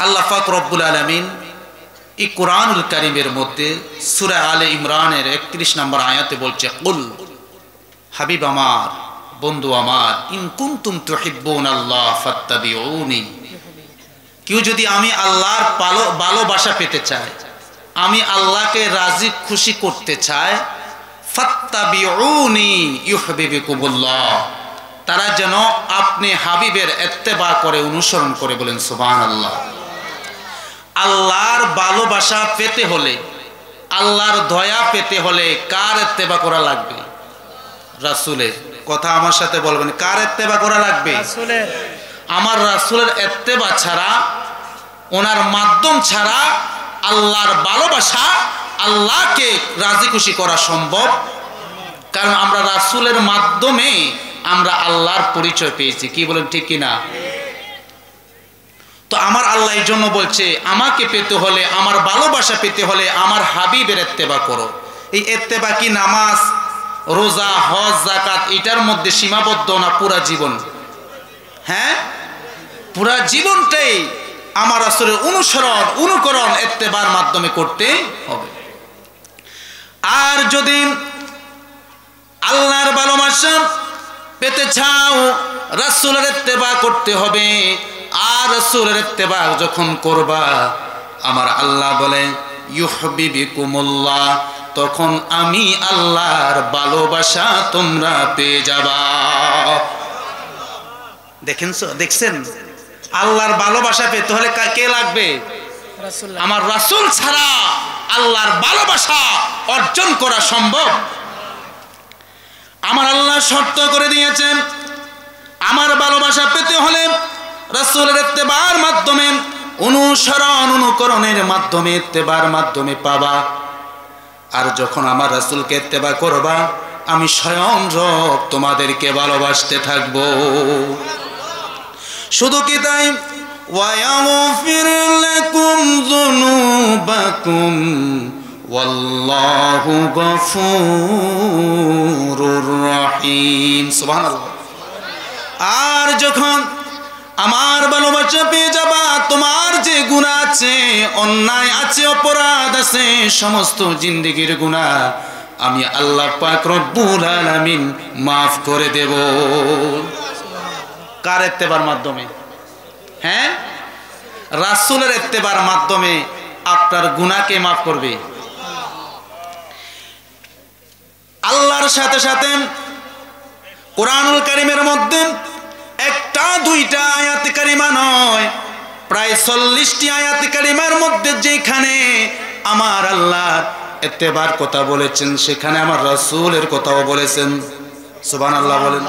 আল্লাহ পাক রব্বুল আলামিন এই কোরআনুল কারীমের মধ্যে সূরা আলে ইমরানের 31 নম্বর আয়াতে বলছে, কুল, হাবিব আমার, বন্ধু আমার, ইন কুনতুম তুহিব্বুনাল্লাহ ফাত্তাবিউনি, কেউ যদি আমি আল্লাহর ভালোবাসা পেতে চায়, আমি আল্লাহকে রাজি খুশি করতে চায়, ফাত্তাবিউনি ইউহিব্বুকুমুল্লাহ, তারা যেন আপনি হাবিবের ইত্তেবা করে, অনুসরণ করে। বলেন সুবহানাল্লাহ। আল্লাহর ভালোবাসা পেতে হলে, আল্লাহর দয়া পেতে হলে কার ইত্তেবা করা লাগবে? রাসূলের। কথা আমার সাথে বলবেন, কার ইত্তেবা করা লাগবে? রাসূলের। আমার রাসূলের ইত্তেবা ছাড়া, ওনার মাধ্যম ছাড়া আল্লাহর ভালোবাসা, আল্লাহকে রাজি খুশি করা সম্ভব। কারণ আমরা রাসূলের মাধ্যমে আমরা আল্লাহর পরিচয় পেয়েছি। কি বলেন, ঠিক কিনা? তো আমার আল্লাহ এই জন্য বলছে, আমাকে পেতে হলে, আমার ভালোবাসা পেতে হলে আমার হাবিবের ইত্তেবা করো। এই ইত্তেবা কি নামাজ, রোজা, হজ, যাকাত এটার মধ্যে সীমাবদ্ধ না? পুরা জীবন, হ্যাঁ, পুরা জীবনটাই আমার রাসূলের অনুসরণ, অনুকরণ, ইত্তেবার মাধ্যমে করতে হবে। আর যদি আল্লাহর ভালোবাসা পেতে চাও, রাসূলের ইত্তেবা করতে হবে। আর রাসূলের ইত্তেবা যখন করবা, আমার আল্লাহ বলে ইউহিব্বুকুমুল্লাহ, তখন আমি আল্লাহর ভালোবাসা তোমরা পেয়ে যাবা। দেখছেন, আল্লাহর ভালোবাসা পেতে হলে কে লাগবে? আমার রাসূল ছাড়া আল্লাহর ভালোবাসা অর্জন করা সম্ভব? আমার আল্লাহ শর্ত করে দিয়েছেন, আমার ভালোবাসা পেতে হলে রাসূলের ইত্তেবার মাধ্যমে, অনুসরণ, অনুকরণের মাধ্যমে, ইত্তেবার মাধ্যমে পাবা। আর যখন আমার রাসূলকে ইত্তেবা করবা, আমি স্বয়ং রব তোমাদেরকে ভালোবাসতে থাকব। শুধু কি তাই, ওয়ায়াগফির লাকুম যুনুবাকুম ওয়াল্লাহু গফুরুর রহিম। সুবহানাল্লাহ। আর যখন আমার ভালোবাসা পেয়ে যাবা, তোমার যে গুনাহ আছে, অন্যায় আছে, অপরাধ আছে, সমস্ত জিন্দেগির গুনাহ আমি আল্লাহ পাক রব্বুল আলামিন মাফ করে দেব। কার ইত্তেবার মাধ্যমে? হ্যাঁ, রাসূলের ইত্তেবার মাধ্যমে আপনার গুনাহকে মাফ করবে। আল্লাহর সাথে সাথে কোরআনুল কারীমের মধ্যে একটা দুইটা আয়াত কারিমা নয়, প্রায় 40টি আয়াত কারিমার মধ্যে যেখানে আমার আল্লাহর ইত্তেবার কথা বলেছেন, সেখানে আমার রাসূলের কথাও বলেছেন। সুবহানাল্লাহ বলেন।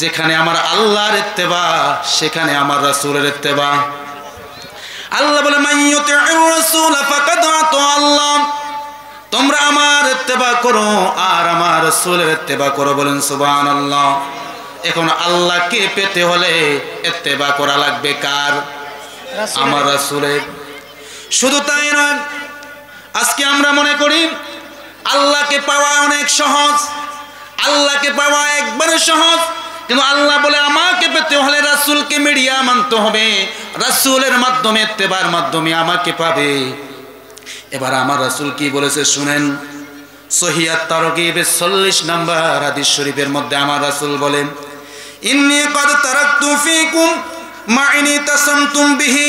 যেখানে আমার আল্লাহর ইত্তেবা, সেখানে আমার রাসূলের ইত্তেবা। আল্লাহ বলে, মাইয়ুতি'র রাসূল ফাকাদ আতা আল্লাহ, তোমরা আমার ইত্তেবা করো আর আমার রাসূলের ইত্তেবা করো। বলেন সুবহানাল্লাহ। এখন আল্লাহকে পেতে হলে ইত্তেবা করা লাগবে কার? আমার রাসূলের। শুধু তাই নয়, আজকে আমরা মনে করি আল্লাহকে পাওয়া অনেক সহজ, আল্লাহকে পাওয়া একবারে সহজ, কিন্তু আল্লাহ বলে আমাকে পেতে হলে রাসূলকে মিডিয়া মানতে হবে, রাসূলের মাধ্যমে, ইত্তেবার মাধ্যমে আমাকে পাবে। এবার আমার রাসূল কি বলেছে শুনেন। সহিহ আত-তারগীবের 40 নম্বর হাদিস শরীফের মধ্যে আমার রাসূল বলেন, ইন্নী ক্বাদ তারাকতু ফীকুম মা ইন তাসামতুম বিহি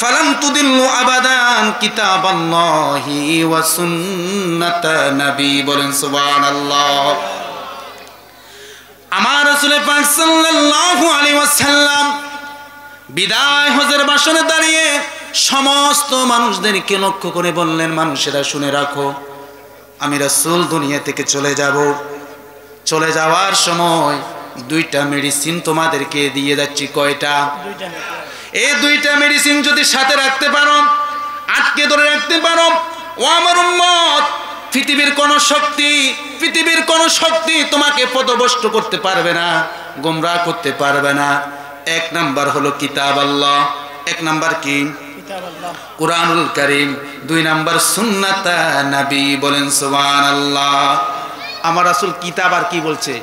ফালান তুদিল্লু আবাদান কিতাবাল্লাহি ওয়া সুন্নাত নবী। বলেন সুবহানাল্লাহ। আমার রাসূল পাক সাল্লাল্লাহু আলাইহি ওয়াসাল্লাম বিদায় হজের বাসনে দাঁড়িয়ে সমস্ত মানুষদেরকে লক্ষ্য করে বললেন, মানুষেরা শুনে রাখো, আমি রাসূল দুনিয়া থেকে চলে যাব। চলে যাওয়ার সময় দুইটা মেডিসিন তোমাদেরকে দিয়ে যাচ্ছি। কয়টা? এই দুইটা মেডিসিন যদি সাথে রাখতে পারো, আটকে ধরে রাখতে পারো, ও আমার উম্মত, পৃথিবীর কোন শক্তি তোমাকে পথভ্রষ্ট করতে পারবে না, গোমরাহ করতে পারবে না। এক নাম্বার হলো কিতাব আল্লাহ, এক নাম্বার কি? কুরআনুল কারীম, দুই নাম্বার সুন্নাত নবী। বলেন সুবহানাল্লাহ। আমার রাসূল কিতাব আর কি বলছে?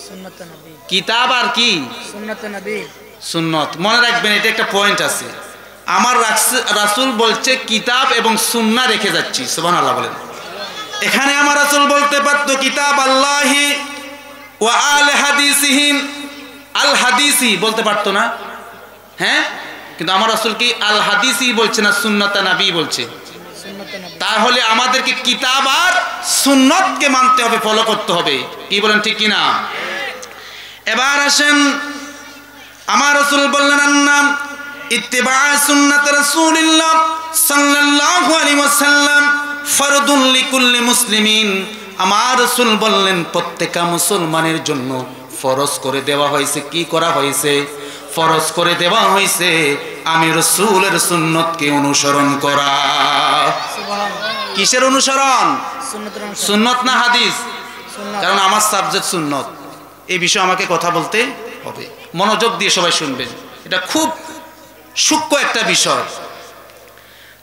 সুন্নাত নবী। কিতাব আর কি? সুন্নাত নবী। সুন্নাত মনে রাখবেন, এটা একটা পয়েন্ট আছে। আমার রাসূল বলছে কিতাব এবং সুন্নাহ রেখে যাচ্ছি, সুবহানাল্লাহ বলেন। এখানে আমার রাসূল বলতে পারতো কিতাব আল্লাহি ওয়া আল হাদিসিহিম, আল হাদিসি বলতে পারতো না, হ্যাঁ? কিন্তু আমার রাসূল কি আল হাদিসি বলছে না, সুন্নাত নবী বলছে। তাহলে আমাদেরকে কিতাব আর সুন্নতকে মানতে হবে, ফলো করতে হবে, কি বলেন ঠিক কি না? এবার আসেন, আমার রাসূল বললেন আন্নাম ইত্তিবা সুন্নাত রাসূলিল্লাহ সাল্লাল্লাহু আলাইহি ওয়াসাল্লাম ফরদুন লিকুল্লি মুসলিমিন। আমার রাসূল বললেন প্রত্যেকটা মুসলমানের জন্য ফরজ করে দেওয়া হয়েছে। কি করা হয়েছে? ফরজ করে দেওয়া হয়েছে আমি রাসূলের সুন্নতকে অনুসরণ করা। কিসের অনুসরণ? সুন্নত না হাদিস? কারণ আমার সাবজেক্ট সুন্নত, এই বিষয়ে আমাকে কথা বলতে হবে। মনোযোগ দিয়ে সবাই শুনবেন, এটা খুব সূক্ষ্ম একটা বিষয়।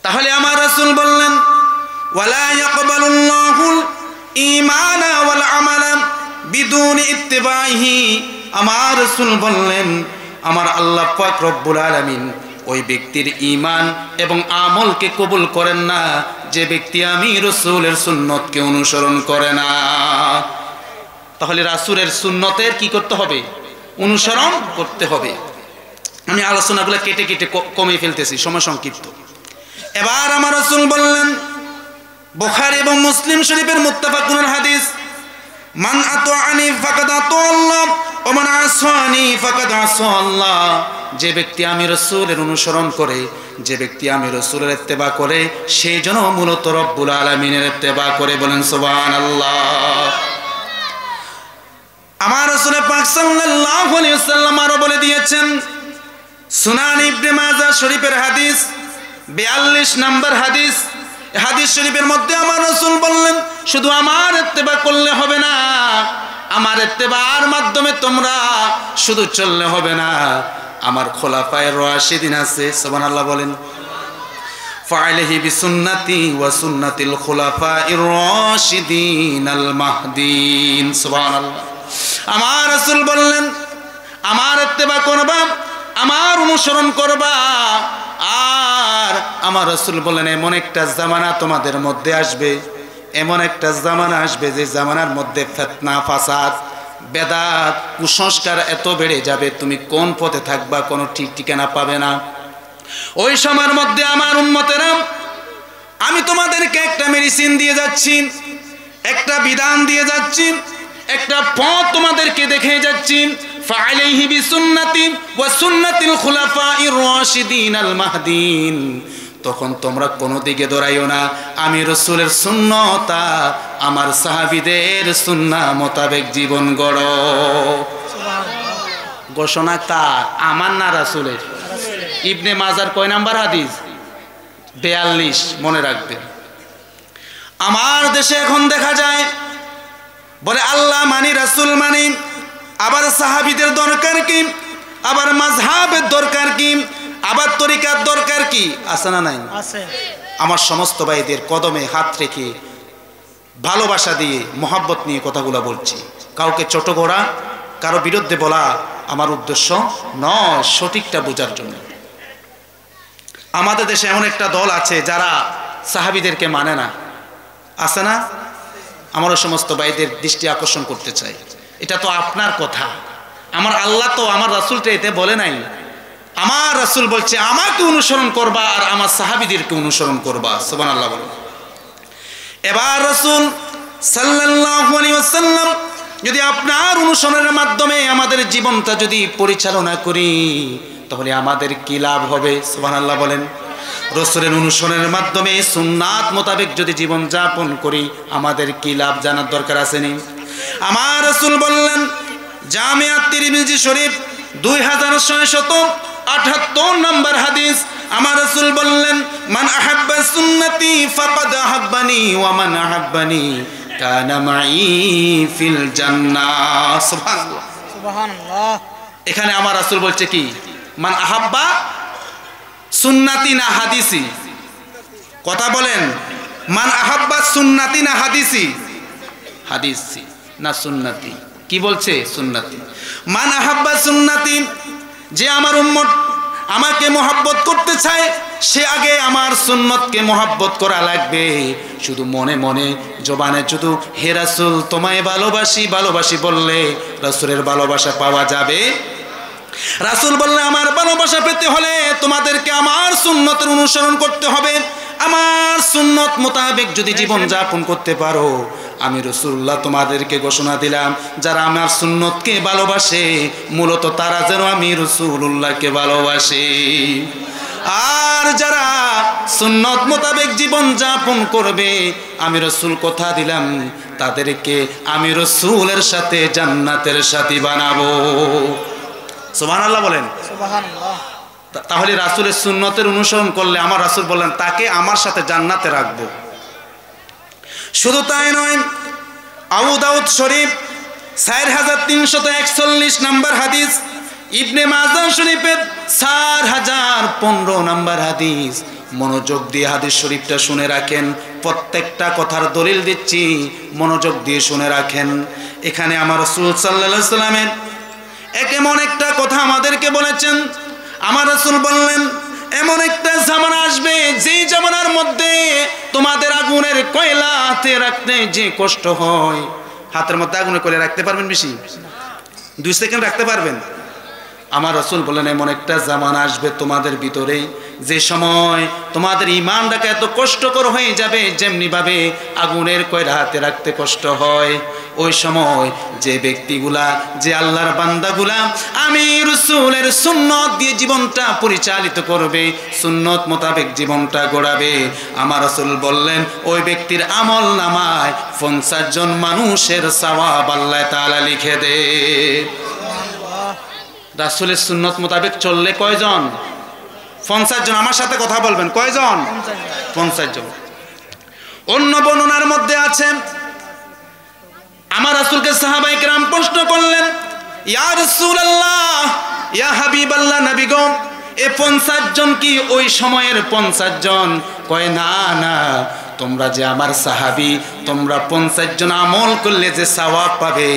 তাহলে আমার রাসূল বললেন ওয়ালা ইয়াকবালুল্লাহুল ঈমানা ওয়াল আমালা বিদুনি ইত্তিবাইহি। আমার রাসূল বললেন আমার আল্লাহ পাক রব্বুল আলামিন ওই ব্যক্তির ঈমান এবং আমলকে কবুল করেন না যে ব্যক্তি আমি রাসূলের সুন্নতকে অনুসরণ করে না। তাহলে রাসূলের সুন্নতের কি করতে হবে? অনুসরণ করতে হবে। আমি আলোচনাগুলো কেটে কেটে কমিয়ে ফেলতেছি, সময় সংক্ষিপ্ত। এবার আমার রাসূল বললেন বুখারী এবং মুসলিম শরীফের মুত্তাফাকুন হাদিস, মান আতাআনি ফাকাদ আতাআল্লাহ ওয়া মান আসানি ফাকাদ আসাল্লাহ। যে ব্যক্তি আমি রাসূলের অনুসরণ করে, যে ব্যক্তি আমি রাসূলের ইত্তেবা করে, সে যেন মূলত রব্বুল আলামিনের ইত্তেবা করে। বলেন সুবহানাল্লাহ। আমার রাসূল পাক সাল্লাল্লাহু আলাইহি ওয়াসাল্লাম আরো বলে দিয়েছেন, সুনান ইবনে মাজাহ শরীফের হাদিস 42 নম্বর হাদিস। হাদিস শরীফের মধ্যে আমার রাসূল বললেন শুধু আমার ইত্তেবা করলে হবে না, আমার ইত্তেবার মাধ্যমে তোমরা শুধু চললে হবে না, আমার খোলাফায়ে রাশিদিন আছে, সুবহানাল্লাহ বলেন। ফাআলাইহি বিসুন্নতি ওয়া সুন্নাতিল খুলাফাইর রাশিদিন আল মাহদিন, সুবহানাল্লাহ। আমার রাসূল বললেন আমার ইত্তেবা করবা, আমার অনুসরণ করবা। আর আমার রাসূল বললেন এমন একটা জামানা তোমাদের মধ্যে আসবে, এমন একটা জামানা আসবে যে জামানার মধ্যে ফিতনা, ফাসাদ, বেদাত, কুসংস্কার এত বেড়ে যাবে তুমি কোন পথে থাকবা কোনো ঠিক ঠিকানা পাবে না। ওই সময়ের মধ্যে আমার উম্মতেরা আমি তোমাদেরকে একটা মেডিসিন দিয়ে যাচ্ছি, একটা বিধান দিয়ে যাচ্ছি, একটা পথ তোমাদেরকে দেখে যাচ্ছি। ফাআলাইহি বিসুন্নতি ওয়া সুন্নাতিল খুলাফাইর রাশিদিন আল মাহদিন। তখন তোমরা কোনো দিকে দৌড়াইও না, আমি রাসূলের সুন্নাত আমার সাহাবীদের সুন্নাহ মোতাবেক জীবন গড়ো। সুবহানাল্লাহ। ঘোষণা কার? আমার না রাসূলের? ইবনে মাজার কয় নাম্বার হাদিস? 42, মনে রাখবেন। আমার দেশে এখন দেখা যায় বলে আল্লাহ মানি, রাসূল মানি, আবার সাহাবীদের দরকার কি, আবার মাযহাবের দরকার কি, আবার তরিকার দরকার কি, আছে না নাই? আছে। আমার সমস্ত ভাইদের কদমে হাত রেখে ভালোবাসা দিয়ে মহব্বত নিয়ে কথাগুলো বলছি। কাউকে ছোট করা, কারো বিরুদ্ধে বলা আমার উদ্দেশ্য নয়, সঠিকটা বোঝার জন্য। আমাদের দেশে এমন একটা দল আছে যারা সাহাবীদেরকে মানে না, আছে না? আমার সমস্ত ভাইদের দৃষ্টি আকর্ষণ করতে চাই, এটা তো আপনার কথা, আমার আল্লাহ তো আমার রাসূলকে এতে বলে নাই। আমার রাসূল বলছে আমাকে অনুসরণ করবা আর আমার সাহাবীদেরকে অনুসরণ করবা, সুবহানাল্লাহ বলেন। এবার রাসূল সাল্লাল্লাহু আলাইহি ওয়াসাল্লাম যদি আপনার অনুসরণের মাধ্যমে আমাদের জীবনটা যদি পরিচালনা করি তাহলে আমাদের কি লাভ হবে? সুবহানাল্লাহ বলেন। রাসূলের অনুসরণের মাধ্যমে সুন্নাত মোতাবেক যদি জীবন যাপন করি আমাদের কি লাভ জানার দরকার আছে নি? আমার রাসূল বললেন জামিআ তিরমিজি শরীফ 2678 নম্বর হাদিস, আমার রাসূল বললেন মান আহাব্বা সুন্নতি ফাকাদ আহাব্বানি ওয়া মান আহাব্বানি কানা মাই ফিল জান্নাহ। সুবহানাল্লাহ, সুবহানাল্লাহ। এখানে আমার রাসূল বলছে কি? মান আহাব্বা সুন্নতি না হাদিসি? কথা বলেন, মান আহাব্বা সুন্নতি না হাদিসি? হাদিসি না সুন্নতি? কি বলছে? সুন্নতি। মান আহাব্বা সুন্নতি, যে আমার উম্মত আমাকে মহব্বত করতে চায় সে আগে আমার সুন্নতকে মহব্বত করা লাগবে। শুধু মনে মনে জবানে শুধু হে রাসূল তোমায় ভালোবাসি ভালোবাসি বললে রাসূলের ভালোবাসা পাওয়া যাবে? রাসূল বললেন আমার ভালোবাসা পেতে হলে তোমাদেরকে আমার সুন্নতের অনুসরণ করতে হবে। আমার সুন্নত মোতাবেক যদি জীবন যাপন করতে পারো, আমি রাসূলুল্লাহ তোমাদেরকে ঘোষণা দিলাম যারা আমার সুন্নতকে ভালোবাসে মূলত তারা যেন আমি রাসূলুল্লাহকে ভালোবাসে। আর যারা সুন্নত মোতাবেক জীবন যাপন করবে আমি রাসূল কথা দিলাম তাদেরকে আমি রাসূলের সাথে জান্নাতের সাথী বানাবো। সুবহানাল্লাহ বলেন। সুবহানাল্লাহ। তাহলে রাসূলের সুন্নতের অনুসরণ করলে আমার রাসূল বললেন তাকে আমার সাথে জান্নাতে রাখবো। শুধু তাই নয়, আবু দাউদ শরীফ 4341 নম্বর হাদিস, ইবনে মাজাহ শরীফের 4015 নম্বর হাদিস। মনোযোগ দিয়ে হাদিস শরীফটা শুনে রাখেন, প্রত্যেকটা কথার দলিল দিচ্ছি, মনোযোগ দিয়ে শুনে রাখেন। এখানে আমার রাসূল সাল্লাল্লাহু আলাইহি সাল্লামের এমন একটা কথা আমাদেরকে বলেছেন। আমার রাসূল বললেন এমন একটা জামানা আসবে যে জামানার মধ্যে তোমাদের আগুনের কয়লা হাতে রাখতে যে কষ্ট হয়। হাতের মধ্যে আগুনের কয়লা রাখতে পারবেন বেশি? 2 সেকেন্ড রাখতে পারবেন? আমার রাসূল বললেন এমন একটা জামানা আসবে তোমাদের ভিতরে যে সময় তোমাদের ঈমানটাকে এত কষ্টকর হয়ে যাবে যেমনি ভাবে আগুনের কয়লা হাতে রাখতে কষ্ট হয়। ওই সময় যে ব্যক্তিগুলা যে আল্লাহর বান্দাগুলা আমি রাসূলের সুন্নত দিয়ে জীবনটা পরিচালিত করবে, সুন্নত মোতাবেক জীবনটা গড়াবে, আমার রাসূল বললেন ওই ব্যক্তির আমল নামায় 50 জন মানুষের সওয়াব আল্লাহ তাআলা লিখে দেয়। রাসূলের সুন্নত মোতাবেক চললে কয়জন? 50 জন। আমার সাথে কথা বলবেন, কয়জন? 50 জন। অন্য বর্ণনার মধ্যে আছে আমার রাসূলকে সাহাবায়ে কেরাম প্রশ্ন করলেন ইয়া রাসূলুল্লাহ ইয়া হাবিবাল্লাহ নবী গো এ 50 জন কি ওই সময়ের 50 জন? কয় না না, তোমরা যে আমার সাহাবী তোমরা 50 জন আমল করলে যে সওয়াব পাবে,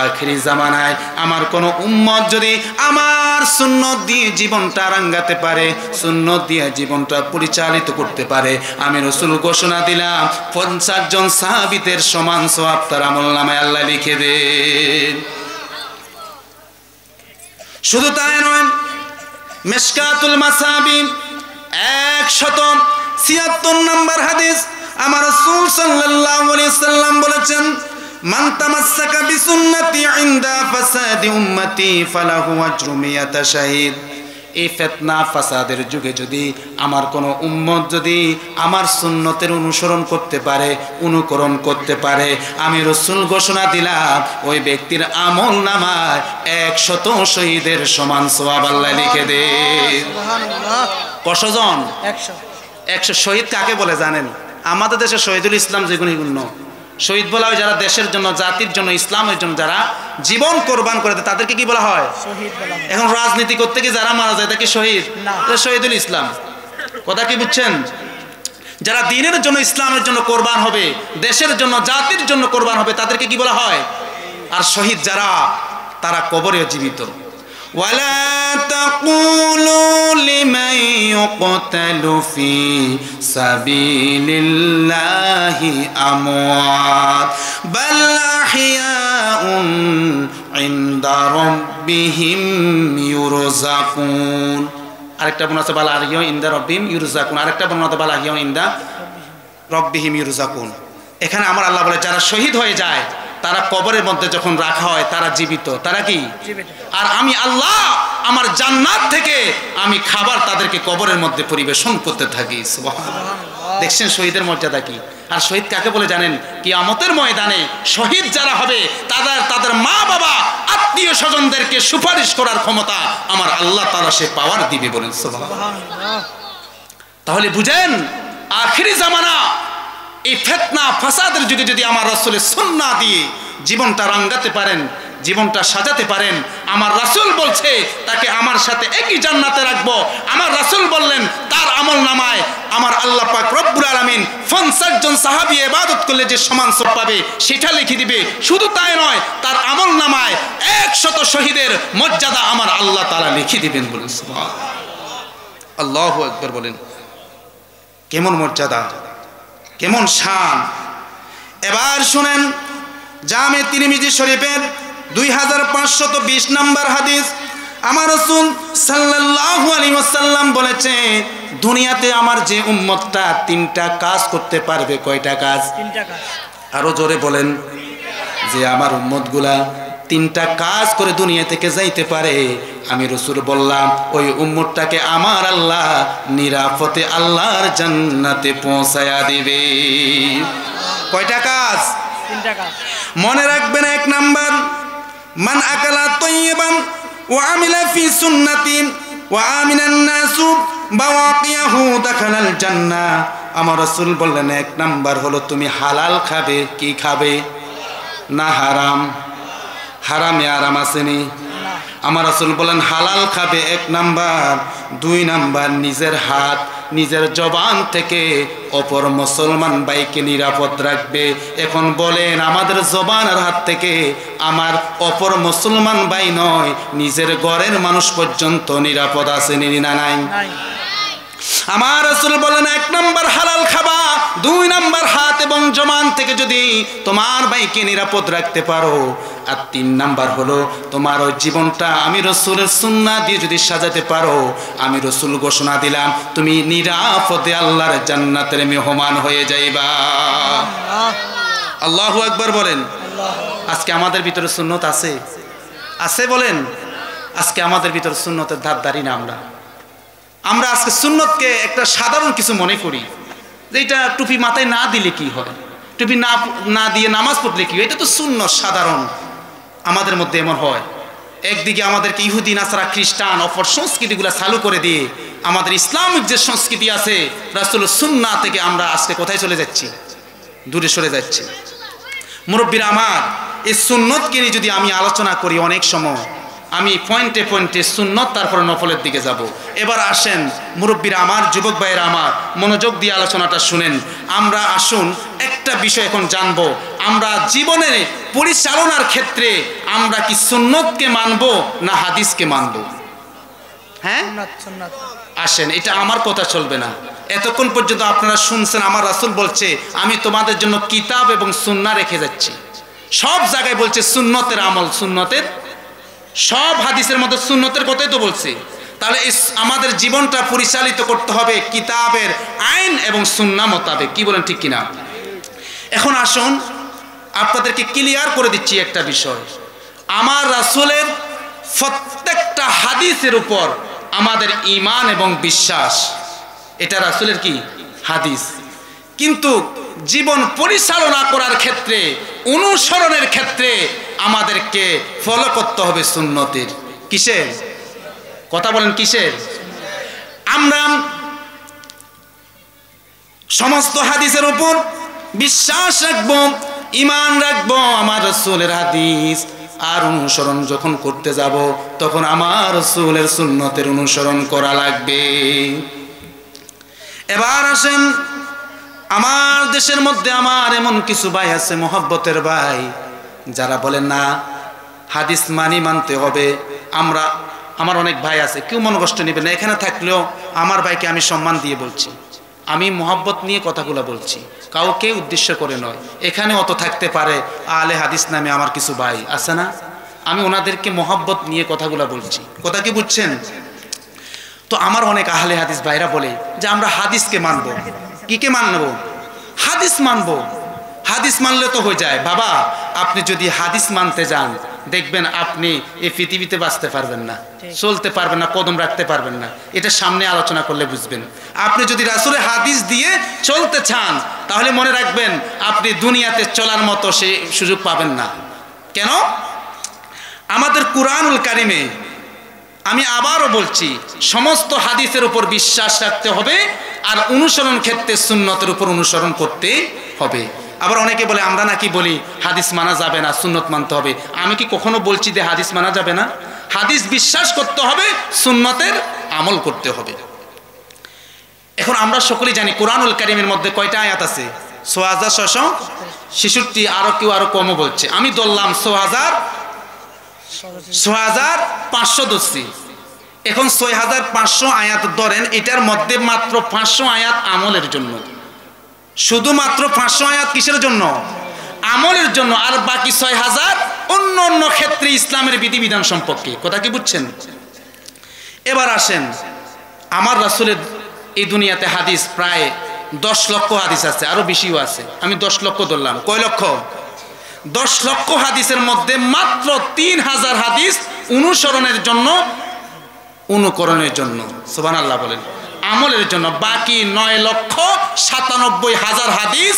আখিরি জামানায় আমার কোন উম্মত যদি আমার সুন্নত দিয়ে জীবনটা রাঙ্গাতে পারে, সুন্নত দিয়ে জীবনটা পরিচালিত করতে পারে, আমি রাসূল ঘোষণা দিলাম 50 জন সাহাবীদের সমান সওয়াব তার আমলনামায় আল্লাহ লিখে দেন। শুধু তাই নয়, মিশকাতুল মাসাবি 176 নম্বর হাদিস আমার রাসূল সাল্লাল্লাহু আলাইহি সাল্লাম বলেছেন মান তামাসসাকা বিসুন্নতি ইনদা ফাসাদি উম্মতি ফালাহু আজরু মিয়াতা শাহীদ। এই ফিতনা ফাসাদের যুগে যদি আমার কোন উম্মত যদি আমার সুন্নতের অনুসরণ করতে পারে, অনুকরণ করতে পারে, আমি রাসূল ঘোষণা দিলাম ওই ব্যক্তির আমলনামায় 100 শহীদের সমান সওয়াব আল্লাহ লিখে দেন। সুবহানাল্লাহ। কতজন? 100। 100 শহীদ কাকে বলে জানেন? আমাদের দেশে শহীদুল ইসলাম যেগুলো শহীদ বলা হয় যারা দেশের জন্য, জাতির জন্য, ইসলামের জন্য যারা জীবন কোরবান করে দেয় তাদেরকে কি বলা হয়? শহীদ বলা হয়। এখন রাজনীতি করতে গিয়ে যারা মারা যায় তাকে শহীদ না, শহীদুল ইসলাম। কথা কি বুঝছেন? যারা দ্বীনের জন্য, ইসলামের জন্য কোরবান হবে, দেশের জন্য, জাতির জন্য কোরবান হবে তাদেরকে কি বলা হয়? আর শহীদ যারা তারা কবরে জীবিত। ওয়ালা তাকুলু লিমান ইউকতালু ফি সাবিলিল্লাহি আমওয়াত বাল আহইয়াউন ইনদা রাব্বিহিম ইউরযাকুন। আরেকটা বর্ণনা আছে বাল আহইয়াউন ইনদা রাব্বিহিম ইউরযাকুন, আরেকটা বর্ণনা আছে বাল আহইয়াউন ইনদা রাব্বিহিম ইউরযাকুন। এখানে আমার আল্লাহ বলে যারা শহীদ হয়ে যায় তারা কবরের মধ্যে যখন রাখা হয় তারা জীবিত। তারা কি? আর আমি আল্লাহ আমার জান্নাত থেকে আমি খাবার তাদেরকে কবরের মধ্যে পরিবেশন করতে থাকি। সুবহানাল্লাহ। দেখছেন শহীদের মর্যাদা কি? আর শহীদ কাকে বলে জানেন? কিয়ামতের ময়দানে শহীদ যারা হবে তাদের মা বাবা আত্মীয় স্বজনদেরকে সুপারিশ করার ক্ষমতা আমার আল্লাহ তাআলা সে পাওয়ার দিবে বলেন। সুবহানাল্লাহ। তাহলে বুঝেন আখিরি জামানা এই ফিতনা ফাসাদের যুগে যদি আমার রাসূলের সুন্নাহ দিয়ে জীবনটা রাঙ্গাতে পারেন, জীবনটা সাজাতে পারেন, আমার রাসূল বলছে তাকে আমার সাথে একই জান্নাতে রাখবো। আমার রাসূল বললেন তার আমলনামায় আমার আল্লাহ পাক রব্বুল আলামিন 50 জন সাহাবী ইবাদত করলে যে সমান সওয়াব পাবে সেটা লিখে দিবে। শুধু তাই নয়, তার আমলনামায় 100 শহীদের মর্যাদা আমার আল্লাহ তাআলা লিখে দিবেন বলেন। সুবহানাল্লাহ। আল্লাহু আকবার বলেন। কেমন মর্যাদা, কেমন শান। এবার শুনেন, জামে তিরমিজি শরীফের 2520 নম্বর হাদিস, আমার রাসূল সাল্লাল্লাহু আলাইহি ওয়াসাল্লাম বলেছে, দুনিয়াতে আমার যে উম্মতটা 3টা কাজ করতে পারবে। কয়টা কাজ? 3টা কাজ। আরো জোরে বলেন। যে আমার উম্মতগুলা 3টা কাজ করে দুনিয়া থেকে যাইতে পারে, আমি রাসূল বললাম ওই উম্মতটাকে আমার আল্লাহ নিরাপদে আল্লাহর জান্নাতে পৌঁছায়া দিবে। কয়টা কাজ? 3টা কাজ। মনে রাখবেন, 1 নাম্বার, মান আকালা তাইয়িবান ওয়া আমিলা ফি সুন্নতি ওয়া আমিনান নাসু বাওয়াকিয়াহু দাখালাল জান্নাহ। আমার রাসূল বললেন 1 নাম্বার হলো তুমি হালাল খাবে। কি খাবে? না হারাম। হারামে আরাম আসেনি। আমার রাসূল বলেন হালাল খাবে 1 নাম্বার। 2 নাম্বার, নিজের হাত নিজের জবান থেকে অপর মুসলমান ভাইকে নিরাপদ রাখবে। এখন বলেন, আমাদের জবান আর হাত থেকে আমার অপর মুসলমান ভাই নয়, নিজের ঘরের মানুষ পর্যন্ত নিরাপদ আছে না নাই? আমার রাসূল বলেন 1 নাম্বার হালাল খাবা, 2 নাম্বার হাত এবং জবান থেকে যদি তোমার ভাইকে নিরাপদ রাখতে পারো, আর 3 নাম্বার হলো তোমার ওই জীবনটা আমি রাসূলের সুন্নাহ দিয়ে যদি সাজাতে পারো, আমি রাসূল ঘোষণা দিলাম তুমি নিরাপদে আল্লাহর জান্নাতের মেহমান হয়ে যাইবা। আল্লাহু আকবার বলেন। আজকে আমাদের ভিতরে সুন্নত আছে? আছে বলেন। আজকে আমাদের ভিতরে সুন্নতের ধারধারি না। আমরা আজকে সুন্নতকে একটা সাধারণ কিছু মনে করি, যে এটা টুপি মাথায় না দিলে কি হয়, টুপি না দিয়ে নামাজ পড়লে কি হয়, এটা তো সুন্নত সাধারণ। আমাদের মধ্যে এমন হয়, একদিকে আমাদেরকে ইহুদি নাসারা খ্রিস্টান অপর সংস্কৃতিগুলো চালু করে দিয়ে আমাদের ইসলামিক যে সংস্কৃতি আছে রাসূলের সুন্নাহ থেকে আমরা আজকে কোথায় চলে যাচ্ছি? দূরে সরে যাচ্ছি। মুরব্বীরা আমার, এই সুন্নতকে নিয়ে যদি আমি আলোচনা করি, অনেক সময় আমি পয়েন্টে পয়েন্টে সুন্নত তারপরে নফলের দিকে যাব। এবার আসেন মুরব্বীরা আমার, যুবক ভাইয়েরা আমার, মনোযোগ দিয়ে আলোচনাটা শুনেন। আমরা আসুন একটা বিষয় এখন জানবো, আমরা জীবনের পরিচালনার ক্ষেত্রে আমরা কি সুন্নতকে মানব না হাদিসকে মানব? হ্যাঁ, সুন্নাত। আসেন, এটা আমার কথা চলবে না। এতক্ষণ পর্যন্ত আপনারা শুনছেন আমার রাসূল বলছে আমি তোমাদের জন্য কিতাব এবং সুন্নাহ রেখে যাচ্ছি। সব জায়গায় বলছে সুন্নতের আমল, সুন্নতের, সব হাদিসের মধ্যে সুন্নতের কথাই তো বলছে। তাহলে আমাদের জীবনটা পরিচালিত করতে হবে কিতাবের আইন এবং সুন্নাহ মোতাবেক। কি বলেন, ঠিক কিনা? এখন আসুন আপনাদেরকে ক্লিয়ার করে দিচ্ছি একটা বিষয়। আমার রাসূলের প্রত্যেকটা হাদিসের উপর আমাদের ঈমান এবং বিশ্বাস, এটা রাসূলের কি হাদিস। কিন্তু জীবন পরিচালনা করার ক্ষেত্রে, অনুসরণের ক্ষেত্রে আমাদেরকে ফলো করতে হবে সুন্নতের। কিসের কথা বলেন? কিসের? আমরা সমস্ত হাদিসের উপর বিশ্বাস রাখবো, ঈমান রাখবো। আমার রাসূলের হাদিস আর অনুসরণ যখন করতে যাব, তখন আমার রাসূলের সুন্নতের অনুসরণ করা লাগবে। এবার আসেন, আমার দেশের মধ্যে আমার এমন কিছু ভাই আছে, মহব্বতের ভাই, যারা বলেন না হাদিস মানতে হবে। আমার অনেক ভাই আছে, কেউ মন কষ্ট নেবে না। এখানে থাকলেও আমার ভাইকে আমি সম্মান দিয়ে বলছি, আমি মহব্বত নিয়ে কথাগুলো বলছি, কাউকে উদ্দেশ্য করে নয়। এখানে অত থাকতে পারে আলে হাদিস নামে আমার কিছু ভাই আছে না, আমি ওনাদেরকে মহব্বত নিয়ে কথাগুলো বলছি। কথা কি বুঝছেন? তো আমার অনেক আহলে হাদিস ভাইরা বলে যে আমরা হাদিসকে মানব। কিকে মানব? হাদিস মানব। হাদিস মানলে তো হয়ে যায়। বাবা, আপনি যদি হাদিস মানতে যান, দেখবেন আপনি এই পৃথিবীতে বাঁচতে পারবেন না, চলতে পারবেন না, কদম রাখতে পারবেন না। এটা সামনে আলোচনা করলে বুঝবেন। আপনি যদি রাসূলের হাদিস দিয়ে চলতে চান, তাহলে মনে রাখবেন আপনি দুনিয়াতে চলার মতো সেই সুযোগ পাবেন না। কেন? আমাদের কুরআনুল কারিমে, আমি আবারও বলছি, সমস্ত হাদিসের উপর বিশ্বাস রাখতে হবে, আর অনুসরণ ক্ষেত্রে সুন্নতের উপর অনুসরণ করতে হবে। আবার অনেকে বলে আমরা নাকি বলি হাদিস মানা যাবে না, সুন্নত মানতে হবে। আমি কি কখনো বলছি যে হাদিস মানা যাবে না? হাদিস বিশ্বাস করতে হবে, সুন্নতের আমল করতে হবে। এখন আমরা সকলেই জানি কুরআনুল কারীমের মধ্যে কয়টা আয়াত আছে? 6666, আরো কেউ আরো কমও বলছে। আমি ধরলাম 6500 ধরছি। এখন 6500 আয়াত ধরেন, এটার মধ্যে মাত্র 500 আয়াত আমলের জন্য, শুধুমাত্র 500 আয়াত কিসের জন্য? আমলের জন্য। আর বাকি 6000 অন্য অন্য ক্ষেত্রে ইসলামের বিধিবিধান সম্পর্কে। কথা কি বুঝছেন? এবার আসেন, আমার রাসূলের এই দুনিয়াতে হাদিস প্রায় 10 লক্ষ হাদিস আছে, আরো বেশিও আছে। আমি 10 লক্ষ ধরলাম। কয় লক্ষ? 10 লক্ষ হাদিসের মধ্যে মাত্র 3000 হাদিস অনুসরণের জন্য, অনুকরণের জন্য, সুবহানাল্লাহ বলেন, আমলের জন্য। বাকি 9,97,000 হাদিস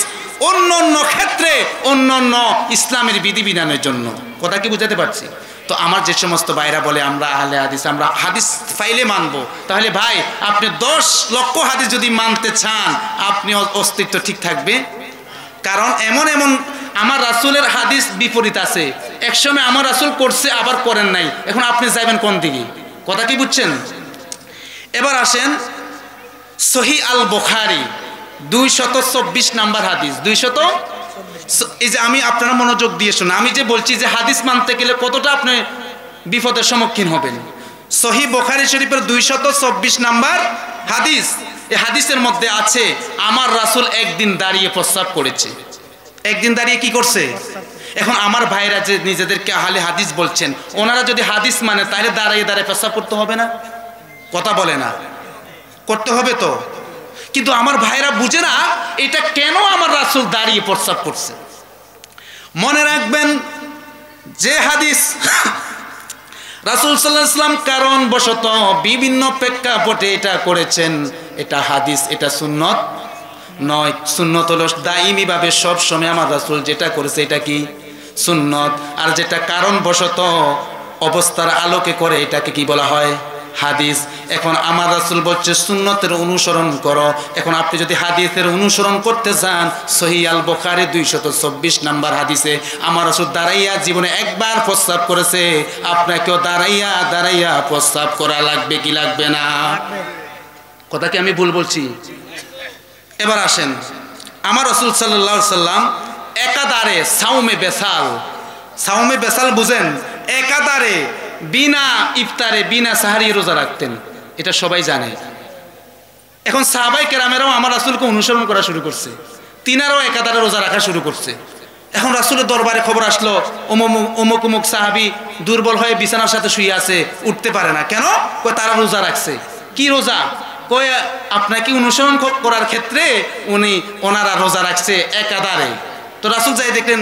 অন্য অন্য ক্ষেত্রে, অন্য অন্য ইসলামের বিধিবিধানের জন্য। কথা কি বুঝাতে পারছি? তো আমার যে সমস্ত ভাইরা বলে আমরা আহলে হাদিস, আমরা হাদিস ফাইলে মানবো, তাহলে ভাই আপনি 10 লক্ষ হাদিস যদি মানতে চান, আপনি অস্তিত্ব ঠিক থাকবে। কারণ এমন এমন আমার রাসূলের হাদিস বিপরীত আছে। একসময় আমার রাসূল করছে, আবার করেন নাই। এখন আপনি যাবেন কোন দিকে? কথা কি বুঝছেন? এবার আসেন, সহিহ আল বুখারী 224 নাম্বার হাদিস। 200, এই যে আমি আপনারা মনোযোগ দিয়ে শুনুন, আমি যে বলছি যে হাদিস মানতে গেলে কতটা আপনি বিপদের সম্মুখীন হবেন। সহিহ বুখারী শরীফের 224 নাম্বার হাদিস। এই হাদিসের মধ্যে আছে আমার রাসূল একদিন দাঁড়িয়ে প্রস্রাব করেছে। একদিন দাঁড়িয়ে কি করছে? এখন আমার ভাইরা যে নিজেদেরকে আহলে হাদিস বলছেন, ওনারা যদি হাদিস মানে তাহলে দাঁড়িয়ে দাঁড়িয়ে প্রস্রাব করতে হবে না? কথা বলে না? করতে হবে তো। কিন্তু আমার ভাইরা বুঝে না এটা কেন আমার রাসূল দাঁড়িয়ে প্রস্রাব করছে। মনে রাখবেন, যে হাদিস রাসূল সাল্লাল্লাহু আলাইহি ওয়াসাল্লাম কারণ বশত বিভিন্ন প্রেক্ষাপটে এটা করেছেন, এটা হাদিস, এটা সুন্নত নয়। সুন্নত হলো দাইমি ভাবে সব সময় আমার রাসূল যেটা করেছে এটা কি? সুন্নত। আর যেটা কারণ বশত অবস্থার আলোকে করে এটাকে কি বলা হয়? হাদিস। এখন আমার রাসূল বলছে সুন্নতের অনুসরণ করো। এখন আপনি যদি হাদিসের অনুসরণ করতে চান, সহিহ আল বুখারী 224 নাম্বার হাদিসে আমার রাসূল দাঁড়াইয়া জীবনে একবার প্রস্রাব করেছে। আপনাকেও দাঁড়াইয়া দাঁড়াইয়া প্রস্রাব করা লাগবে কি লাগবে না? কথা কি আমি ভুল বলছি? এবার আসেন, আমার রাসূল সাল্লাল্লাহু আলাইহি সাল্লাম একাধারে সাওমে বেসাল, সাওমে বেসাল বুঝেন? একাধারে বিনা ইফতারে, বিনা সাহারি রোজা রাখতেন। এটা সবাই জানে। এখন সাহাবায়ে কেরামেরাও আমার রাসূলকে অনুসরণ করা শুরু করছে, তিনারাও একাধারে রোজা রাখা শুরু করছে। এখন রাসূলের দরবারে খবর আসলো অমুক অমুক সাহাবী দুর্বল হয়ে বিছানার সাথে শুয়ে আছে, উঠতে পারে না। কেন? কয় তারা রোজা রাখছে। কি রোজা? কয় আপনাকে অনুসরণ করার ক্ষেত্রে ওনারা রোজা রাখছে একাধারে। তো রাসূল যাই দেখলেন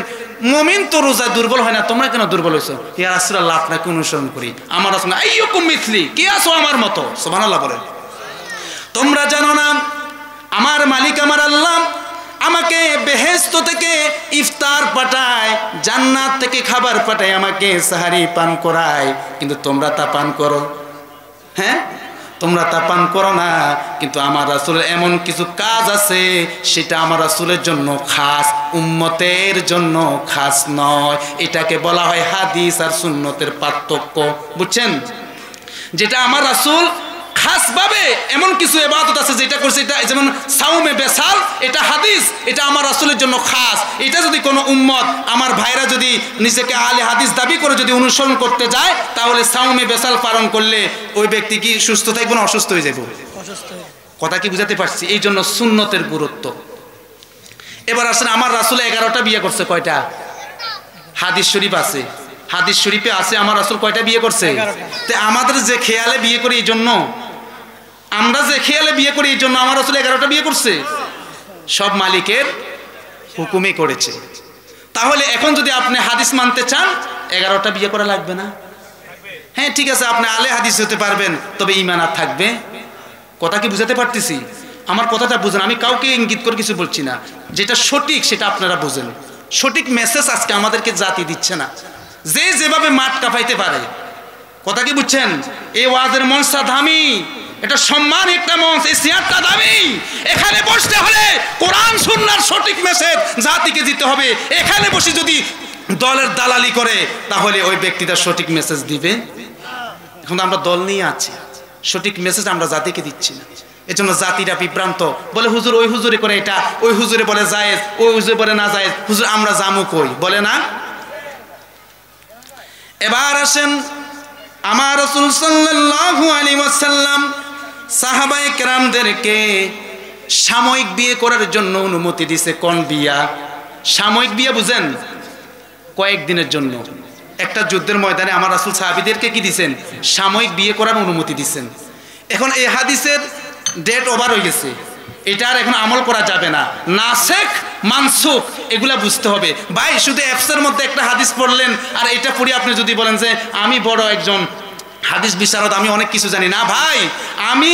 মুমিন তো রোজা দুর্বল হয় না, তোমরা কেন দুর্বল হইছো? ইয়া রাসূলুল্লাহ, আপনাকে অনুসরণ করি। আমার রাসূল আইয়ুকুম মিথলি, কি আছো আমার মতো? সুবহানাল্লাহ বলেন। তোমরা জানো না আমার মালিক আমার আল্লাহ আমাকে বেহেশত থেকে ইফতার পাঠায়, জান্নাত থেকে খাবার পাঠায়, আমাকে সাহারি পান করায়, কিন্তু তোমরা তা পান করো? হ্যাঁ, তোমরা তা পান করো না। কিন্তু আমার রাসূলের এমন কিছু কাজ আছে সেটা আমার রাসূলের জন্য খাস, উম্মতের জন্য খাস নয়। এটাকে বলা হয় হাদিস আর সুন্নতের পার্থক্য। বুঝছেন? যেটা আমার রাসূল খাসভাবে এমন কিছু ইবাদত আছে যেটা করছে, এটা যেমন সাওমে বেসাল, এটা হাদিস, এটা আমার রাসূলের জন্য খাস। এটা যদি কোনো উম্মত, আমার ভাইরা যদি নিজেকে আহলে হাদিস দাবি করে যদি অনুসরণ করতে যায়, তাহলে সাওমে বেসাল পালন করলে ওই ব্যক্তি কি সুস্থ থাকবে না অসুস্থ হয়ে যাবে? কথা কি বুঝাতে পারছি? এই জন্য সুন্নতের গুরুত্ব। এবার আসেন, আমার রাসূল 11টা বিয়ে করছে। কয়টা? হাদিস শরীফ আছে, হাদিস শরীফে আছে আমার রাসূল কয়টা বিয়ে করছে? তো আমাদের যে খেয়ালে বিয়ে করি, এই জন্য আমরা যে খেয়ালে বিয়ে করি, এই জন্য আমার রাসূল 11টা বিয়ে করছে। সব মালিকের হুকুমই করেছে। তাহলে এখন যদি আপনি হাদিস মানতে চান, 11টা বিয়ে করা লাগবে না? হ্যাঁ, ঠিক আছে, আপনি আলে হাদিস হতে পারবেন, তবে ঈমান আর থাকবে। কথা কি বুঝাতে পারতেছি? আমার কথাটা বুঝেন, আমি কাউকে ইঙ্গিত করে কিছু বলছি না। যেটা সঠিক সেটা আপনারা বুঝেন। সঠিক মেসেজ আজকে আমাদেরকে জাতি দিচ্ছে না, যে যেভাবে মাঠ কাঁপাইতে পারে। কথা কি বুঝছেন? এই ওয়াজের মঞ্চটা দামি, এটা সম্মান একটা মঞ্চ, এই চেয়ারটা দামি। এখানে বসতে হলে কোরআন সুন্নাহর সঠিক মেসেজ জাতিকে দিতে হবে। এখানে বসে যদি দলের দালালি করে, তাহলে ওই ব্যক্তিটা সঠিক মেসেজ দিবে? এখন আমরা দল নিয়ে আছি, সঠিক মেসেজ আমরা জাতিকে দিচ্ছি না। এজন্য জাতিরা বিভ্রান্ত, বলে হুজুর ওই হুজুরে করে এটা, ওই হুজুরে বলে জায়েজ, ওই হুজুরে বলে না জায়েজ। হুজুর আমরা জামু কই? বলে না। এবার আসেন, আমার রাসূল সাল্লাল্লাহু আলাইহি ওয়াসাল্লাম সাহাবায়ে কেরামদেরকে সাময়িক বিয়ে করার জন্য অনুমতি দিয়েছে। কোন বিয়া? সাময়িক বিয়ে বুঝেন? কয়েকদিনের জন্য। একটা যুদ্ধের ময়দানে আমার রাসূল সাহাবীদেরকে কি দিয়েছেন? সাময়িক বিয়ে করার অনুমতি দিয়েছেন। এখন এই হাদিসের ডেট ওভার হয়ে গেছে, এটা আর এখন আমল করা যাবে না। নাসেখ মানসুখ এগুলা বুঝতে হবে। ভাই শুধু অ্যাপসের মধ্যে একটা হাদিস পড়লেন আর এটা পড়ে আপনি যদি বলেন যে আমি বড় একজন হাদিস বিশারদ, আমি অনেক কিছু জানি না, ভাই আমি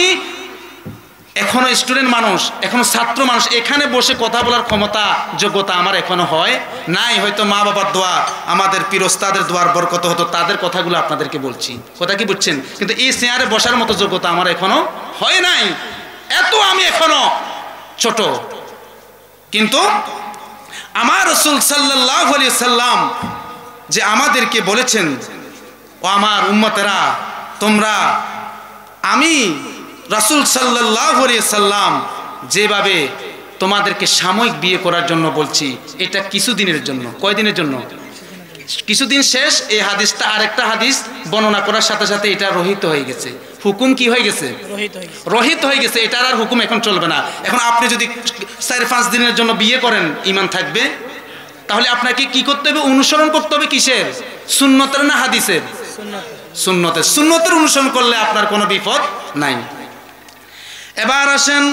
এখনো স্টুডেন্ট মানুষ, এখনো ছাত্র মানুষ, এখানে বসে কথা বলার ক্ষমতা যোগ্যতা আমার এখনো হয় নাই। হয়তো মা বাবার দোয়া, আমাদের পীর ওস্তাদের দোয়ার বরকত হতো, তাদের কথাগুলো আপনাদেরকে বলছি, কথা কি বুঝছেন? কিন্তু এই চেয়ারে বসার মতো যোগ্যতা আমার এখনো হয় নাই, এত আমি এখনো ছোট। কিন্তু আমার রাসূল সাল্লাল্লাহু আলাইহি সাল্লাম যে আমাদেরকে বলেছেন, ও আমার উম্মতেরা তোমরা, আমি রাসূল সাল্লাল্লাহু আলাইহি সাল্লাম যেভাবে তোমাদেরকে সাময়িক বিয়ে করার জন্য বলছি, এটা কিছুদিনের জন্য। কয়দিনের জন্য? কিছুদিন শেষ। এই হাদিসটা আরেকটা হাদিস বর্ণনা করার সাথে সাথে এটা রহিত হয়ে গেছে। হুকুম কি হয়ে গেছে? রহিত হয়ে গেছে। এটার আর হুকুম এখন চলবে না। এখন আপনি যদি 4-5 দিনের জন্য বিয়ে করেন, ঈমান থাকবে? তাহলে আপনাকে কি করতে হবে? অনুসরণ করতে হবে কিসের? সুন্নতের না হাদিসের? সুন্নতের। সুন্নতের অনুসরণ করলে আপনার কোনো বিপদ নাই। এবার আসেন,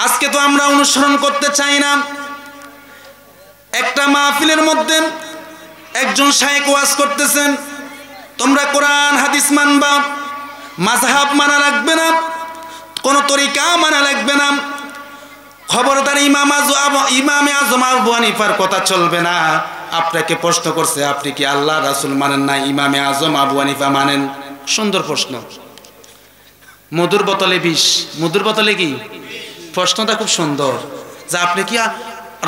আজকে তো আমরা অনুসরণ করতে চাই না। একটা মাহফিলের মধ্যে একজন শায়েখ ওয়াজ করতেছেন, তোমরা কোরআন হাদিস মানবা, মাযহাব মানা লাগবে না, কোনো তরিকা মানা লাগবে না, খবরদার ইমামে আজম আবু হানিফার কথা চলবে না। আপনাকে প্রশ্ন করছে, আপনি কি আল্লাহ রাসূল মানেন না ইমামে আজম আবু হানিফা মানেন? সুন্দর প্রশ্ন। মধুর বোতলে বিষ, মধুর বোতলে কি? প্রশ্নটা খুব সুন্দর, যে আপনি কি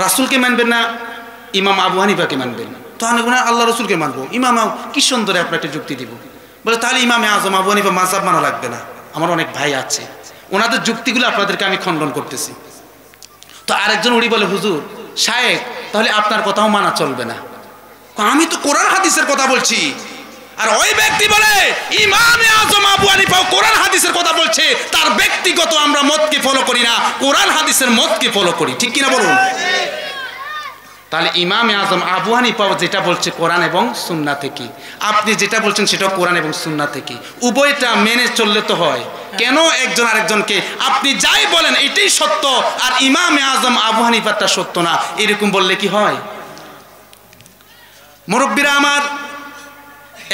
রাসূলকে মানবেন না ইমাম আবু হানিফাকে মানবেন? তো আমি আল্লাহ রাসূলকে মানবো। ইমাম কি সুন্দর আপনাকে যুক্তি দিব। বলে তাহলে ইমামে আজম আবু হানিফা মাযহাব মানা লাগবে না। আমার অনেক ভাই আছে, ওনাদের যুক্তিগুলো আপনাদেরকে আমি খণ্ডন করতেছি। তো আরেকজন উড়ি বলে, হুজুর শায়েখ তাহলে আপনার কথাও মানা চলবে না। আমি তো কোরআন হাদিসের কথা বলছি। আর ওই ব্যক্তি বলে ইমামে আজম আবু হানিফা কোরআন হাদিসের কথা বলছে, তার ব্যক্তিগত আমরা মতকে ফলো করি না, কোরআন হাদিসের মতকে ফলো করি। ঠিক কিনা বলুন? তাহলে ইমামে আজম আবু হানিফা যেটা বলছে কোরআন এবং সুন্নাহ থেকে, আপনি যেটা বলছেন সেটাও কোরআন এবং সুন্নাহ থেকে, উভয়টা মেনে চললে তো হয়। কেন একজন আরেকজনকে আপনি যাই বলেন এটাই সত্য আর ইমামে আজম আবু হানিফারটা সত্য না, এরকম বললে কি হয়? মুরব্বীরা আমার,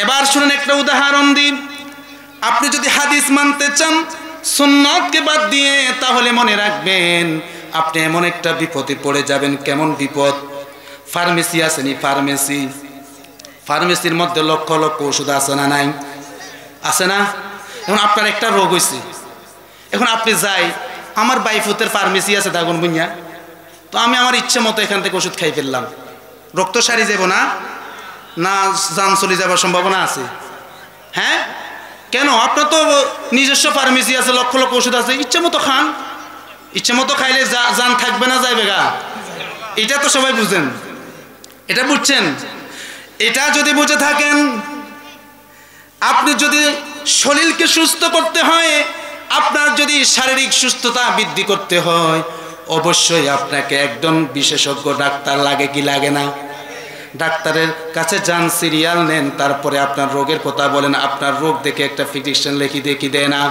এবার শুনুন একটা উদাহরণ দিন। আপনি যদি হাদিস মানতে চান সুন্নাতকে বাদ দিয়ে, তাহলে মনে রাখবেন আপনি এমন একটা বিপদে পড়ে যাবেন। কেমন বিপদ? ফার্মেসি আছে নি? ফার্মেসির মধ্যে লক্ষ লক্ষ ওষুধ আছে না নাই? আছে না? এখন আপনার একটা রোগ হয়েছে, এখন আপনি যাই, আমার বাইফুতের ফার্মেসি আছে দাগুন বুইয়া, তো আমি আমার ইচ্ছে মতো এখান থেকে ওষুধ খাই ফেললাম, রোগ তো সারি যাব না? না জান চলে যাবার সম্ভাবনা আছে? হ্যাঁ, কেন? আপনার তো নিজস্ব ফার্মেসি আছে, লক্ষ লক্ষ ওষুধ আছে, ইচ্ছে মতো খান, ইচ্ছে মতো খাইলে জান থাকবে না যাইবে গা। এটা তো সবাই বুঝেন, এটা বুঝছেন? এটা যদি বুঝে থাকেন, আপনি যদি শরীরকে সুস্থ করতে হয়, আপনার যদি শারীরিক সুস্থতা বৃদ্ধি করতে হয়, অবশ্যই আপনাকে একজন বিশেষজ্ঞ ডাক্তার লাগে কি লাগে না? ডাক্তারের কাছে যান, সিরিয়াল নেন, তারপরে আপনার রোগের কথা বলেন, আপনার রোগ দেখে একটা প্রেসক্রিপশন লিখি দেয় না?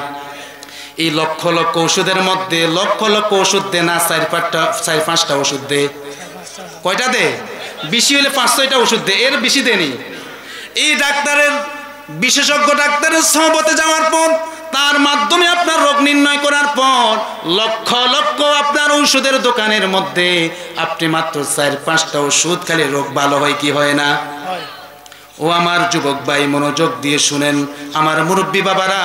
এই লক্ষ লক্ষ ওষুধের মধ্যে লক্ষ লক্ষ ওষুধ দে না, 4-5টা ওষুধ দে। কয়টা দে? বেশি হলে 5-6টা ওষুধ দে, এর বেশি দেনি। এই ডাক্তারের, বিশেষজ্ঞ ডাক্তারের সহবতে যাওয়ার পর, তার মাধ্যমে আপনার রোগ নির্ণয় করার পর লক্ষ লক্ষ আপনার ঔষধের দোকানের মধ্যে আপনি মাত্র 4-5টা ওষুধ খেলে রোগ ভালো হয় কি হয় না? ও আমার যুবক ভাই, মনোযোগ দিয়ে শুনেন, আমার মুরব্বী বাবারা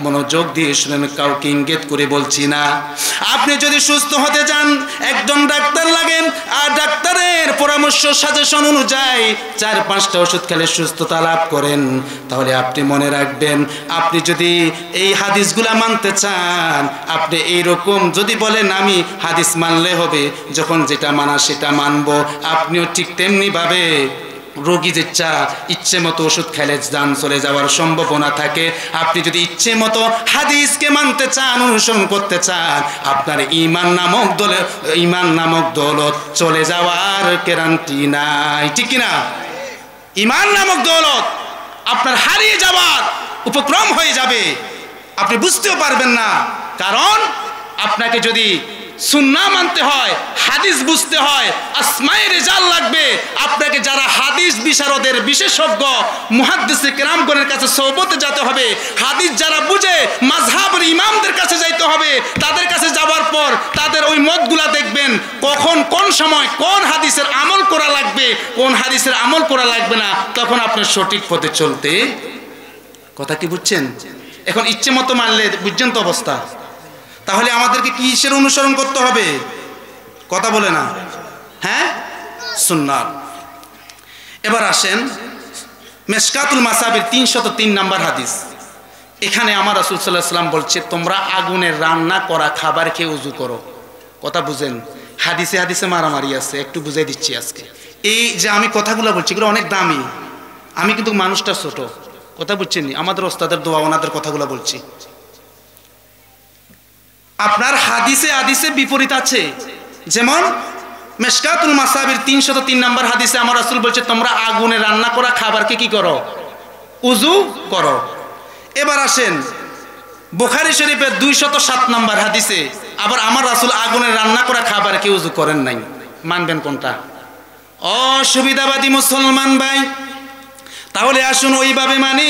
মনোযোগ দিয়ে শুনেন, কাউকে ইঙ্গিত করে বলছি না। আপনি যদি সুস্থ হতে চান, একজন ডাক্তার লাগেন, আর ডাক্তারের পরামর্শ সাজেশন অনুযায়ী 4-5টা ওষুধ খেলে সুস্থতা লাভ করেন, তাহলে আপনি মনে রাখবেন, আপনি যদি এই হাদিসগুলা মানতে চান, আপনি এইরকম যদি বলেন আমি হাদিস মানলে হবে, যখন যেটা মানা সেটা মানবো, আপনিও ঠিক তেমনি ভাবে রোগী যে ইচ্ছে মতো ওষুধ খেলে জান চলে যাওয়ার সম্ভাবনা থাকে। আপনি যদি ইচ্ছে মতো হাদিসকে মানতে চান, অনুসরণ করতে চান, আপনার ঈমান নামক দৌলত চলে যাওয়ার গ্যারান্টি নাই, ঠিক কিনা? ঈমান নামক দৌলত আপনার হারিয়ে যাওয়ার উপক্রম হয়ে যাবে, আপনি বুঝতেও পারবেন না। কারণ আপনাকে যদি সুন্নাহ মানতে হয়, হাদিস বুঝতে হয়, আসমায়ে রিজাল লাগবে। আপনাকে যারা হাদিস বিশারদের বিশেষজ্ঞ মুহাদ্দিসে কেরামগণের কাছে সোহবতে যেতে হবে। হাদিস যারা বুঝে মাযহাবের ইমামদের কাছে যাইতে হবে। তাদের কাছে যাওয়ার পর তাদের ওই মতগুলা দেখবেন, কখন কোন সময় কোন হাদিসের আমল করা লাগবে, কোন হাদিসের আমল করা লাগবে না, তখন আপনার সঠিক পথে চলতে। কথা কি বুঝছেন? এখন ইচ্ছে মতো মানলে বুঝছেন তো অবস্থা। তাহলে আমাদেরকে কিসের অনুসরণ করতে হবে? কথা বলে না, হ্যাঁ, সুন্নাত। এবার আসেন মিশকাতুল মাসাবির 303 নম্বর হাদিস। এখানে আমার রাসূল সাল্লাল্লাহু আলাইহি ওয়াসাল্লাম বলছে, তোমরা আগুনের রান্না করা খাবার খেয়ে ওযু করো। কথা বুঝেন? হাদিসে মারামারি আছে, একটু বুঝাই দিচ্ছি আজকে। এই যে আমি কথাগুলো বলছি এগুলো অনেক দামি। আমি কিন্তু মানুষটা ছোট, কথা বুঝছেন? আমাদের ওস্তাদের দোয়া, ওনাদের কথাগুলো বলছি। আপনার হাদিসে বিপরীত আছে। যেমন মিশকাতুল মাসাবির 303 নম্বর হাদিসে আমার রাসূল বলছে, তোমরা আগুনে রান্না করা খাবারকে কি করো? উযু করো। এবার আসেন বুখারী শরীফের 207 নম্বর হাদিসে আবার আমার রাসূল আগুনে রান্না করা খাবারকে উযু করেন নাই। মানবেন কোনটা? অসুবিধাবাদী মুসলমান ভাই, তাহলে আসুন ওইভাবে মানি।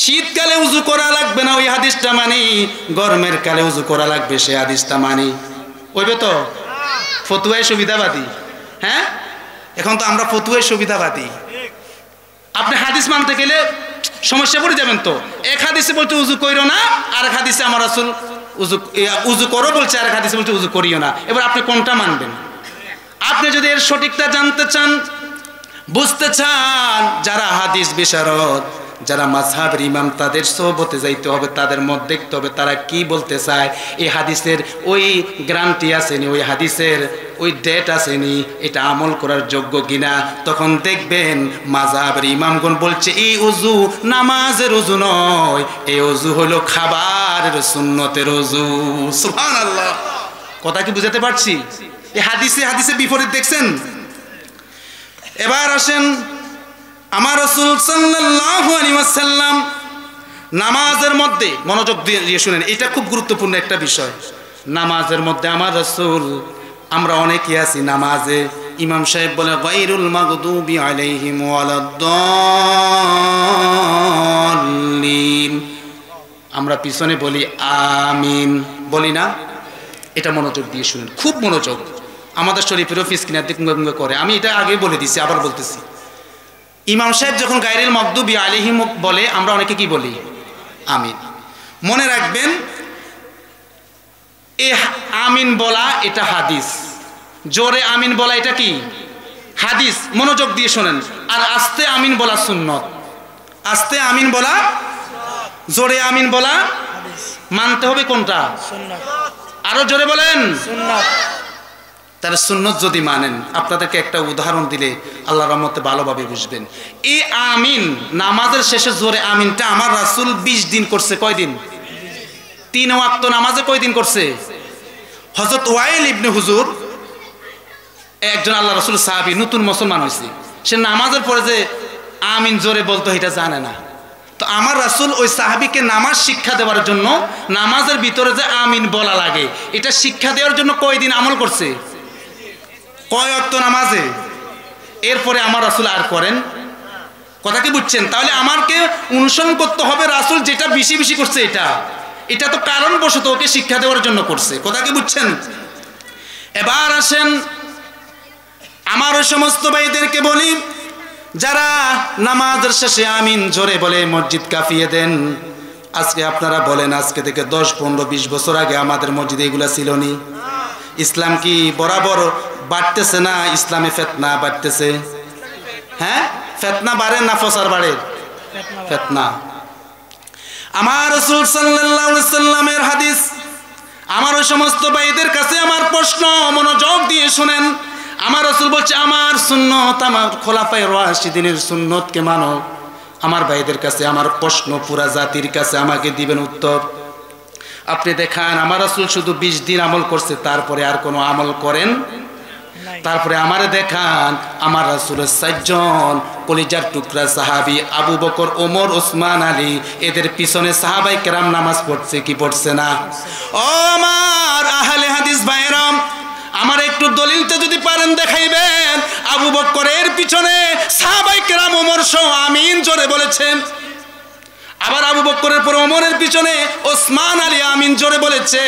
শীতকালে উযু করা লাগবে না, ওই হাদিসটা মানি। গরমের কালে উযু করা লাগবে, সে হাদিসটা মানি। ওইবে তো? ফতুয়ায় সুবিধাবাদী, হ্যাঁ? এখন তো আমরা ফতুয়ায় সুবিধাবাদী। আপনি হাদিস মানতে গেলে সমস্যা পড়ে যাবেন তো। এক হাদিসে বলছে উযু কইরো না, আর এক হাদিসে আমার রাসূল উযু করো বলছে, আর এক হাদিসে বলছে উযু করিও না। এবার আপনি কোনটা মানবেন? আপনি যদি এর সঠিকটা জানতে চান, বুঝতে চান, যারা হাদিস বিশারদ, যারা মাযহাবের ইমাম, তাদের সোহবতে যাইতে হবে, তাদের মত দেখতে হবে তারা কি বলতে চায়। এই হাদিসের ওই গ্যারান্টি আসেনি, ওই হাদিসের ওই ডেট আসেনি, এটা আমল করার যোগ্য কিনা। তখন দেখবেন মাযহাবের ইমামগণ বলছে এই ওযু নামাজের ওযু নয়, এই ওযু হলো খাবারের সুন্নতের ওযু। সুবহানাল্লাহ। কথা কি বুঝাতে পারছি? এই হাদিসে বিপরীত দেখছেন। এবার আসেন আমার রাসূল সাল্লাল্লাহু আলাইহি ওয়াসাল্লাম নামাজের মধ্যে, মনোযোগ দিয়ে শুনেন, এটা খুব গুরুত্বপূর্ণ একটা বিষয়। নামাজের মধ্যে আমার রাসূল, আমরা অনেকেই আছি নামাজে, ইমাম সাহেব বলে গায়রুল মাগদুবি আলাইহিম ওয়ালাদ-দাল্লিন, আমরা পিছনে বলি আমিন, বলি না? এটা মনোযোগ দিয়ে শুনেন, খুব মনোযোগ। আমাদের শরীফেরও ফিসকিনার দিক করে, আমি এটা আগে বলে দিছি, আবার বলতেছি। ইমাম সাহেব যখন গায়রুল মাগদুবি আলাইহিম বলে, আমরা অনেকে কি বলি? আমিন। মনে রাখবেন, এই আমিন বলা এটা হাদিস, জোরে আমিন বলা এটা কি? হাদিস। মনোযোগ দিয়ে শোনেন। আর আস্তে আমিন বলা সুন্নত। আস্তে আমিন বলা, জোরে আমিন বলা, মানতে হবে কোনটা? সুন্নাত। আরো জোরে বলেন। সুন্নাত। তার সুন্নত যদি মানেন, আপনাদেরকে একটা উদাহরণ দিলে আল্লাহর রহমতে ভালোভাবে বুঝবেন। এই আমিন, নামাজের শেষে জোরে আমিনটা আমার রাসূল 20 দিন করছে। কয় দিন? 3 ওয়াক্ত নামাজে কয় দিন করছে? হযরত ওয়াইল ইবনে হুজুর, একজন আল্লাহ রাসূল সাহাবী, নতুন মুসলমান হয়েছে। সে নামাজের পরে যে আমিন জোরে বলতো এটা জানে না। তো আমার রাসূল ওই সাহাবীকে নামাজ শিক্ষা দেওয়ার জন্য, নামাজের ভিতরে যে আমিন বলা লাগে এটা শিক্ষা দেওয়ার জন্য কয়দিন আমল করছে? কয় ওয়াক্ত নামাজে। এরপরে আমার রাসূল আর করেন। কথা কি বুঝছেন? তাহলে আমাকে অনুসরণ করতে হবে, রাসূল যেটা বেশি বেশি করছে এটা তো কারণবশত ওকে শিক্ষা দেওয়ার জন্য করছে। কথা কি বুঝছেন? এবার আসেন, আমার ওই সমস্ত ভাইদেরকে বলি যারা নামাজের শেষে আমিন জোরে বলে মসজিদ কাঁপিয়ে দেন। আজকে আপনারা বলেন, আজকে থেকে 10, 15, 20 বছর আগে আমাদের মসজিদে এগুলা ছিল নি? ইসলাম কি বরাবর বাড়তেছে না ইসলামে ফিতনা বাড়তেছে? হ্যাঁ, ফিতনা বাড়ে না প্রচার বাড়ে? ফিতনা। আমার রাসূল সাল্লাল্লাহু আলাইহি ওয়াসাল্লামের হাদিস, আমার ওই সমস্ত ভাইদের কাছে আমার প্রশ্ন, মনোযোগ দিয়ে শুনেন। আমার রাসূল বলছে আমার সুন্নত, আমার খোলাফায়ে রাশিদিনের সুন্নতকে মানো। আমার ভাইদের কাছে আমার প্রশ্ন, পুরা জাতির কাছে আমাকে দিবেন উত্তর। আপনি দেখান আমার রাসূল শুধু 20 দিন আমল করছে, তারপরে আর কোনো আমল করেন? তারপরে আমারে দেখান আমার রাসূলের 4 জন কলিজার টুকরা সাহাবী আবু বকর, ওমর, ওসমান, আলী, এদের পিছনে সাহাবায়ে কেরাম নামাজ পড়ছে কি পড়ছে না? ও আমার আহলে হাদিস ভাইরাম, আমার একটু দলিলটা যদি পারেন দেখাইবেন। আবু বকরের পিছনে সাহাবায়ে কেরাম ওমর সহ আমিন জোরে বলেছেন। আবার আবু বকরের পর ওমরের পিছনে ওসমান, আলী আমিন জোরে বলেছে।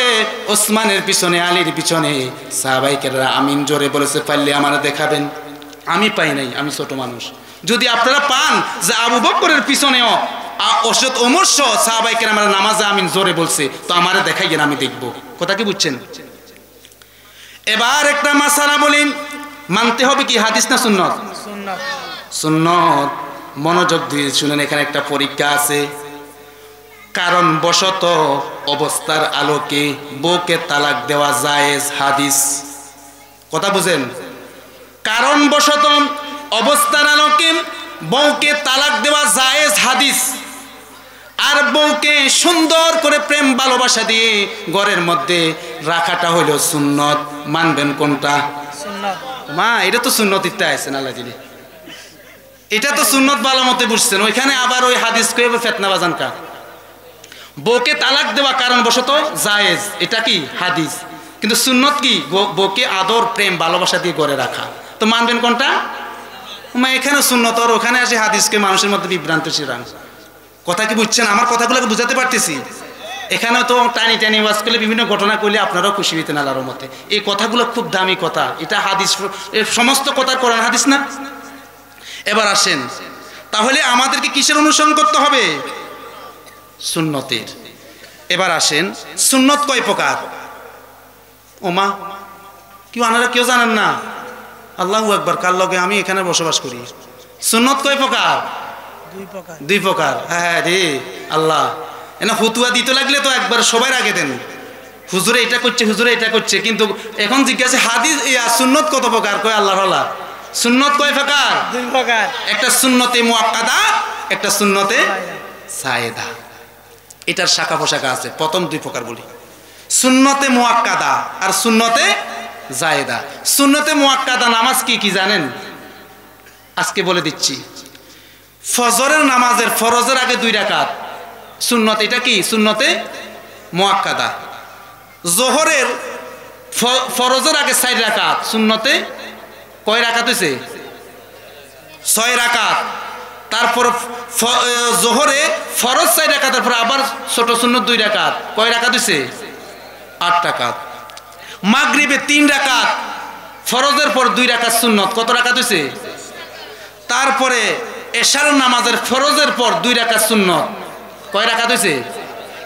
ওসমানের পিছনে, আলীর পিছনে সাহাবায়ে কেরাম আমিন জোরে বলেছে। পারলে আমারে দেখাবেন। আমি পাই নাই, আমি ছোট মানুষ। যদি আপনারা পান যে আবু বকরের পিছনেও হযরত ওমর সহ সাহাবায়ে কেরামের নামাজে আমিন জোরে বলছে, তো আমারে দেখাইয়েন, আমি দেখব। কথা কি বুঝছেন? এবার একটা মাসালা বলি, মানতে হবে কি হাদিস না সুন্নত? সুন্নাত। সুন্নত। মনোযোগ দিয়ে শুনেন, এখানে একটা পরীক্ষা আছে। কারণ বশত অবস্থার আলোকে বউকে তালাক দেওয়া জায়েজ, হাদিস। কথা বুঝেন? কারণ বশত অবস্থার আলোকে বউকে তালাক দেওয়া জায়েজ, হাদিস। আর বউকে সুন্দর করে প্রেম ভালোবাসা দিয়ে ঘরের মধ্যে রাখাটা হইল সুন্নত। মানবেন কোনটা? সুন্নাত। মা এটা তো সুন্নত ইত্যা আছে না লাগিলে, এটা তো সুন্নত ভালো মতে বুঝছেন। ওইখানে আবার ওই হাদিস কয়ে ফেতনা বাজান কা? বউকে তালাক দেওয়া কারণ বশত জায়েজ, এটা কি হাদিস। কিন্তু সুন্নত কি? বউকে আদর, প্রেম, ভালোবাসা দিয়ে ঘরে রাখা। তো মানবেন কোনটা? মা এখানে সুন্নত আর ওখানে আসে হাদিসকে মানুষের মধ্যে বিভ্রান্ত শিরান। কথা কি বুঝছেন? আমার কথাগুলোকে বুঝাতে পারতেছি? এখানে তো টানি টানি ওয়াজ করলে, বিভিন্ন ঘটনা করলে আপনারাও খুশি হইতেন আল্লাহর মতে। এই কথাগুলো খুব দামি কথা, এটা হাদিস, সমস্ত কথা কোরআন হাদিস না। এবার আসেন, তাহলে আমাদেরকে কিসের অনুসরণ করতে হবে? সুন্নতের। এবার আসেন, সুন্নত কয় প্রকার? ওমা কি আপনারা কেউ জানেন না? আল্লাহু আকবার, কার লগে আমি এখানে বসবাস করি। সুন্নত কয় প্রকার? 2 প্রকার। 2 প্রকার। হ্যাঁ রে আল্লাহ, এনা ফতুয়া দিতে লাগলে তো একবার সবাই আগে দেন, হুজুরে এটা করছে, হুজুরে এটা করছে। কিন্তু এখন জিজ্ঞাসা হাদিস সুন্নত কত প্রকার? কয় আল্লাহর ওয়ালা সুন্নত কয় প্রকার? 2 প্রকার। একটা সুন্নতে মুআক্কাদা, একটা সুন্নতে সায়েদা। এটার শাখা পোশাখা আছে। প্রথম 2 প্রকার বলি, সুন্নতে মুআক্কাদা আর সুন্নতে জায়েদা। সুন্নতে মুআক্কাদা নামাজ কি কি জানেন? আজকে বলে দিচ্ছি। ফজরের নামাজের ফরজের আগে 2 রাকাত সুন্নত, এটা কি? সুন্নতে মুআক্কাদা। যোহরের ফরজের আগে 4 রাকাত সুন্নতে কয় রাকাত হয়েছে? 6 রাকাত। তারপর যোহরে ফরজ 4 রাকাতের পর আবার ছোট সুন্নত 2 রাকাত, কয় রাকাত হয়েছে? 8 রাকাত। মাগরিবে 3 রাকাত, ফরজের পর 2 রাকাত সুন্নত, কত রাকাত হয়েছে? তারপরে এশার নামাজের ফরজের পর 2 রাকাত সুন্নত, কয় রাকাত হয়েছে?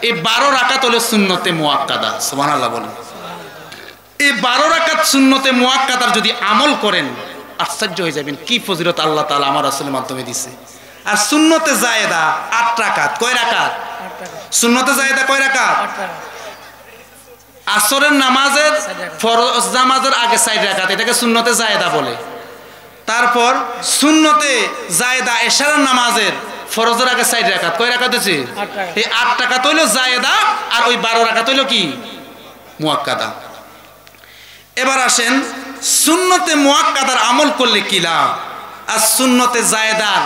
এই 12 রাকাত হলো সুন্নতে মুআক্কাদা। সুবহানাল্লাহ বলেন। এই 12 রাকাত সুন্নতে মুআক্কাদার যদি আমল করেন আশ্চর্য হয়ে যাবেন কি ফজিলত আল্লাহ তাআলা আমার রাসূলের মাধ্যমে দিয়েছে। আর সুন্নতে জায়েদা 8 রাকাত, কয় রাকাত? 8 রাকাত। সুন্নতে জায়েদা কয় রাকাত? 8 রাকাত। আসরের নামাজের ফরজ নামাজের আগে 4 রাকাত, এটাকে সুন্নতে জায়েদা বলে। তারপর সুন্নতে জায়েদা এশার নামাজের ফরজের আগে 4 রাকাত, কয় রাকাত হচ্ছে? 8 রাকাত। এই 8 রাকাত হইল জায়েদা, আর ওই 12 রাকাত হইল কি? মুআক্কাদা। এবার আসেন, সুন্নতে মুআক্কাদার আমল করলে কি লাভ, আর সুন্নতে জায়েদার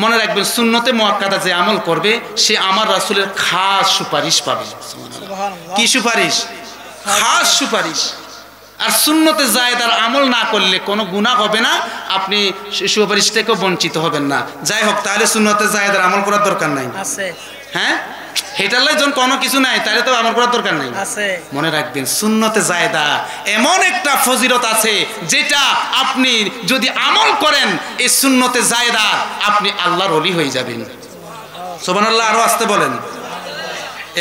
মনে রাখবেন, সুন্নতে মুআক্কাদা যে আমল করবে সে আমার রাসূলের খাস সুপারিশ পাবে। সুবহানাল্লাহ। কি সুপারিশ? খাস সুপারিশ। আর সুন্নতে জায়েদার আমল না করলে কোনো গুনাহ হবে না, আপনি সুপারিশ থেকে বঞ্চিত হবেন না। যাই হোক, তাহলে সুন্নতে জায়েদার আমল করার দরকার নাই। আছে। হ্যাঁ, হেটার লাই যখন কোনো কিছু নাই তাহলে তো আমল করার দরকার নাই। আছে। মনে রাখবেন, সুন্নতে জায়েদা এমন একটা ফজিলত আছে যেটা আপনি যদি আমল করেন, এই সুন্নতে জায়েদা আপনি আল্লাহর ওলি হয়ে যাবেন। সুবহানাল্লাহ, আরো আসতে বলেন।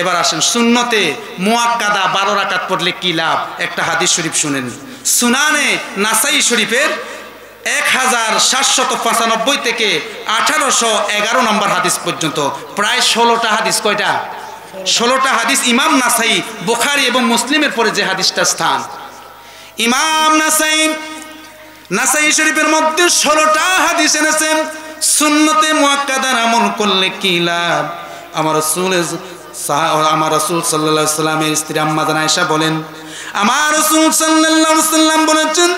এবার আসেন, সুন্নতে মুআক্কাদা 12 রাকাত পড়লে কি লাভ? একটা হাদিস শরীফ শুনেন। সুনানে নাসাই শরীফের 1795 থেকে 1811 নম্বর হাদিস পর্যন্ত প্রায় 16টা হাদিস। কয়টা? 16টা হাদিস। ইমাম নাসাই বুখারী এবং মুসলিমের পরে যে হাদিসটার স্থান। ইমাম নাসাই নাসাই শরীফের মধ্যে 16টা হাদিস এনেছেন সুন্নতে মুআক্কাদার আমল করলে কি লাভ। আমার রাসূল সাল্লাল্লাহু আলাইহি সাল্লামের স্ত্রী আম্মা জান আয়েশা বলেন, আমার রাসূল সাল্লাল্লাহু আলাইহি সাল্লাম বলেছেন,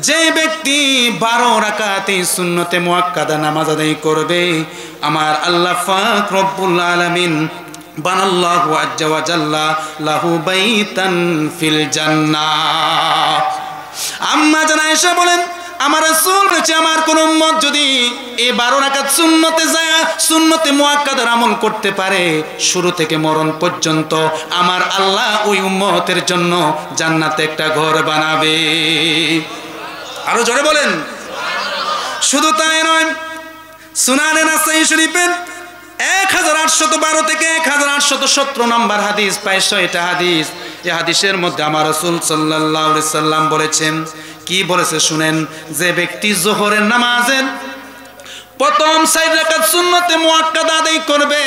যে ব্যক্তি 12 রাকাতে সুন্নতে মুআক্কাদা নামাজ আদায় করবে, আমার আল্লাহ পাক রব্বুল আলামিন বানাল্লাহু আজ্জা ওয়া জাল্লা লাহু বাইতান ফিল জান্নাহ। আম্মা জান আয়েশা বলেন, আমার রাসূল বলেছে, আমার কোন উম্মত যদি এই 12 রাকাত সুন্নতে যায় সুন্নতে মুআক্কাদার আমল করতে পারে, শুরু থেকে মরণ পর্যন্ত আমার আল্লাহ ওই উম্মতের জন্য জান্নাতে একটা ঘর বানাবে। আরো জোরে বলেন। শুধু তাই নয়, সুনানে নাসাই শরীফের 1812 থেকে 1817 নম্বর হাদিস, প্রায় 6টা হাদিস। এই হাদিসের মধ্যে আমার রাসূল সাল্লাল্লাহু আলাইহি সাল্লাম বলেছেন, কি বলেছে শুনেন, যে ব্যক্তি যোহরের নামাজের প্রথম 4 রাকাত সুন্নতে মুআক্কাদা আদায় করবে,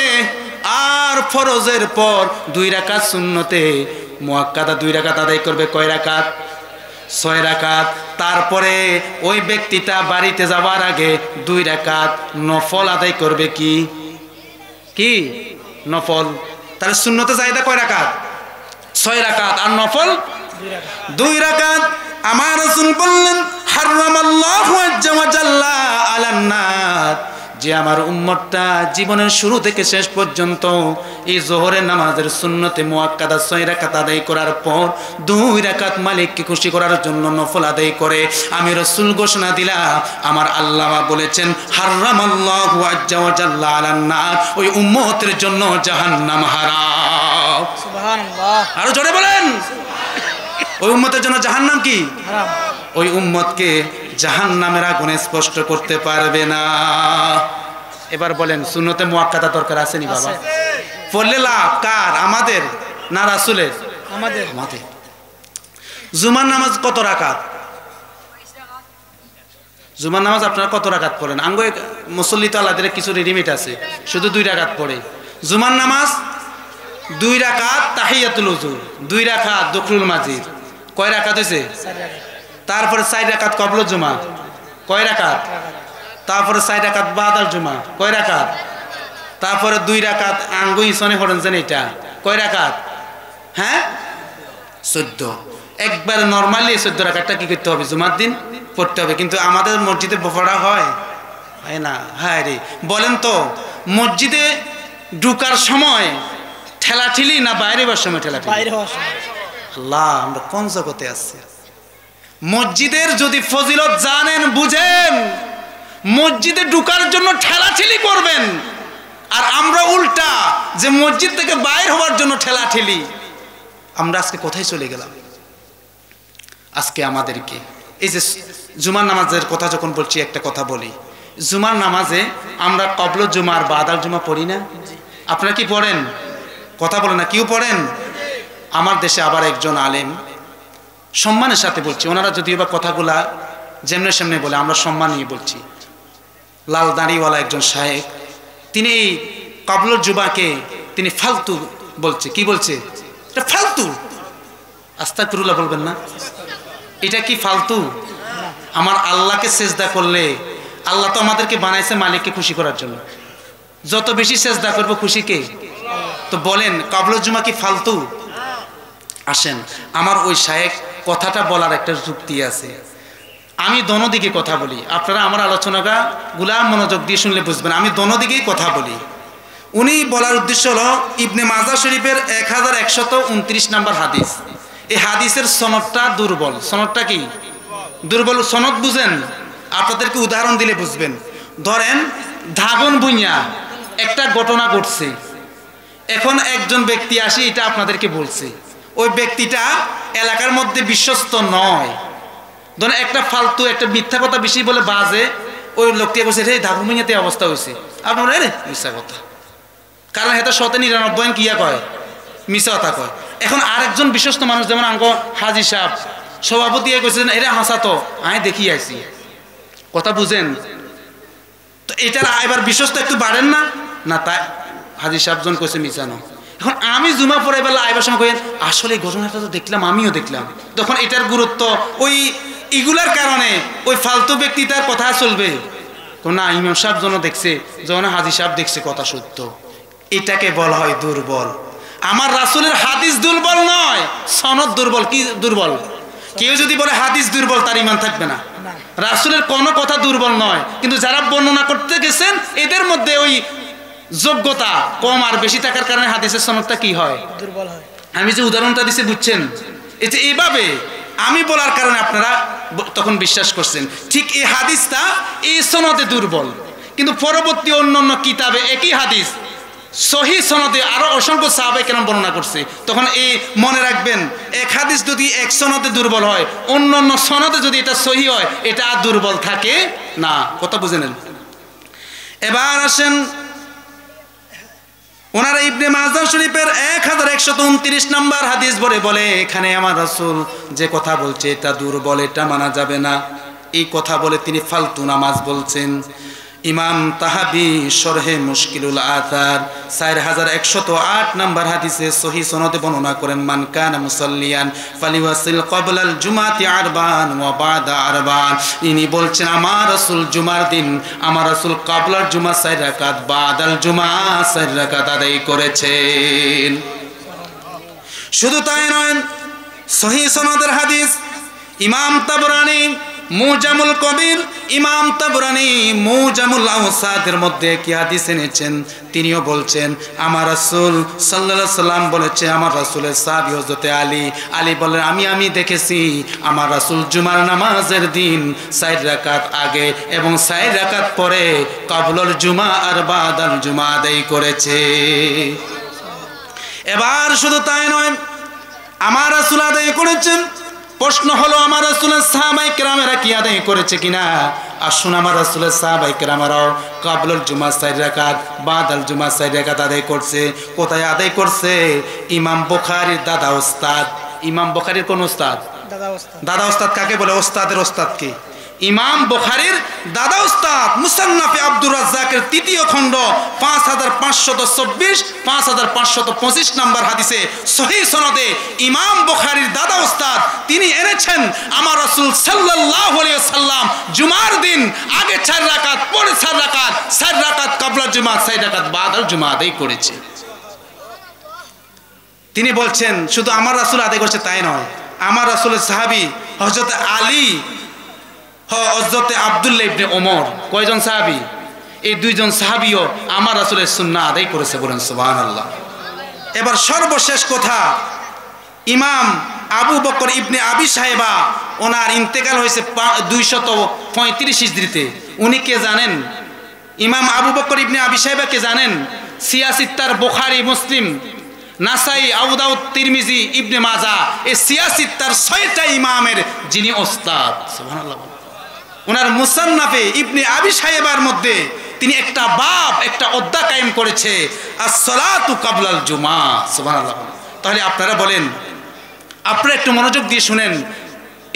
আর ফরজের পর 2 রাকাত সুন্নতে মুআক্কাদা 2 রাকাত আদায় করবে, কয় রাকাত? 6 রাকাত। তারপরে ওই ব্যক্তিটা বাড়িতে যাওয়ার আগে 2 রাকাত নফল আদায় করবে। কি কি নফল? তাহলে সুন্নতে জায়েদা কয় রাকাত? 6 রাকাত, আর নফল 2 রাকাত। আমার রাসূল বললেন, হারামাল্লাহু আজ্জা ওয়া জাল্লা আলান নার, যে আমার উম্মতটা জীবনের শুরু থেকে শেষ পর্যন্ত এই যোহরের নামাজের সুন্নতে মুআক্কাদা 6 রাকাত আদায় করার পর 2 রাকাত মালিককে খুশি করার জন্য নফল আদায় করে, আমি রাসূল ঘোষণা দিলাম, আমার আল্লাহ বলেছেন, হারামাল্লাহু আজ্জা ওয়া জাল্লা আলান নার, ওই উম্মতের জন্য জাহান্নাম হারাম। সুবহানাল্লাহ। আরো জোরে বলেন। ওই উম্মতের জন্য জাহান্নাম কি? হারাম। ওই উম্মতকে জাহান্নামের আগুনে স্পষ্ট করতে পারবে না। এবার বলেন, সুন্নতে মুআক্কাদা দরকার আছে নি বাবা? পড়লে লাভ কার? আমাদের না রাসূলের? আমাদের। আমাদের। জুমার নামাজ কত রাকাত? জুমার নামাজ আপনারা কত রাকাত পড়েন? আঙ্গ মুসল্লি তো আলাদা কিছু রেডিমেড আছে, শুধু 2 রাকাত পড়ে। জুমার নামাজ 2 রাকাত তাহিয়াতুল ওযু, 2 রাকাত দুখরুল মাজিদ, কয় রাকাত হইছে? 4 রাকাত। তারপরে 4 রাকাত কবল জুমা, কয় রাকাত? তারপরে 4 রাকাত বাদাল জুমা, কয় রাকাত? তারপরে 2 রাকাত আঙ্গু ইসনে পড়েন যেন, এটা কয় রাকাত? হ্যাঁ 14। একবার নরমালি 14 রাকাতটা কি করতে হবে? জুমার দিন পড়তে হবে। কিন্তু আমাদের মসজিদে পড়া হয় না। হ্যাঁ রে, বলেন তো, মসজিদে ঢুকার সময় ঠেলাঠেলি না বাইরে হওয়ার সময় ঠেলাঠেলি? বাইরে হওয়ার সময়। আল্লাহ, আমরা কোন জগতে আছি? মসজিদের যদি ফজিলত জানেন বুঝেন, মসজিদে ঢুকার জন্য ঠেলাঠেলি করবেন, আর আমরা উল্টা, যে মসজিদ থেকে বাইরে হওয়ার জন্য ঠেলাঠেলি। আমরা আজকে কোথায় চলে গেলাম? আজকে আমাদেরকে এই যে জুমার নামাজের কথা যখন বলছি, একটা কথা বলি, জুমার নামাজে আমরা কবল জুমার বাদাল জুমা পড়ি না? আপনারা কি পড়েন? কথা বলেন না, কেউ পড়েন? আমার দেশে আবার একজন আলেম, সম্মানের সাথে বলছি, ওনারা যদিও বা কথাগুলা যেমনে সামনে বলে, আমরা সম্মান নিয়ে বলছি, লাল দাড়িওয়ালা একজন শায়েখ, তিনি এই কবল জুমাকে তিনি ফালতু বলছে। কি বলছে? এটা ফালতু। আস্তাগফিরুল্লাহ বলবেন না? এটা কি ফালতু? আমার আল্লাহকে সেজদা করলে, আল্লাহ তো আমাদেরকে বানাইছে মালিককে খুশি করার জন্য, যত বেশি সেজদা করবো খুশি কে? তো বলেন, কবল জুমা কি ফালতু? আসেন, আমার ওই শায়েখ কথাটা বলার একটা যুক্তি আছে। আমি দোনোদিকে কথা বলি, আপনারা আমার আলোচনাটা গুলা মনোযোগ দিয়ে শুনলে বুঝবেন, আমি দোনোদিকেই কথা বলি। উনি বলার উদ্দেশ্য হলো, ইবনে মাজাহ শরীফের 1129 নম্বর হাদিস। এই হাদিসের সনদটা দুর্বল। সনদটা কি দুর্বল? সনদ বুঝেন? আপনাদেরকে উদাহরণ দিলে বুঝবেন। ধরেন, ধাগন বুইয়া একটা ঘটনা ঘটছে, এখন একজন ব্যক্তি আসি এটা আপনাদেরকে বলছে, ওই ব্যক্তিটা এলাকার মধ্যে বিশ্বস্ত নয়, ধরেন একটা ফালতু একটা মিথ্যা কথা বেশি বলে বাজে, ওই লোকটি বলছে, রে ধাগন বুইয়াতে অবস্থা হয়েছে, আপনার রে মিথ্যা কথা, কারণ এটা 99 কিয়া কয়, মিথ্যা কথা কয়। এখন আরেকজন বিশ্বস্ত মানুষ, যেমন আঙ্গ হাজি সাহেব সভাপতি কইছেন, এরা হাসা তো আমি দেখি আইছি, কথা বুঝেন তো, এটার এবার বিশ্বস্ত একটু বাড়েন না? না, তাই হাজি সাহেবজন কইছে মিশানো, এখন আমি জুমা পড়ে বেলা আইবার সময় কইেন আসলে ঘটনাটা তো দেখলাম, আমিও দেখলাম, তখন এটার গুরুত্ব ওই এগুলার কারণে ওই ফালতু ব্যক্তি তার কথা চলবে না, ইমাম সাহেব যেন দেখছে, যখন হাজি সাহেব দেখছে কথা সত্য, এটাকে বলা হয় দুর্বল। আমার রাসূলের হাদিস দুর্বল নয়, সনদ দুর্বল। কি দুর্বল? কেউ যদি বলে হাদিস দুর্বল তার ঈমান থাকবে না। রাসূলের কোনো কথা দুর্বল নয়, কিন্তু যারা বর্ণনা করতে গেছেন এদের মধ্যে ওই যোগ্যতা কম আর বেশি থাকার কারণে হাদিসের সনদটা কি হয়? দুর্বল হয়। আমি যে উদাহরণটা দিচ্ছি বুঝছেন, এই যে এইভাবে আমি বলার কারণে আপনারা তখন বিশ্বাস করছেন। ঠিক এই হাদিসটা এই সনদে দুর্বল, কিন্তু পরবর্তী অন্যান্য কিতাবে একই হাদিস সহি সনদে আরো অসংখ্য সাহাবায়ে কেরাম বর্ণনা করছে। তখন এই মনে রাখবেন, এক হাদিস যদি এক সনদে দুর্বল হয়, অন্যান্য সনদে যদি এটা সহি হয়, এটা আর দুর্বল থাকে না। কথা বুঝে নেন। এবার আসেন ওনারা ইবনে মাজাহ শরীফের 1129 নম্বর হাদিস বলে এখানে আমার রাসূল যে কথা বলছে এটা দুর্বল, এটা মানা যাবে না, এই কথা বলে তিনি ফালতু নামাজ বলছেন। ইমাম তাহাবি শরহে মুশকিলুল আথার 4108 নম্বর হাদিসে সহি সনদে বর্ণনা করেন, মান কানা মুসাল্লিয়ান ফালিওয়াসিল ক্বাবলাল জুমাতি আরবান ওয়া বাদা আরবান। ইনি বলছেন আমার রাসূল জুমার দিন আমার রাসূল ক্বাবলার জুমা 4 রাকাত, বাদাল জুমা 4 রাকাত আদায় করেছেন। শুধু তাই নয়, সহি সনদের হাদিস ইমাম তাবরানী মুজামুল কবির, ইমাম তাবরানী মুজামুল আওসাদের মধ্যে কি হাদিস এনেছেন, তিনিও বলছেন আমার রাসূল সাল্লাল্লাহু আলাইহি সাল্লাম বলেছে, আমার রাসূলের সাহাবী হযরতে আলী বলেন আমি দেখেছি আমার রাসূল জুমার নামাজের দিন 4 রাকাত আগে এবং 4 রাকাত পরে ক্বাবলাল জুমা আর বাদাল জুমা আদায় করেছে। এবার শুধু তাই নয়, আমার রাসূল আদায় করেছেন। প্রশ্ন হলো আমার রাসূলের সাহাবায়ে কেরামেরা কি আদায় করেছে কিনা? আসুন আমার রাসূলের সাহাবায়ে কেরামেরাও ক্বাবলাল জুমা 4 রাকাত, বাদাল জুমা 4 রাকাত আদায় করছে। কোথায় আদায় করছে? ইমাম বুখারীর দাদা ওস্তাদ। ইমাম বুখারীর কোন ওস্তাদ? দাদা ওস্তাদ কাকে বলে? ওস্তাদের ওস্তাদ কি? ইমাম বুখারীর দাদা ওস্তাদ মুসান্নাফে আব্দুর রাজ্জাকের 3য় খণ্ড 5524 5525 নম্বর হাদিসে সহিহ সনদে ইমাম বুখারীর দাদা ওস্তাদ তিনি এনেছেন আমার রাসূল সাল্লাল্লাহু আলাইহি ওয়াসাল্লাম জুমার দিন আগে 4 রাকাত, পরে 4 রাকাত, 4 রাকাত ক্বাবলা জুমা, 4 রাকাত বাদাল জুমা আদায় করেছে। তিনি বলছেন শুধু আমার রাসূল আদায় করেছে তাই নয়, আমার রাসূলের সাহাবী হযরত আলী, হযরত আব্দুল্লাহ ইবনে ওমর, কয়জন সাহাবী? এই 2 জন সাহাবীও আমার রাসূলের সুন্নাহ আদায় করেছে, বলেন সুবহানাল্লাহ। এবার সর্বশেষ কথা, ইমাম আবু বকর ইবনে আবি সাহেবা ওনার ইন্তেকাল হয়েছে 235 হিজরিতে। উনি কে জানেন? ইমাম আবু বকর ইবনে আবি সাহেবা কে জানেন? সিয়াসিত্তার বুখারী, মুসলিম, নাসাই, আবু দাউদ, তিরমিজি, ইবনে মাজাহ, এই সিয়াসিত্তার 6টা ইমামের যিনি ওস্তাদ। সুবহানাল্লাহ। ওনার মুসান্নাফে ইবনে আবি সাহেবার মধ্যে তিনি একটা বাব, একটা অধ্যায় কায়েম করেছে, আস-সালাতু ক্বাবলাল জুমা। সুবহানাল্লাহ। তাহলে আপনারা বলেন, আপনারা একটু মনোযোগ দিয়ে শুনেন,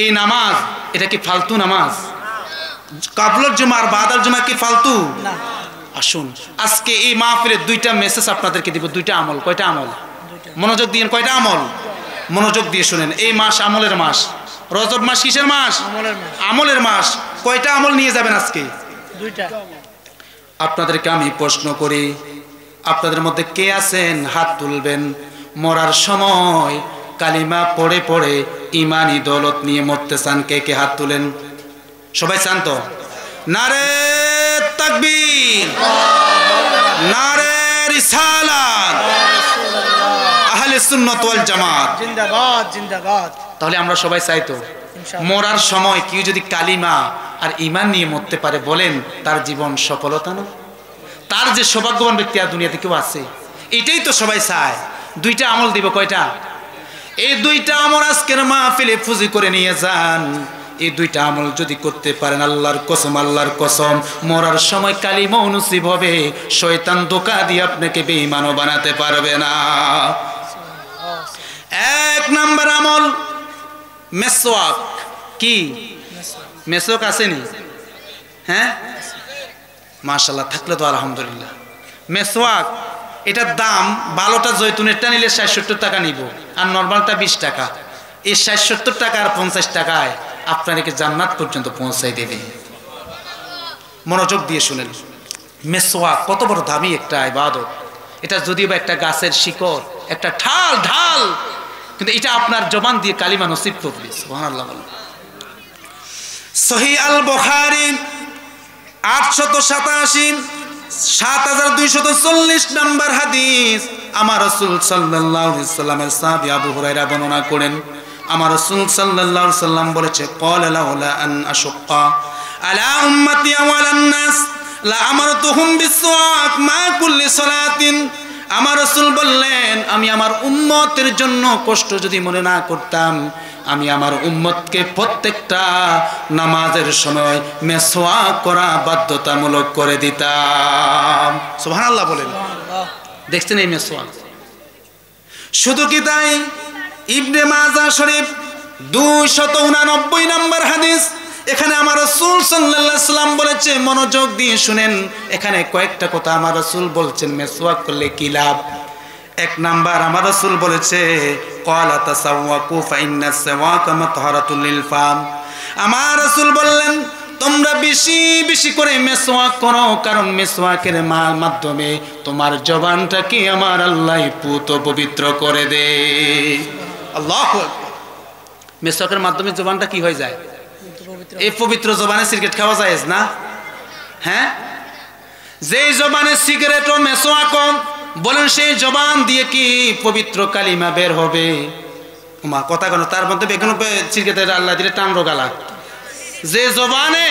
এই নামাজ এটা কি ফালতু নামাজ? ক্বাবলাল জুমা আর বাদাল জুমা কি ফালতু না? আসুন আজকে এই মাহফিলের 2টা মেসেজ আপনাদেরকে দিব, 2টা আমল। কয়টা আমল? মনোযোগ দিয়ে কয়টা আমল? মনোযোগ দিয়ে শুনেন। এই মাস আমলের মাস। রজব মাস কিসের মাস? আমলের মাস। কয়টা আমল নিয়ে যাবেন আজকে? 2টা। আপনাদেরকে আমি প্রশ্ন করি, আপনাদের মধ্যে কে আছেন হাত তুলবেন, মরার সময় কালিমা পড়ে পড়ে ইমানি দৌলত নিয়ে মরতে চান? কে কে হাত তুলেন? সবাই চান তো? নারে তাকবীর, নারে রিসালাত, আহলে সুন্নাত ওয়াল জামাত জিন্দাবাদ, জিন্দাবাদ। তাহলে আমরা সবাই চাই তো মরার সময় কেউ যদি কালিমা আর ঈমান নিয়ে মরতে পারে, বলেন তার জীবন সফলতা না? তার যে সৌভাগ্যবান ব্যক্তি আর দুনিয়াতে কেউ আছে? এটাই তো সবাই চায়। 2টা আমল দিব। কয়টা? এই 2টা আমল আজকের মাহফিলে ফুজি করে নিয়ে যান। এই 2টা আমল যদি করতে পারেন, আল্লাহর কসম, আল্লাহর কসম, মরার সময় কালিমা নসিব হবে, শয়তান ধোঁকা দিয়ে আপনাকে বেঈমানও বানাতে পারবে না। 1 নাম্বার আমল মেসওয়াক। কি মেসওয়াক আসেনি? হ্যাঁ, মাশাআল্লাহ, থাকলে তো আলহামদুলিল্লাহ। মেসওয়াক এটার দাম ভালোটা জৈতুনেরটা নিলে ৬০-৭০ টাকা নিব, আর নর্মালটা ২০ টাকা। এই ৬০-৭০ টাকা আর ৫০ টাকায় আপনাদেরকে জান্নাত পর্যন্ত পৌঁছাই দেবে। মনোযোগ দিয়ে শুনেন, মেসওয়াক কত বড় দামি একটা ইবাদত। এটা যদিও বা একটা গাছের শিকড়, একটা ঢাল, কিন্তু এটা আপনার জবান দিয়ে কালিমা নসিব করবে। সুবহানাল্লাহ। সহিহ আল বুখারী 887 7240 নম্বর হাদিস। আমার রাসূল সাল্লাল্লাহু আলাইহি সাল্লামের সাহাবী আবু হুরায়রা বর্ণনা করেন, আমার রাসূল সাল্লাল্লাহু আলাইহি সাল্লাম বলেছে, ক্বালা লাউলা আন আশুক্কা আলা উম্মতি ওয়া আলান নাস লা আমারতুহুম বিসওয়াক মা কুল্লি সালাতিন। আমার রাসূল বললেন, আমি আমার উম্মতের জন্য কষ্ট যদি মনে না করতাম, আমি আমার উম্মতকে প্রত্যেকটা নামাজের সময় মেসওয়াক করা বাধ্যতামূলক করে দিতাম। সুবহানাল্লাহ বলেন। দেখছেন এই মেসওয়াক? শুধু কি তাই? ইবনে মাজাহ শরীফ 289 নম্বর হাদিস। এখানে আমার রাসূল সাল্লাল্লাহু আলাইহি সাল্লাম বলেছে, মনোযোগ দিয়ে শুনেন, এখানে কয়েকটা কথা আমার রাসূল বলছেন মেসওয়াক করলে কি লাভ। এক নাম্বার আমার রাসূল বলেছে, ক্বালা তাসাওয়াকু ফাইন্নাস সাওয়াকা মাতহারাতুল লিল ফাম। আমার রাসূল বললেন, তোমরা বেশি বেশি করে মেসওয়াক করো, কারণ মেসওয়াকের মাধ্যমে তোমার জবানটাকে আমার আল্লাহ পুত পবিত্র করে দে। আল্লাহু আকবার। মেসওয়াকের মাধ্যমে জবানটা কি হয়ে যায়? এই পবিত্র জবানে সিগারেট খাওয়া যায় না? হ্যাঁ, যেই জবানে সিগারেট ও মেসওয়াক বলেন, সেই জবান দিয়ে কি পবিত্র কালিমা বের হবে? মা কথা কেন, তার মধ্যে বেগুন সিগারেটের আল্লাহ দিলে টান রোগালা। যে জবানে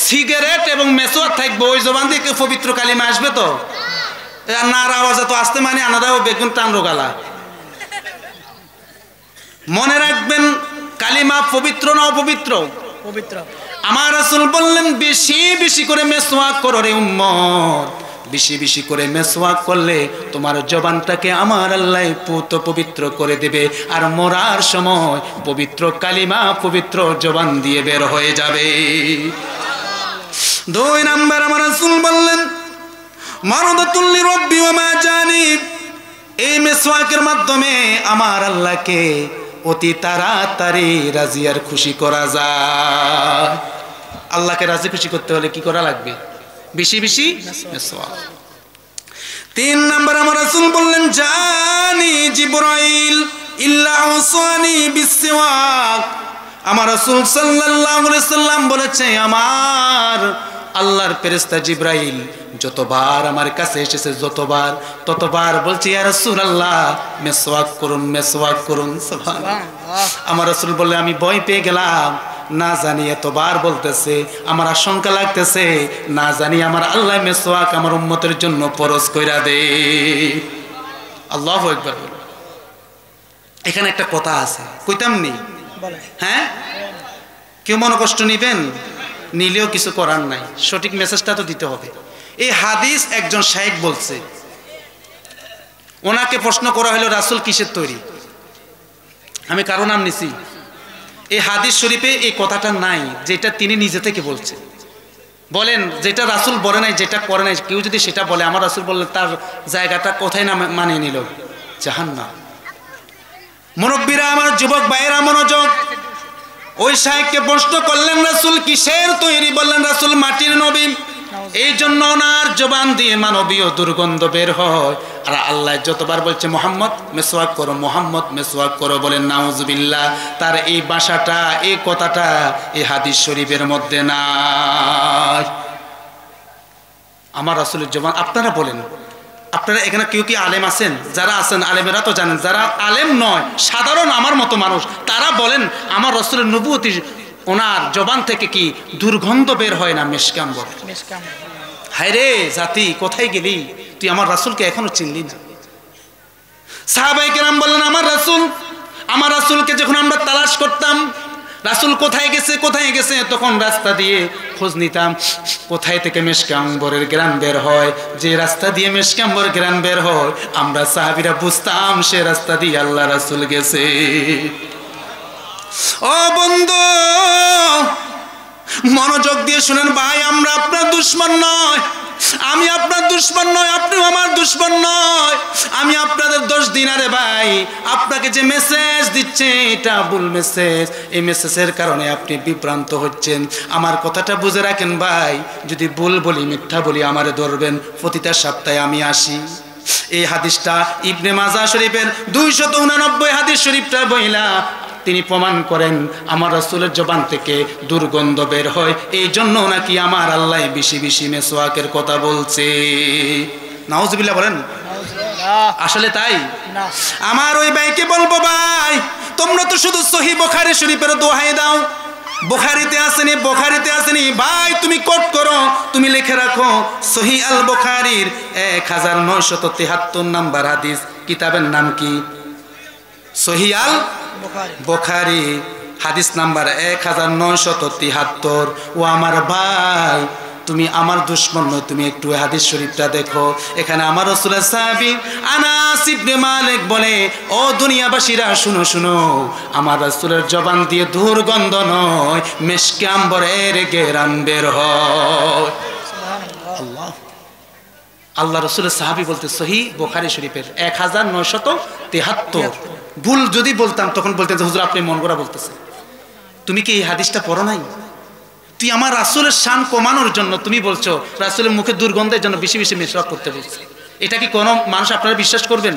সিগারেট এবং মেসওয়াক থাকবে, ওই জবান দিয়ে পবিত্র কালিমা আসবে তো? নার আওয়াজ তো আসতে মানে আনাদাও বেগুন টান রোগালা। মনে রাখবেন, কালিমা পবিত্র না অপবিত্র? পবিত্র। আমার রাসূল বললেন, বেশি বেশি করে মেসওয়াক করো রে উম্মত। বেশি বেশি করে মেসওয়াক করলে তোমার জবানটাকে আমার আল্লাহ পুত পবিত্র করে দেবে, আর মরার সময় পবিত্র কালিমা পবিত্র জবান দিয়ে বের হয়ে যাবে। 2 নাম্বার আমার রাসূল বললেন, মারদাতুল লিরাব্বি ওয়া মা জানিব। এই মেসওয়াকের মাধ্যমে আমার আল্লাহকে অতি তাড়াতাড়ি রাজি আর খুশি করা যায়। আল্লাহকে রাজি খুশি করতে হলে কি করা লাগবে? বেশি বেশি মেসওয়াক। 3 নাম্বার আমার রাসূল বললেন, জানি জিবরাইল ইল্লা আওসানি বিসওয়াক। আমার রাসূল সাল্লাল্লাহু আলাইহি সাল্লাম বলেছে, আমার আল্লাহর ফেরেশতা জিবরাইল যতবার আমার কাছে এসেছে, ততবার বলছে, ইয়া রাসূলুল্লাহ মেসওয়াক করুন, মেসওয়াক করুন। সুবহানাল্লাহ। আমার রাসূল বললেন, আমি ভয় পেয়ে গেলাম, না জানি এতবার বলতেছে, আমার আশঙ্কা লাগতেছে, না জানি আমার আল্লাহ মেসওয়াক আমার উম্মতের জন্য ফরজ কইরা দে। আল্লাহু আকবার। এখানে একটা কথা আছে, কইতাম নি? হ্যাঁ, কেউ মনে কষ্ট নিবেন, নিলেও কিছু করার নাই, সঠিক মেসেজটা তো দিতে হবে। এই হাদিস একজন শাইখ বলছে, ওনাকে প্রশ্ন করা হলো, রাসূল কিসের তৈরি? আমি কারো নাম নিছি। এই হাদিস শরীফে এই কথাটা নাই, যেটা তিনি নিজে থেকে বলছে। বলেন, যেটা রাসূল বলে নাই, যেটা করে নাই, কেউ যদি সেটা বলে, আমার রাসূল বললেন, তার জায়গাটা কোথায় না মানিয়ে নিল? জাহান্নাম। মুরব্বীরা, আমার যুবক ভাইয়েরা মনোযোগ। ওই শাইখকে প্রশ্ন করলেন, রাসূল কিসের তৈরি? বললেন, রাসূল মাটির নবী, এই জন্য ওনার জবান দিয়ে মানবীয় দুর্গন্ধ বের হয়। আর আল্লাহ যতবার বলছে মুহাম্মদ মেসওয়াক করো, মুহাম্মদ মেসওয়াক করো, বলেন নাউজুবিল্লাহ, তার এই ভাষাটা, এই কথাটা এই হাদিস শরীফের মধ্যে নাই। আমার রাসূলের জবান। আপনারা বলেন, আপনারা এখানে কেউ কি আলেম আছেন? যারা আছেন আলেমেরা তো জানেন, যারা আলেম নয়, সাধারণ আমার মতো মানুষ, তারা বলেন, আমার রাসূলের নবুয়তি ওনার জবান থেকে কি দুর্গন্ধ বের হয় না? মেশকাম্বর। হায় রে জাতি, কোথায় গেলি তুই? আমার রাসূলকে এখনো চিনলি না। সাহাবায়ে কেরাম বললেন, আমার রাসূলকে যখন আমরা তালাশ করতাম, রাসূল কোথায় গেছে, তখন রাস্তা দিয়ে খোঁজ নিতাম, কোথায় থেকে মেশকাম্বরের গ্রান বের হয়। যে রাস্তা দিয়ে মেশকাম্বর গ্রান বের হয়, আমরা সাহাবীরা বুঝতাম সে রাস্তা দিয়ে আল্লাহ রাসূল গেছে। ও বন্ধু, মনোযোগ দিয়ে শুনেন ভাই, আমরা আপনার দুশমন নয়, আমি আপনার দুশমন নয়, আপনিও আমার দুশমন নয়। আমি আপনাদের দোষ দিই না রে ভাই, আপনাকে যে মেসেজ দিচ্ছে এটা ভুল মেসেজ, এই মেসেজের কারণে আপনি বিভ্রান্ত হচ্ছেন। আমার কথাটা বুঝে রাখেন ভাই, যদি ভুল বলি মিথ্যা বলি আমারে ধরবেন, প্রতিটা সপ্তাহে আমি আসি। এই হাদিসটা ইবনে মাজাহ শরীফের 289 হাদিস শরীফটা বইলা তিনি প্রমাণ করেন আমার রাসূলের জবান থেকে দুর্গন্ধ বের হয়, এই জন্য নাকি আমার আল্লাহ বেশি বেশি মেসওয়াকের কথা বলছে। নাউজুবিল্লাহ বলেন। আসলে তাই না। আমার ওই ভাইকে বলবো, ভাই তোমরা তো শুধু সহিহ বুখারী শরীফের দোহাই দাও, বুখারীতে আসেনি ভাই, তুমি কোট করো, তুমি লিখে রাখো সহিহ আল বুখারীর 1973 নাম্বার হাদিস। কিতাবের নাম কি? সহিহ আল বুখারী, হাদিস নাম্বার 1973। ও আমার ভাই, তুমি আমার দুশমন নয়, তুমি একটু হাদিস শরীফটা দেখো। এখানে আমার রাসূলের সাহাবী আনাস ইবনে মালিক বলে, ও দুনিয়াবাসীরা শুনো শুনো, আমার রাসূলের জবান দিয়ে দুর্গন্ধ নয়, মিশকে আম্বরের ঘ্রাণ বের হয়। আল্লাহ আল্লাহ রাসূলের সাহাবী বলতে সহিহ বুখারী শরীফের 1973। ভুল যদি বলতাম তখন বলতেন যে হুজুর আপনি মন গড়া বলতেছেন। তুমি কি এই হাদিসটা পড়ো নাই? তুই আমার রাসূলের শান কমানোর জন্য তুমি বলছো রাসূলের মুখে দুর্গন্ধের জন্য বেশি বেশি মিসওয়াক করতে বলছে। এটা কি কোনো মানুষ আপনারা বিশ্বাস করবেন?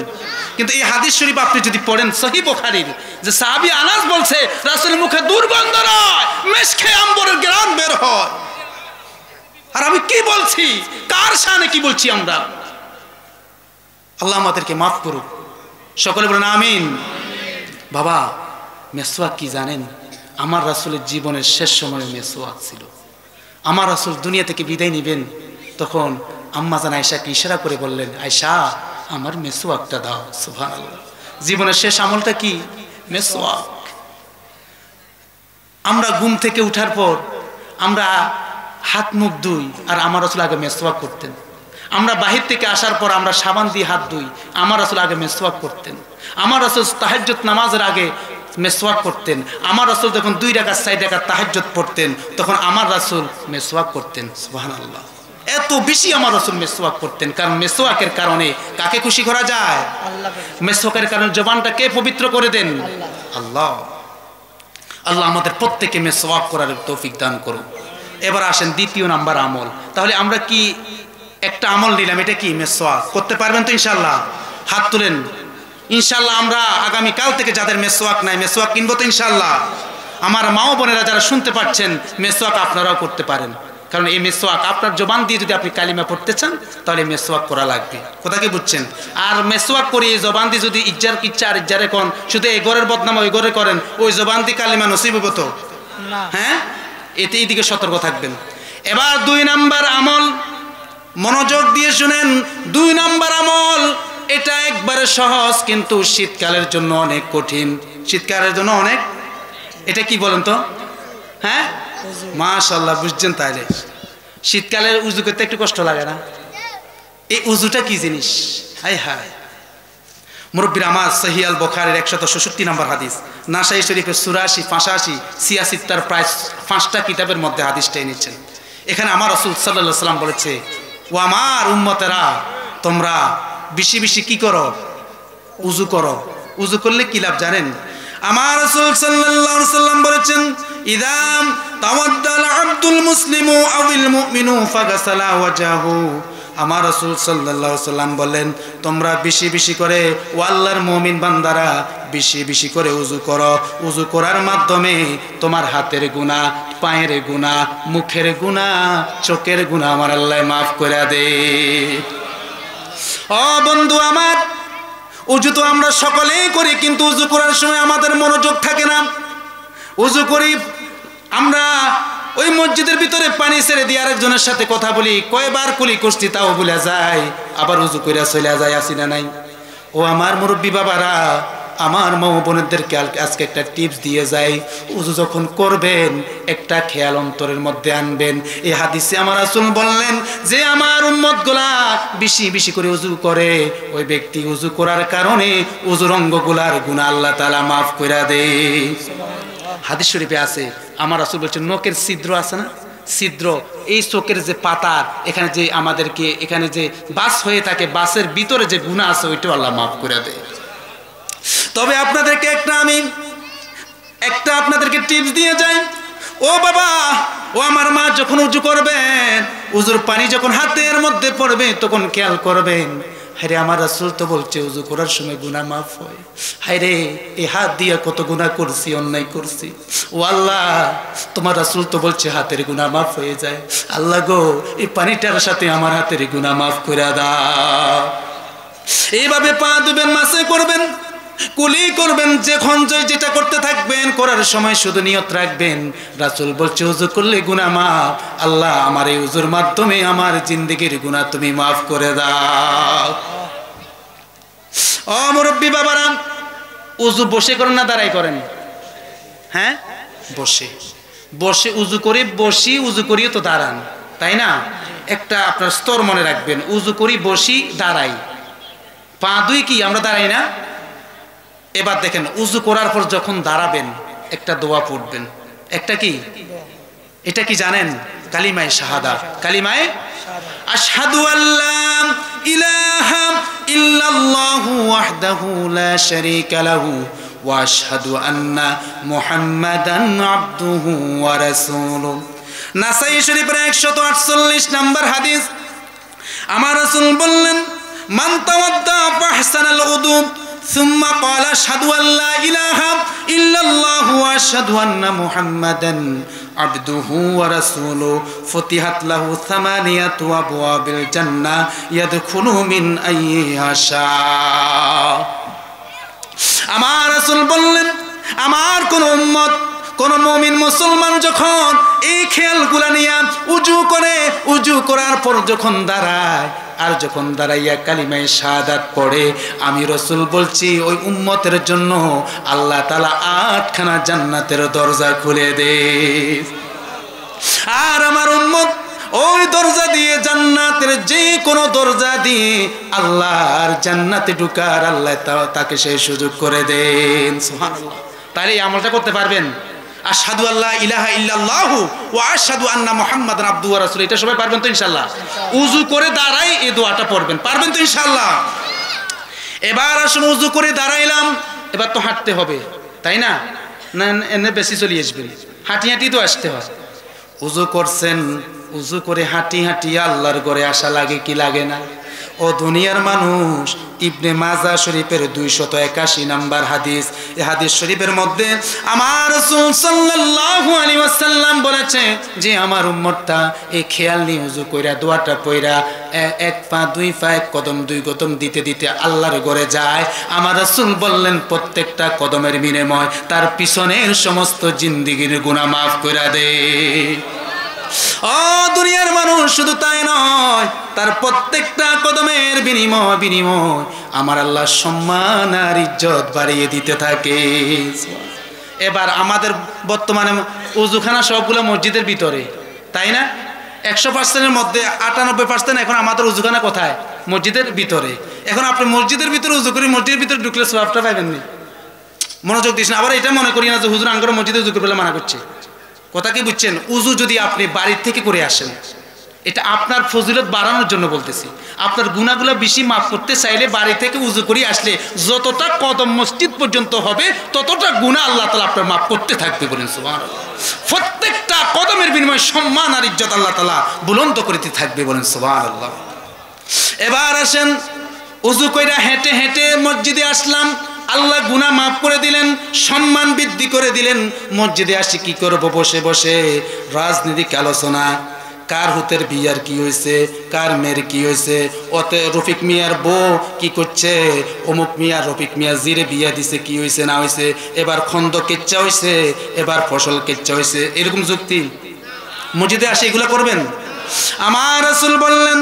কিন্তু এই হাদিস শরীফ আপনি যদি পড়েন সহিহ বুখারীর, যে সাহাবী আনাস বলছে রাসূলের মুখে দুর্গন্ধ নয়, মিশকে আম্বরের ঘ্রাণ বের হয়। আর আমি কি বলছি, কার শানে কি বলছি আমরা? আল্লাহ আমাদেরকে মাফ করুক। সকলে বলেন আমিন। বাবা, মেসওয়াক কি জানেন? আমার রাসূলের জীবনের শেষ সময়ে মেসওয়াক ছিল। আমার রাসূল দুনিয়া থেকে বিদায় নেবেন, তখন আম্মা জান আয়েশাকে ইশারা করে বললেন, আয়েশা আমার মেসওয়াকটা দাও। সুবহানাল্লাহ। জীবনের শেষ আমলটা কি? মেসওয়াক। আমরা ঘুম থেকে উঠার পর আমরা হাত মুখ ধুই, আর আমার রাসূল আগে মেসওয়াক করতেন। আমরা বাহির থেকে আসার পর আমরা সাবান দিয়ে হাত ধুই, আমার রাসূল আগে মেসওয়াক করতেন। আমার রাসূল তাহাজ্জুদ নামাজের আগে মেসওয়াক করতেন। আমার রাসূল যখন 2 রাকাত 4 রাকাত তাহাজ্জুদ পড়তেন তখন আমার রাসূল মেসওয়াক করতেন। সুবহানাল্লাহ। এত বেশি আমার রাসূল মেসওয়াক করতেন, কারণ মেসওয়াকের কারণে কাকে খুশি করা যায়? আল্লাহকে। মেসওয়াকের কারণে জবানটা কে পবিত্র করে দেন? আল্লাহ। আল্লাহ আমাদের প্রত্যেককে মেসওয়াক করার তৌফিক দান করুন। এবার আসেন দ্বিতীয় নাম্বার আমল। তাহলে আমরা কি একটা আমল নিলাম, এটা কি? মেসওয়াক। করতে পারবেন তো ইনশাআল্লাহ? হাত তুলেন। ইনশাআল্লাহ আমরা আগামী কাল থেকে যাদের মেসওয়াক নাই, মেসওয়াক কিনবো তো ইনশাআল্লাহ। আমার মা ও বোনেরা যারা শুনতে পাচ্ছেন, মেসওয়াক আপনারাও করতে পারেন, কারণ এই মেসওয়াক আপনার জবান দিয়ে যদি আপনি কালিমা পড়তে চান তাহলে মেসওয়াক করা লাগবে। কথা কি বুঝছেন? আর মেসওয়াক করে এই জবান দিয়ে যদি ইচ্ছা আর ইজ্জারে কোন শুধু এই ঘরের বদনাম ওই ঘরে করেন, ওই জবান দিয়ে কালিমা নসিব হবো তো? না। হ্যাঁ, এতে এইদিকে সতর্ক থাকবেন। এবার 2 নাম্বার আমল, মনোযোগ দিয়ে শুনেন। 2 নাম্বার আমল, এটা একবারে সহজ, কিন্তু শীতকালের জন্য অনেক কঠিন। শীতকালের জন্য অনেক, এটা কি বলেন তো? হ্যাঁ, মাশাআল্লাহ, বুঝছেন? তাইলে শীতকালে উজু করতে একটু কষ্ট লাগে না? এই উজুটা কি জিনিস? হায় হায়। মুরব্বির আমার সহিহ আল বুখারীর 166 নম্বর হাদিস, নাসাই শরীফের 84, 85, 86 তার প্রায় 5টা কিতাবের মধ্যে হাদিসটা এনেছেন। এখানে আমার রাসূল সাল্লাল্লাহু আলাইহি ওয়াসাল্লাম বলেছে, ও আমার উম্মতেরা, তোমরা বেশি বেশি কি করো? উজু করো। উজু করলে কি লাভ জানেন? আমার রাসূল সাল্লাল্লাহু আলাইহি ওয়াসাল্লাম বলেছেন, ইদাম তাওয়াদ্দাল আব্দুল মুসলিমু আউল মুমিনু ফাগাসালা ওয়াজহু। আমার রাসূল সাল্লাল্লাহু আলাইহি ওয়াসাল্লাম বলেন, তোমরা বেশি বেশি করে, ও আল্লাহর মুমিন বান্দারা, বেশি বেশি করে উজু করো। উজু করার মাধ্যমে তোমার হাতের গুনাহ, পায়ের গুনাহ, মুখের গুনাহ, চোখের গুনাহ আমার আল্লাহ মাফ করে দেয়। ও বন্ধু আমার, উজু তো আমরা সকলেই করি, কিন্তু উজু করার সময় আমাদের মনোযোগ থাকে না। উজু করি আমরা, ওই মসজিদের ভিতরে পানি ছেড়ে দিয়ে আরেকজনের সাথে কথা বলি, কয়বার কুলি কুস্তি তাও ভুলে যায়, আবার উজু করে চলে যায়। আসি না নাই? ও আমার মুরব্বী বাবারা, আমার মা বোনেদেরকে আজকে একটা টিপস দিয়ে যাই। উজু যখন করবেন একটা খেয়াল অন্তরের মধ্যে আনবেন। এই হাদিসে আমার রাসূল বললেন যে আমার উম্মতগুলা বেশি বেশি করে উজু করে, ওই ব্যক্তি উজু করার কারণে উজুর অঙ্গগুলার গুনাহ আল্লাহ তাআলা মাফ করে দেয়। হাদিস শরীফে আছে, আমার রাসূল বলেছেন, নখের ছিদ্র আছে না, ছিদ্র, এই চোখের যে পাতা, এখানে যে আমাদেরকে এখানে যে বাস হয়ে থাকে, বাসের ভিতরে যে গুনাহ আছে ওইটাও আল্লাহ মাফ করে দেয়। তবে আপনাদেরকে একটা আপনাদেরকে টিপস দিয়ে যাই। ও বাবা, ও আমার মা, যখন উজু করবেন, উজুর পানি যখন হাতের মধ্যে পড়বে তখন খেয়াল করবেন, হায়রে আমার রাসূল তো বলছে উজু করার সময় গুনাহ মাফ হয়। হায়রে এই হাত দিয়ে কত গুনাহ করছি, অন্যায় করছি। ও আল্লাহ, তোমার রাসূল তো বলছে হাতের গুনাহ মাফ হয়ে যায়। আল্লাহ গো, এই পানিটার সাথে আমার হাতের গুনাহ মাফ করে দাও। এইভাবে পা ধুবেন, মাসে করবেন, কুলি করবেন, যখন যেটা করতে থাকবেন, করার সময় শুধু নিয়ত রাখবেন, রাসূল বলছে উযু করলে গুনাহ মাফ। আল্লাহ, আমার এই উযুর মাধ্যমে আমার জিন্দেগির গুনাহ তুমি মাফ করে দাও। ও মুরব্বী বাবারা, উযু বসে করেন না দাঁড়াই করেন? হ্যাঁ, বসে। বসে উযু করে, বসি উযু করিও তো দাঁড়ান, তাই না? একটা আপনার স্তর মনে রাখবেন, উযু করি, বসি, দাঁড়াই। পা দুই কি আমরা দাঁড়াই না? এবার দেখেন, উযু করার পর যখন দাঁড়াবেন একটা দোয়া পড়বেন। একটা কি? এটা কি জানেন? কালিমায়ে শাহাদাত। কালিমায়ে আশহাদু আল্লা ইলাহা ইল্লাল্লাহু ওয়াহদাহু লা শারীকা লাহু ওয়া আশহাদু আন্না মুহাম্মাদান আবদুহু ওয়া রাসূলুহু। নাসাই শরীফের 148 নম্বর হাদিস। আমার রাসূল বললেন, মান তাওয়াদ্দা ফাহসানাল উযু ثم قال أشهد أن لا إله إلا الله وأشهد أن محمدا عبده ورسوله فتحت له 8 أبواب الجنة يدخل من أيها شاء। আমার রাসূল বললেন, আমার কোন উম্মত, কোন মুমিন মুসলমান যখন এই খেয়ালগুলা নিয়ে উজু করার পর যখন দাঁড়ায়, আর যখন দাঁড়াইয়া কালিমায়ে শাহাদাত পড়ে, আমি রাসূল বলছি ওই উম্মতের জন্য আল্লাহ তাআলা 8খানা জান্নাতের দরজা খুলে দেয়। আর আমার উম্মত ওই দরজা দিয়ে, জান্নাতের যে কোনো দরজা দিয়ে আল্লাহর জান্নাতে ঢোকার আল্লাহ তাকে সেই সুযোগ করে দেন। সুবহানাল্লাহ। তাহলে এই আমলটা করতে পারবেন? আশহাদু আল্লা ইলাহা ইল্লাল্লাহু ওয়া আশহাদু আন্না মুহাম্মাদান আবদুহু ওয়া রাসূলুহু। এটা সবাই পারবেন তো ইনশাআল্লাহ? উযু করে দাঁড়াই এই দোয়াটা পড়বেন, পারবেন তো ইনশাআল্লাহ? এবার আসুন, উযু করে দাঁড়াইলাম, এবার তো হাঁটতে হবে, তাই না? না এনে বেশি চলে আসবেন, হাঁটি হাঁটি তো আসতে হয়। উযু করছেন, উযু করে হাঁটি হাঁটি আল্লাহর ঘরে আসা লাগে কি লাগে না? ও দুনিয়ার মানুষ, ইবনে মাজাহ শরীফের 281 নম্বর হাদিস। এই হাদিস শরীফের মধ্যে আমার রাসূল সাল্লাল্লাহু আলাইহি ওয়াসাল্লাম বলেছে যে আমার উম্মতটা এই খেয়াল নিয়ে উযু কইরা দোয়াটা পড়া এক পা দুই পা, এক কদম দুই কদম দিতে দিতে আল্লাহর ঘরে যায়। আমার রাসূল বললেন প্রত্যেকটা কদমের বিনিময় তার পিছনের সমস্ত জিন্দেগীর গুনাহ মাফ করে দেয়। ও দুনিয়ার মানুষ, শুধু তাই নয়, তার প্রত্যেকটা কদমের বিনিময় আমার আল্লাহ সম্মান আর ইজ্জত বাড়িয়ে দিতে থাকে। এবার আমাদের বর্তমানে ওযুখানা সবগুলো মসজিদের ভিতরে, তাই না? 100%-এর মধ্যে 98% এখন আমাদের ওযুখানা কোথায়? মসজিদের ভিতরে। এখন আপনি মসজিদের ভিতরে উযু করি, মসজিদের ভিতরে ঢুকলে সওয়াবটা পাবেন না। মনোযোগ দিস না। আবার এটা মনে করি না যে হুজুর আঙ্গরে মসজিদে উযু করতে মানা করছে। কথা কি বুঝছেন? উযু যদি আপনি বাড়ির থেকে করে আসেন, এটা আপনার ফজিলত বাড়ানোর জন্য বলতেছি। আপনার গুনাহগুলো বেশি মাফ করতে চাইলে বাড়ি থেকে উযু করে আসলে যতটা কদম মসজিদ পর্যন্ত হবে ততটা গুনাহ আল্লাহ তাআলা আপনার মাফ করতে থাকবে। বলেন সুবহানাল্লাহ। প্রত্যেকটা কদমের বিনিময়ে সম্মান আর ইজ্জত আল্লাহ তাআলা বুলন্দ করতে থাকবে। বলেন সুবহানাল্লাহ। এবার আসেন, উযু কইরা হেঁটে হেঁটে মসজিদে আসলাম, আল্লাহ গুনাহ মাফ করে দিলেন, সম্মান বৃদ্ধি করে দিলেন। মসজিদে আসি কি করব? বসে বসে রাজনীতিক আলোচনা, কার হুতের বিয়ার কি হয়েছে, কার মেয়ের কি হয়েছে, ওতে রফিক মিয়ার বউ কি করছে, অমুক মিয়া রফিক মিয়া জিরে বিয়া দিছে, কি হয়েছে না হয়েছে, এবার খন্দ কেচ্চা হয়েছে, এবার ফসল কেচ্চা হয়েছে, এরকম যুক্তি মসজিদে আসে এগুলো করবেন? আমার রাসূল বললেন,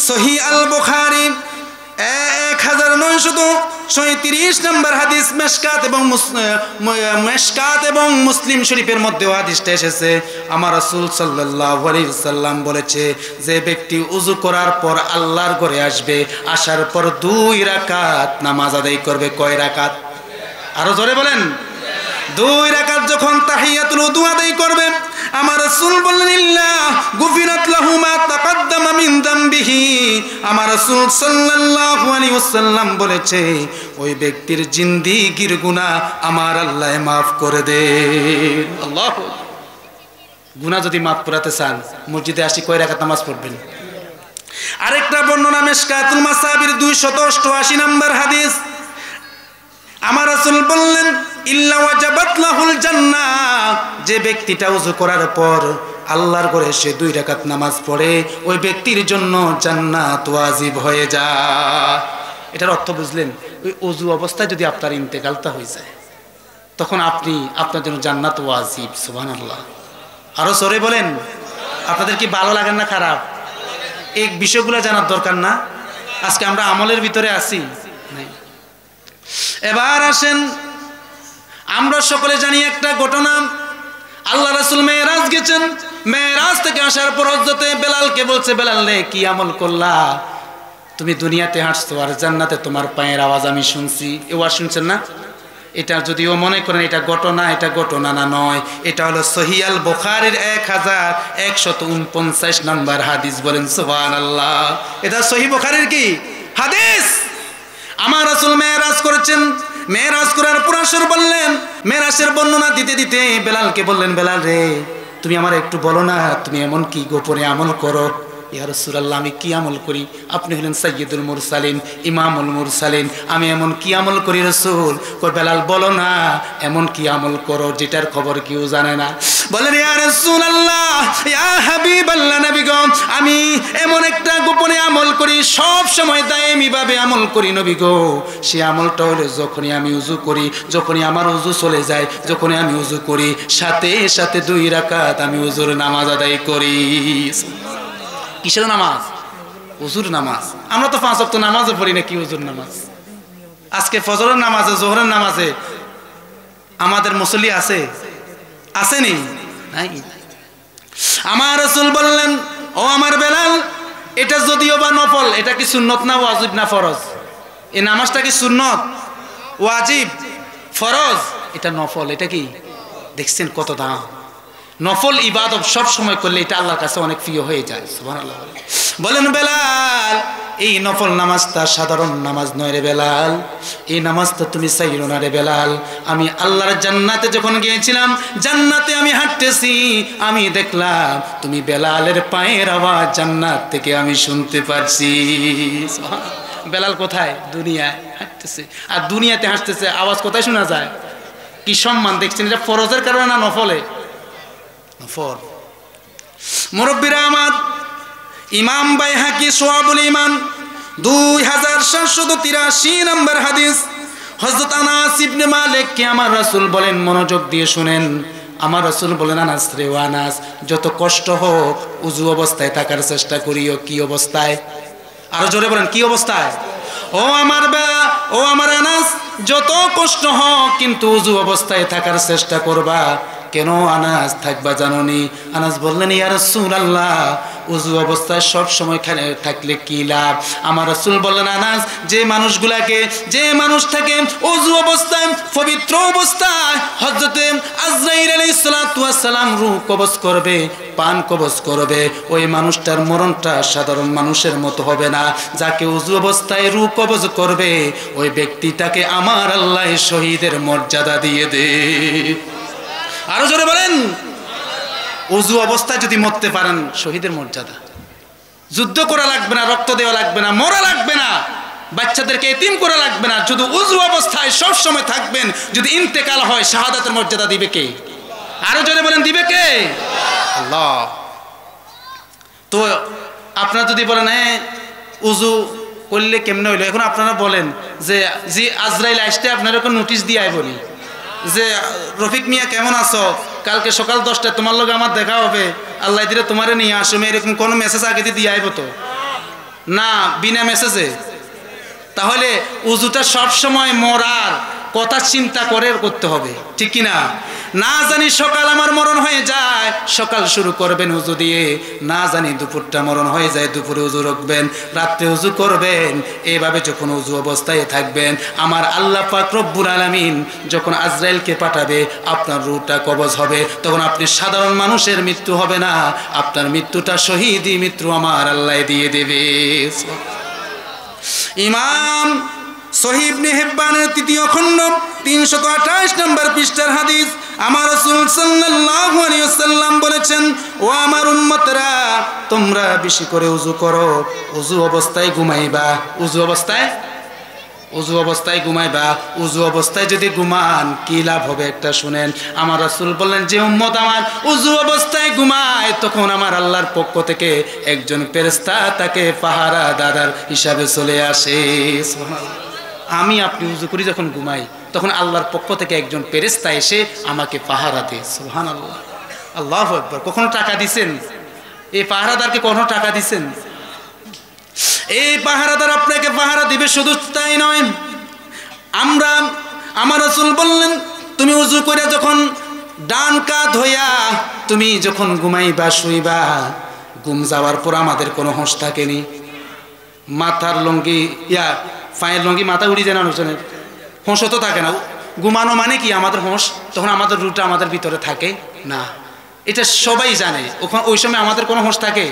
সহিহ আল বুখারী 1937 নম্বর হাদিস, মেশকাত এবং মুসলিম শরীফের মধ্যে হাদিসটা এসেছে। আমার রাসূল সাল্লাল্লাহু আলাইহি ওয়াসাল্লাম বলেছে, যে ব্যক্তি উযু করার পর আল্লাহর ঘরে আসবে, আসার পর 2 রাকাত নামাজ আদায় করবে। কয় রাকাত? আরো জোরে বলেন। 2 রাকাত যখন তাহিয়াতুল উযু আদায় করবে, আমার রাসূল বললেন, ইল্লা গুফিরাত লাহু মা তাকাদ্দামা মিন যামবিহি। আমার রাসূল সাল্লাল্লাহু আলাইহি ওয়াসাল্লাম বলেছে ওই ব্যক্তির জিন্দেগীর গুনাহ আমার আল্লাহ মাফ করে দেন। আল্লাহু গুনাহ যদি মাফ করাতে চান মসজিদে আসি কয় রাকাত নামাজ পড়বেন। আরেকটা বর্ণনা মিশকাতুল মাসাবির 288 নম্বর হাদিস। আমার রাসূল বললেন ইল্লা ওয়াজাবাত লাহুল জান্নাহ, যে ব্যক্তিটা ওযু করার পর আল্লাহর ঘরে সে 2 রাকাত নামাজ পড়ে ওই ব্যক্তির জন্য জান্নাত ওয়াজিব হয়ে যায়। এটার অর্থ বুঝলেন? ওই ওযু অবস্থায় যদি আপনার ইন্তেকালটা হয়ে যায় তখন আপনার জন্য জান্নাত ওয়াজিব। সুবহানাল্লাহ। আরো জোরে বলেন। আপনাদের কি ভালো লাগে না খারাপ? এই বিষয়গুলো জানার দরকার না? আজকে আমরা আমলের ভিতরে আছি। এবার আসেন, আমরা সকলে জানি একটা ঘটনা। আল্লাহ রাসূল মেরাজ গেছেন, মেরাজ থেকে আসার পর হযরতে বেলালকে বলছে, বেলাল রে কি আমল করলা? তুমি দুনিয়াতে হাঁটছো আর জান্নাতে তোমার পায়ের আওয়াজ আমি শুনছি। এ ওয়াজ শুনছেন না? এটা যদিও মনে করেন এটা ঘটনা না নয়, এটা হলো সহিহ আল বুখারীর 1149 নম্বর হাদিস। বলেন সুবহানাল্লাহ। এটা সহিহ বুখারীর কি হাদিস। আমার রাসূল মেরাজ করেছেন, মেরাজ করার পর আসর বললেন, মেরাজের বর্ণনা দিতে দিতে বেলালকে বললেন, বেলাল রে তুমি আমার একটু বলো না তুমি এমন কি গোপনে আমল করো? ইয়া রাসূলুল্লাহ আমি কি আমল করি? আপনি হলেন সাইয়্যিদুল মুরসালিন, ইমামুল মুরসালিন, আমি এমন কি আমল করি রাসূল? কই বেলাল বলো না এমন কি আমল করো যেটার খবর কেউ জানে না? বলেন ইয়া রাসূলুল্লাহ, ইয়া হাবিবাল্লাহ নবী গো, আমি এমন একটা গোপনে আমল করি, সব সময় দায়মি ভাবে আমল করি নবী গো। সেই আমলটা হলো যখনই আমি ওযু করি, যখনই আমার ওযু চলে যায়, যখনই আমি ওযু করি সাথে সাথে 2 রাকাত আমি ওযুর নামাজ আদায় করি। কিসের নামাজ? ওযুর নামাজ। আমরা তো 5 ওয়াক্ত নামাজও পড়ি না, কি ওযুর নামাজ? আজকে ফজরের নামাজে, জোহরের নামাজে আমাদের মুসল্লি আসেনি? নাই। আমার রাসূল বললেন, ও আমার বেলাল, এটা যদিও বা নফল, এটা কি সুন্নত না ওয়াজিব না ফরজ? এই নামাজটা কি সুন্নত, ওয়াজিব, ফরজ? এটা নফল। এটা কি দেখছেন কত দাম? নফল ইবাদত সব সময় করলে এটা আল্লাহর কাছে অনেক প্রিয় হয়ে যায়। সুবহানাল্লাহ। বলেন বেলাল, এই নফল নামাজটা সাধারণ নামাজ নয় রে বেলাল, এই নামাজটা তুমি চাইরো না রে বেলাল। আমি আল্লাহর জান্নাতে যখন গিয়েছিলাম, জান্নাতে আমি হাঁটতেছি, আমি দেখলাম তুমি বেলালের পায়ের আওয়াজ জান্নাত থেকে আমি শুনতে পারছি। বেলাল কোথায়? দুনিয়ায় হাঁটতেছে। আর দুনিয়াতে হাঁটতেছে, আওয়াজ কোথায় শোনা যায়? কি সম্মান দেখছেন? এটা ফরজের কারণে না নফলে? নফল। মুরব্বিরা আমার, ইমাম বাইহাকি শুআবুল ঈমান 2783 নম্বর হাদিস। হযরত আনাস ইবনে মালিক কে আমার রাসূল বলেন, মনোযোগ দিয়ে শুনেন, আমার রাসূল বলেন, আনাস রে ও আনাস, যত কষ্ট হোক ওযু অবস্থায় থাকার চেষ্টা করিও। কি অবস্থায়? আরো জোরে বলেন, কি অবস্থায়? ও আমার আনাস, যত কষ্ট হোক কিন্তু ওযু অবস্থায় থাকার চেষ্টা করবা। কেন আনাস থাকবা জানোনি? আনাস বললেন, ইয়া রাসূলুল্লাহ ওযু অবস্থায় সব সময় থাকলে কি লাভ? আমার রাসূল বললেন, আনাস, যে মানুষ থাকে ওযু অবস্থায়, পবিত্র অবস্থায়, হযরতে আজরাইল আলাইহিস সালাতু ওয়াস সালাম রূহ কবজ করবে, পান কবজ করবে, ওই মানুষটার মরণটা সাধারণ মানুষের মতো হবে না। যাকে ওযু অবস্থায় রূহ কবজ করবে ওই ব্যক্তিটাকে আমার আল্লাহ শহীদের মর্যাদা দিয়ে দে। আরো জোরে বলেন। ওযু অবস্থায় যদি মরতে পারেন, শহীদের মর্যাদা। যুদ্ধ করা লাগবে না, রক্ত দেওয়া লাগবে না, মরা লাগবে না, বাচ্চাদেরকে এতিম করা লাগবে না, শুধু ওযু অবস্থায় সব সময় থাকবেন। যদি ইন্তেকাল হয় শাহাদাতের মর্যাদা দিবে কে? আরো জোরে বলেন, দিবে কে? আল্লাহ। তো আপনারা যদি বলেন হ্যাঁ ওযু করলে কেমনে হইলো, এখন আপনারা বলেন যে জি আজরাইল আসতে আপনার ওকে নোটিশ দিয়ে বলি যে রফিক মিয়া কেমন আছো, কালকে সকাল 10টায় তোমার লগে আমার দেখা হবে, আল্লাহ দিলে তোমারে নিয়ে আসো। এরকম কোনো মেসেজ আগে দিয়ে আইব তো না? বিনা মেসেজে। তাহলে উযুটা সব সময় মরার কথা চিন্তা করে করতে হবে, ঠিক কি না? না জানি সকাল আমার মরণ হয়ে যায়, সকাল শুরু করবেন উজু দিয়ে, না জানি দুপুরটা মরণ হয়ে যায়, দুপুরে উজু রাখবেন, রাত্রে উজু করবেন। এভাবে যখন উজু অবস্থায় থাকবেন, আমার আল্লাহ পাক রব্বুল আলামিন যখন আজরাইলকে পাঠাবে, আপনার রূহটা কবজ হবে, তখন আপনি সাধারণ মানুষের মৃত্যু হবে না, আপনার মৃত্যুটা শহীদি মৃত্যু আমার আল্লাহ দিয়ে দেবে। ইমাম সহিহ ইবনে হিব্বানের ৩য় খণ্ড ৩২৮ নম্বর পৃষ্ঠার হাদিস, আমার রাসূল সাল্লাল্লাহু আলাইহি ওয়াসাল্লাম বলেছেন, ও আমার উম্মতরা, তোমরা বেশি করে উযু করো, উযু অবস্থায় ঘুমাইবা। উযু অবস্থায় ঘুমাইবা। উযু অবস্থায় যদি ঘুমান কি লাভ হবে একটা শুনেন। আমার রাসূল বললেন, যে উম্মত আমার উযু অবস্থায় ঘুমায়, তখন আমার আল্লাহর পক্ষ থেকে একজন ফেরেশতা তাকে পাহারাদার হিসাবে চলে আসে। সুবহানাল্লাহ। আমি আপনি উযু করি যখন ঘুমাই, তখন আল্লাহর পক্ষ থেকে একজন ফেরেশতা এসে আমাকে পাহারা দেয়। সুবহানাল্লাহ, আল্লাহু আকবার। কখনো টাকা দিছেন? এই পাহারাদারকে কখনো টাকা দিছেন? এই পাহারাদার আপনাকে পাহারা দিবে। শুধু তাই নয়, আমার রাসূল বললেন, তুমি উযু করে যখন ডান কাত হইয়া তুমি যখন ঘুমাইবা, শুইবা, ঘুম যাওয়ার পর আমাদের কোনো হোশ থাকেনি। মাথার লঙ্গি পায়ের লঙ্গি মাথা উড়িয়ে দেন, অনুষ্ঠানের হোঁশ তো থাকে না। ঘুমানো মানে কি? আমাদের হোঁশ তখন আমাদের রুটা আমাদের ভিতরে থাকে না, এটা সবাই জানে। ওই সময় আমাদের কোনো হোঁশ থাকে?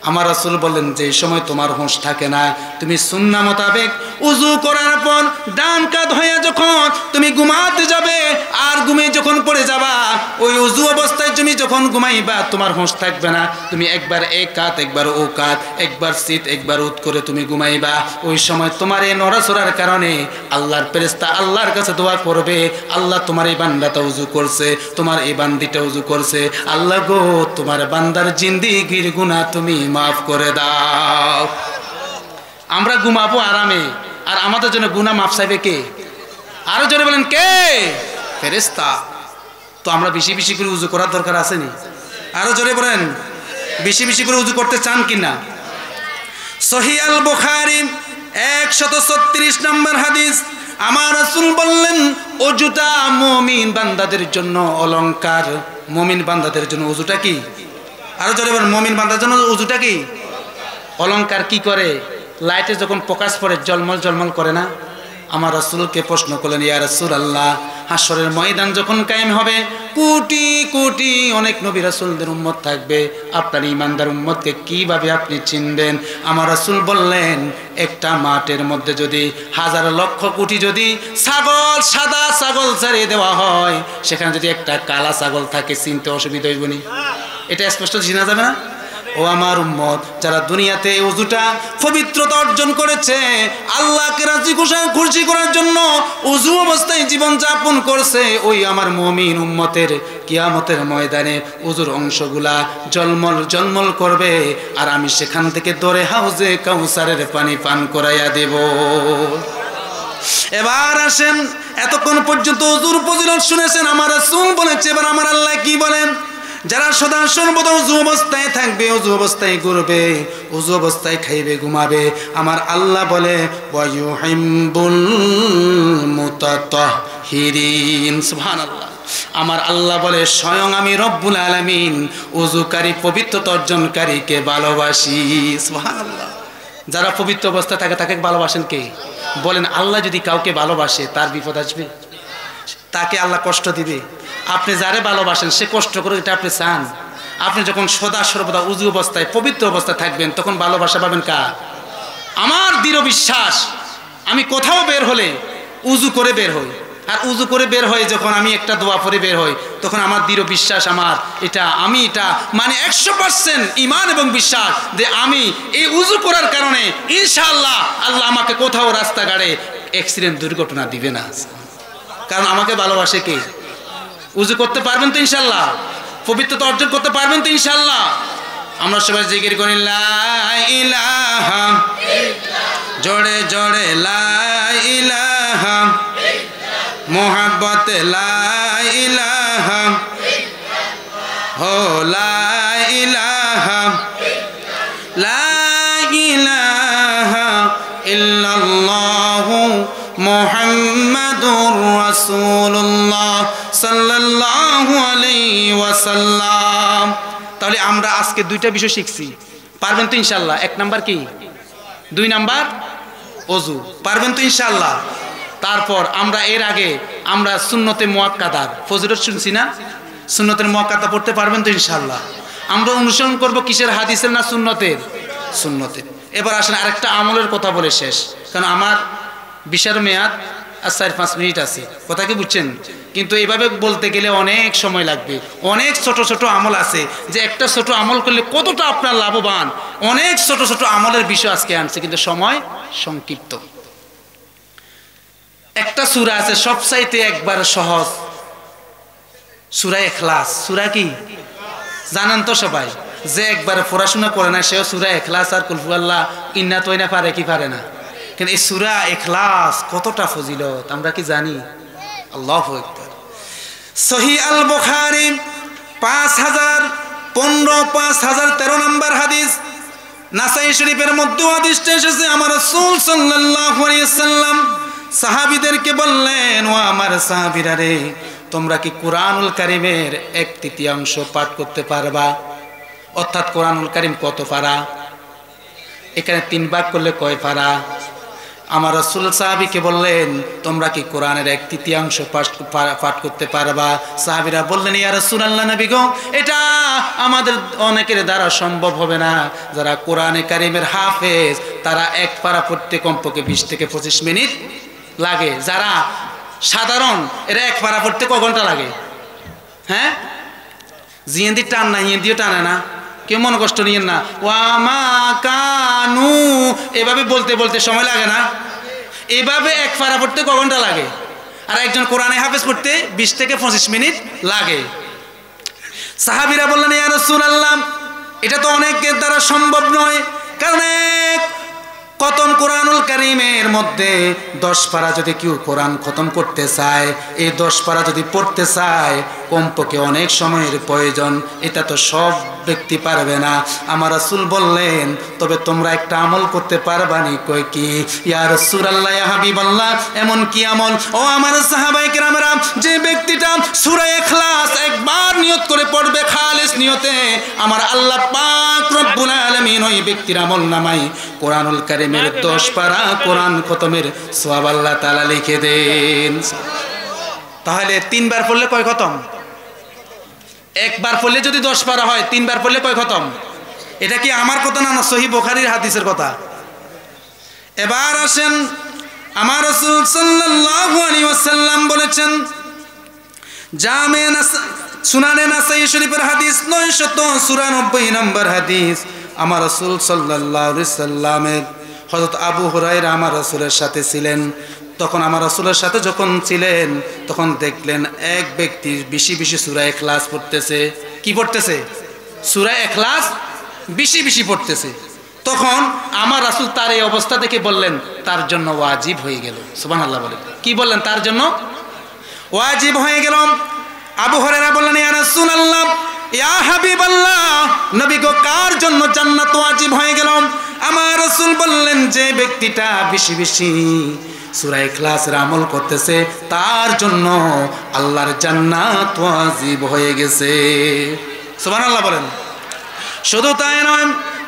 আমার রাসূল বললেন, যে সময় তোমার হোঁশ থাকে না, তুমি সুন্নাহ মোতাবেক উযু করার পর ডান কাত হয়ে যখন তুমি ঘুমাতে যাবে, আর ঘুমে যখন পড়ে যাবা, ওই উযু অবস্থায় তুমি যখন ঘুমাইবা, তোমার হোঁশ থাকবে না। তুমি একবার এক কাত, একবার ও কাত, একবার সিট, একবার উত করে তুমি ঘুমাইবা। ওই সময় তোমার এই নড়াচড়ার কারণে আল্লাহর ফেরেশতা আল্লাহর কাছে দোয়া করবে, আল্লাহ তোমার এই বান্দাটা উযু করছে, তোমার এই বান্দিটা উযু করছে, আল্লাহ গো তোমার বান্দার জিন্দেগির গুনাহ তুমি মাফ করে দাও। আমরা ঘুমাবো আরামে, আর আমাদের জন্য গুনাহ মাফ চাইবে কে? আরো জোরে বলেন, কে? ফেরেশতা। তো আমরা বেশি বেশি করে উযু করার দরকার আছে নি? আরো জোরে বলেন, বেশি বেশি করে উযু করতে চান কিনা? সহিহ আল বুখারী ১৩৬ নম্বর হাদিস, আমার রাসূল বললেন, ওযুটা মুমিন বান্দাদের জন্য অলংকার। মুমিন বান্দাদের জন্য ওযুটা কি? আরো জোরে বলেন, মুমিন বান্দাদের জন্য ওযুটা কি? অলংকার। কি করে? লাইটে যখন প্রকাশ পড়ে জলমল জলমল করে না? আমার রাসূলকে প্রশ্ন করলেন, ইয়া রাসূলুল্লাহ, হাসরের ময়দান যখন কায়েম হবে, কোটি কোটি অনেক নবী রাসূলদের উম্মত থাকবে, আপনার ঈমানদার উম্মতকে কিভাবে আপনি চিনবেন? আমার রাসূল বললেন, একটা মাঠের মধ্যে যদি হাজার লক্ষ কোটি যদি ছাগল, সাদা ছাগল ছাড়িয়ে দেওয়া হয়, সেখানে যদি একটা কালা ছাগল থাকে, চিনতে অসুবিধা হইব নি? এটা স্পষ্ট চিনা যাবে না? ও আমার উম্মত, যারা দুনিয়াতে ওযুটা পবিত্রতা অর্জন করেছে, আল্লাহকে রাজি খুশি করার জন্য ওযু অবস্থায় জীবন যাপন করছে, ওই আমার মুমিন উম্মতের কিয়ামতের ময়দানে ওযুর অংশগুলা জলমল জলমল করবে, আর আমি সেখান থেকে দরে হাউজে কাউসারের পানি পান করাইয়া দেব। এবার আসেন, এতক্ষণ পর্যন্ত ওযুর ফজিলত শুনেছেন, আমার রাসূল বলেছে, এবার আমার আল্লাহ কি বলেন? যারা সদা সর্বদা উযু অবস্থায় থাকবে, উযু অবস্থায় ঘুরবে, উযু অবস্থায় খাইবে, ঘুমাবে, আমার আল্লাহ বলে, ওয়া ইউহিব্বুল মুতাতাহহিরিন। সুবহানাল্লাহ। আমার আল্লাহ বলে, স্বয়ং আমি রব্বুল আলামিন উযুকারী, পবিত্রতা অর্জনকারীকে ভালোবাসি। সুবহানাল্লাহ। যারা পবিত্র অবস্থায় থাকে তাকে ভালোবাসেন কে? বলেন, আল্লাহ যদি কাউকে ভালোবাসে তার বিপদ আসবে? তাকে আল্লাহ কষ্ট দিবে? আপনি যারে ভালোবাসেন সে কষ্ট করে, এটা আপনি চান? আপনি যখন সদা সর্বদা উযু অবস্থায়, পবিত্র অবস্থায় থাকবেন, তখন ভালোবাসা পাবেন কার? আমার দৃঢ় বিশ্বাস, আমি কোথাও বের হলে উযু করে বের হই, আর উযু করে বের হই যখন আমি একটা দোয়া পড়ে বের হই, তখন আমার দৃঢ় বিশ্বাস, আমি এটা মানে 100% ঈমান এবং বিশ্বাস যে আমি এই উযু করার কারণে ইনশাআল্লাহ আল্লাহ আমাকে কোথাও রাস্তাঘাটে অ্যাক্সিডেন্ট, দুর্ঘটনা দিবে না। কারণ আমাকে ভালোবাসে কে? উযু করতে পারবেন তো ইনশাআল্লাহ? পবিত্রতা অর্জন করতে পারবেন তো ইনশাআল্লাহ? আমরা সবাই জিকির করি, লা ইলাহা ইল্লাল্লাহ, জোরে জোরে লা ইলাহা ইল্লাল্লাহ, মুহাব্বতে লা ইলাহা ইল্লাল্লাহ, ও লা ইলাহা ইল্লাল্লাহ, লা ইলাহা ইল্লাল্লাহ মুহাম্মাদুর রাসূলুল্লাহ সাল্লাল্লাহু আলাইহি ওয়াসাল্লাম। তাহলে আমরা আজকে দুইটা বিষয় শিখছি, পারবেন তো ইনশাল্লাহ? 1 নাম্বার কি, 2 নাম্বার ওযু, পারবেন তো ইনশাল্লাহ? তারপর আমরা এর আগে আমরা সুন্নতে মুআক্কাদার ফজিলত শুনছি না? সুন্নতের মুআক্কাদা পড়তে পারবেন তো ইনশাল্লাহ? আমরা অনুসরণ করব কিসের, হাদিসের না সুন্নতের? সুন্নতের। এবার আসেন আরেকটা আমলের কথা বলে শেষ, কারণ আমার বিশার মেয়াদ আর 4-5 মিনিট আছে, কথা কি বুঝছেন? কিন্তু এইভাবে বলতে গেলে অনেক সময় লাগবে। অনেক ছোট ছোট আমল আছে যে একটা ছোট আমল করলে কতটা আপনার লাভবান, অনেক ছোট ছোট আমলের বিষয় আজকে আনছে, কিন্তু সময় সংক্ষিপ্ত। একটা সূরা আছে সবচাইতে একবার সহজ, সূরা ইখলাস। সূরা কি জানেন তো সবাই? যে একবার পড়াশোনা করে না সেও সূরা ইখলাস আর কুল হুয়াল্লাহ ইন্না তৈনা পারে কি পারে না? কিন্তু এই সূরা ইখলাস কতটা ফজিলত আমরা কি জানি? আল্লাহু আকবার। সহিহ আল বুখারী 5013 নম্বর হাদিস, নাসাই শরীফের মধ্যে হাদিসটা এসেছে, আমার রাসূল সাল্লাল্লাহু আলাইহি ওয়াসাল্লাম সাহাবীদেরকে বললেন, ও আমার সাহাবীরা রে, তোমরা কি কুরআনুল কারীমের 1/3 পাঠ করতে পারবা? অর্থাৎ কুরআনুল কারীম কত পারা? এখানে 3 ভাগ করলে কয় পারা? আমার রাসূল সাহাবীকে বললেন, তোমরা কি কোরআনের 1/3 পাঠ করতে পারবা? সাহাবীরা বললেন, ইয়া রাসূলুল্লাহ, নবী গো, এটা আমাদের অনেকের দ্বারা সম্ভব হবে না। যারা কোরআনে কারীমের হাফেজ তারা 1 পারা পড়তে কমপক্ষে 20 থেকে 25 মিনিট লাগে। যারা সাধারণ এরা 1 পারা পড়তে কয় ঘন্টা লাগে? হ্যাঁ, জিয়েন্দি টান না, হিন্দিও টানে না, কেউ মনে কষ্ট নিয়েন না। ওয়ামা কানু এভাবে বলতে বলতে সময় লাগে না? এভাবে 1 পারা পড়তে কয় ঘন্টা লাগে? আর একজন কোরআনে হাফেজ পড়তে 20 থেকে 25 মিনিট লাগে। সাহাবীরা বললেন, ইয়া রাসূলুল্লাহ, এটা তো অনেকের দ্বারা সম্ভব নয়, কারণ খতম কোরআনুল কারীমের মধ্যে 10 পারা যদি কেউ কোরআন খতম করতে চায়, এই 10 পারা যদি পড়তে চায় কমপক্ষে অনেক সময়ের প্রয়োজন, এটা তো সব ব্যক্তি পারবে না। আমার রাসূল বললেন, তবে তোমরা একটা আমল করতে পারবানি? কই কি? ইয়া রাসূলুল্লাহ, ইয়া হাবিবাল্লাহ, এমন কি আমল? ও আমার সাহাবায়ে কেরামেরা, যে ব্যক্তিটা সূরা ইখলাস একবার নিয়ত করে পড়বে খালিস নিয়তে, আমার আল্লাহ পাক রব্বুল আলামিন ওই ব্যক্তির আমলনামায় কোরআনুল কারীমের 10 পারা কোরআন খতমের সওয়াব আল্লাহ তাআলা লিখে দেন। তাহলে 3 বার পড়লে কয় খতম? 1 বার পড়লে যদি 10 পারা হয়, 3 বার পড়লে কয় খতম? এটা কি আমার কথা না, সহিহ বুখারীর হাদিসের কথা? এবার আসেন, আমার রাসূল সাল্লাল্লাহু আলাইহি ওয়াসাল্লাম বলেছেন, জামে সুনানে নাসাই শরীফের হাদিস 994 নম্বর হাদিস, আমার রাসূল সাল্লাল্লাহু আলাইহি সাল্লামের হযরত আবু হুরায়রা আমার রাসূলের সাথে ছিলেন। তখন আমার রাসূলের সাথে যখন ছিলেন তখন দেখলেন এক ব্যক্তি বেশি বেশি সূরা ইখলাস পড়তেছে। কি পড়তেছে? সূরা ইখলাস বেশি বেশি পড়তেছে। তখন আমার রাসূল তার এই অবস্থা দেখে বললেন, তার জন্য ওয়াজিব হয়ে গেল। সুবহানাল্লাহ বলেন। কি বললেন? তার জন্য ওয়াজিব হয়ে গেল। আবু হুরায়রা বললেন, ইয়া রাসূলুল্লাহ, ইয়া হাবিবাল্লাহ, নবী গো, কার জন্য জান্নাত ওয়াজিব হয়ে গেল? আমার রাসূল বললেন, যে ব্যক্তিটা বেশি বেশি সূরা ইখলাসের আমল করতেছে তার জন্য আল্লাহর জান্নাত ওয়াজিব হয়ে গেছে। সুবহানাল্লাহ বলেন। শুধু তাই নয়,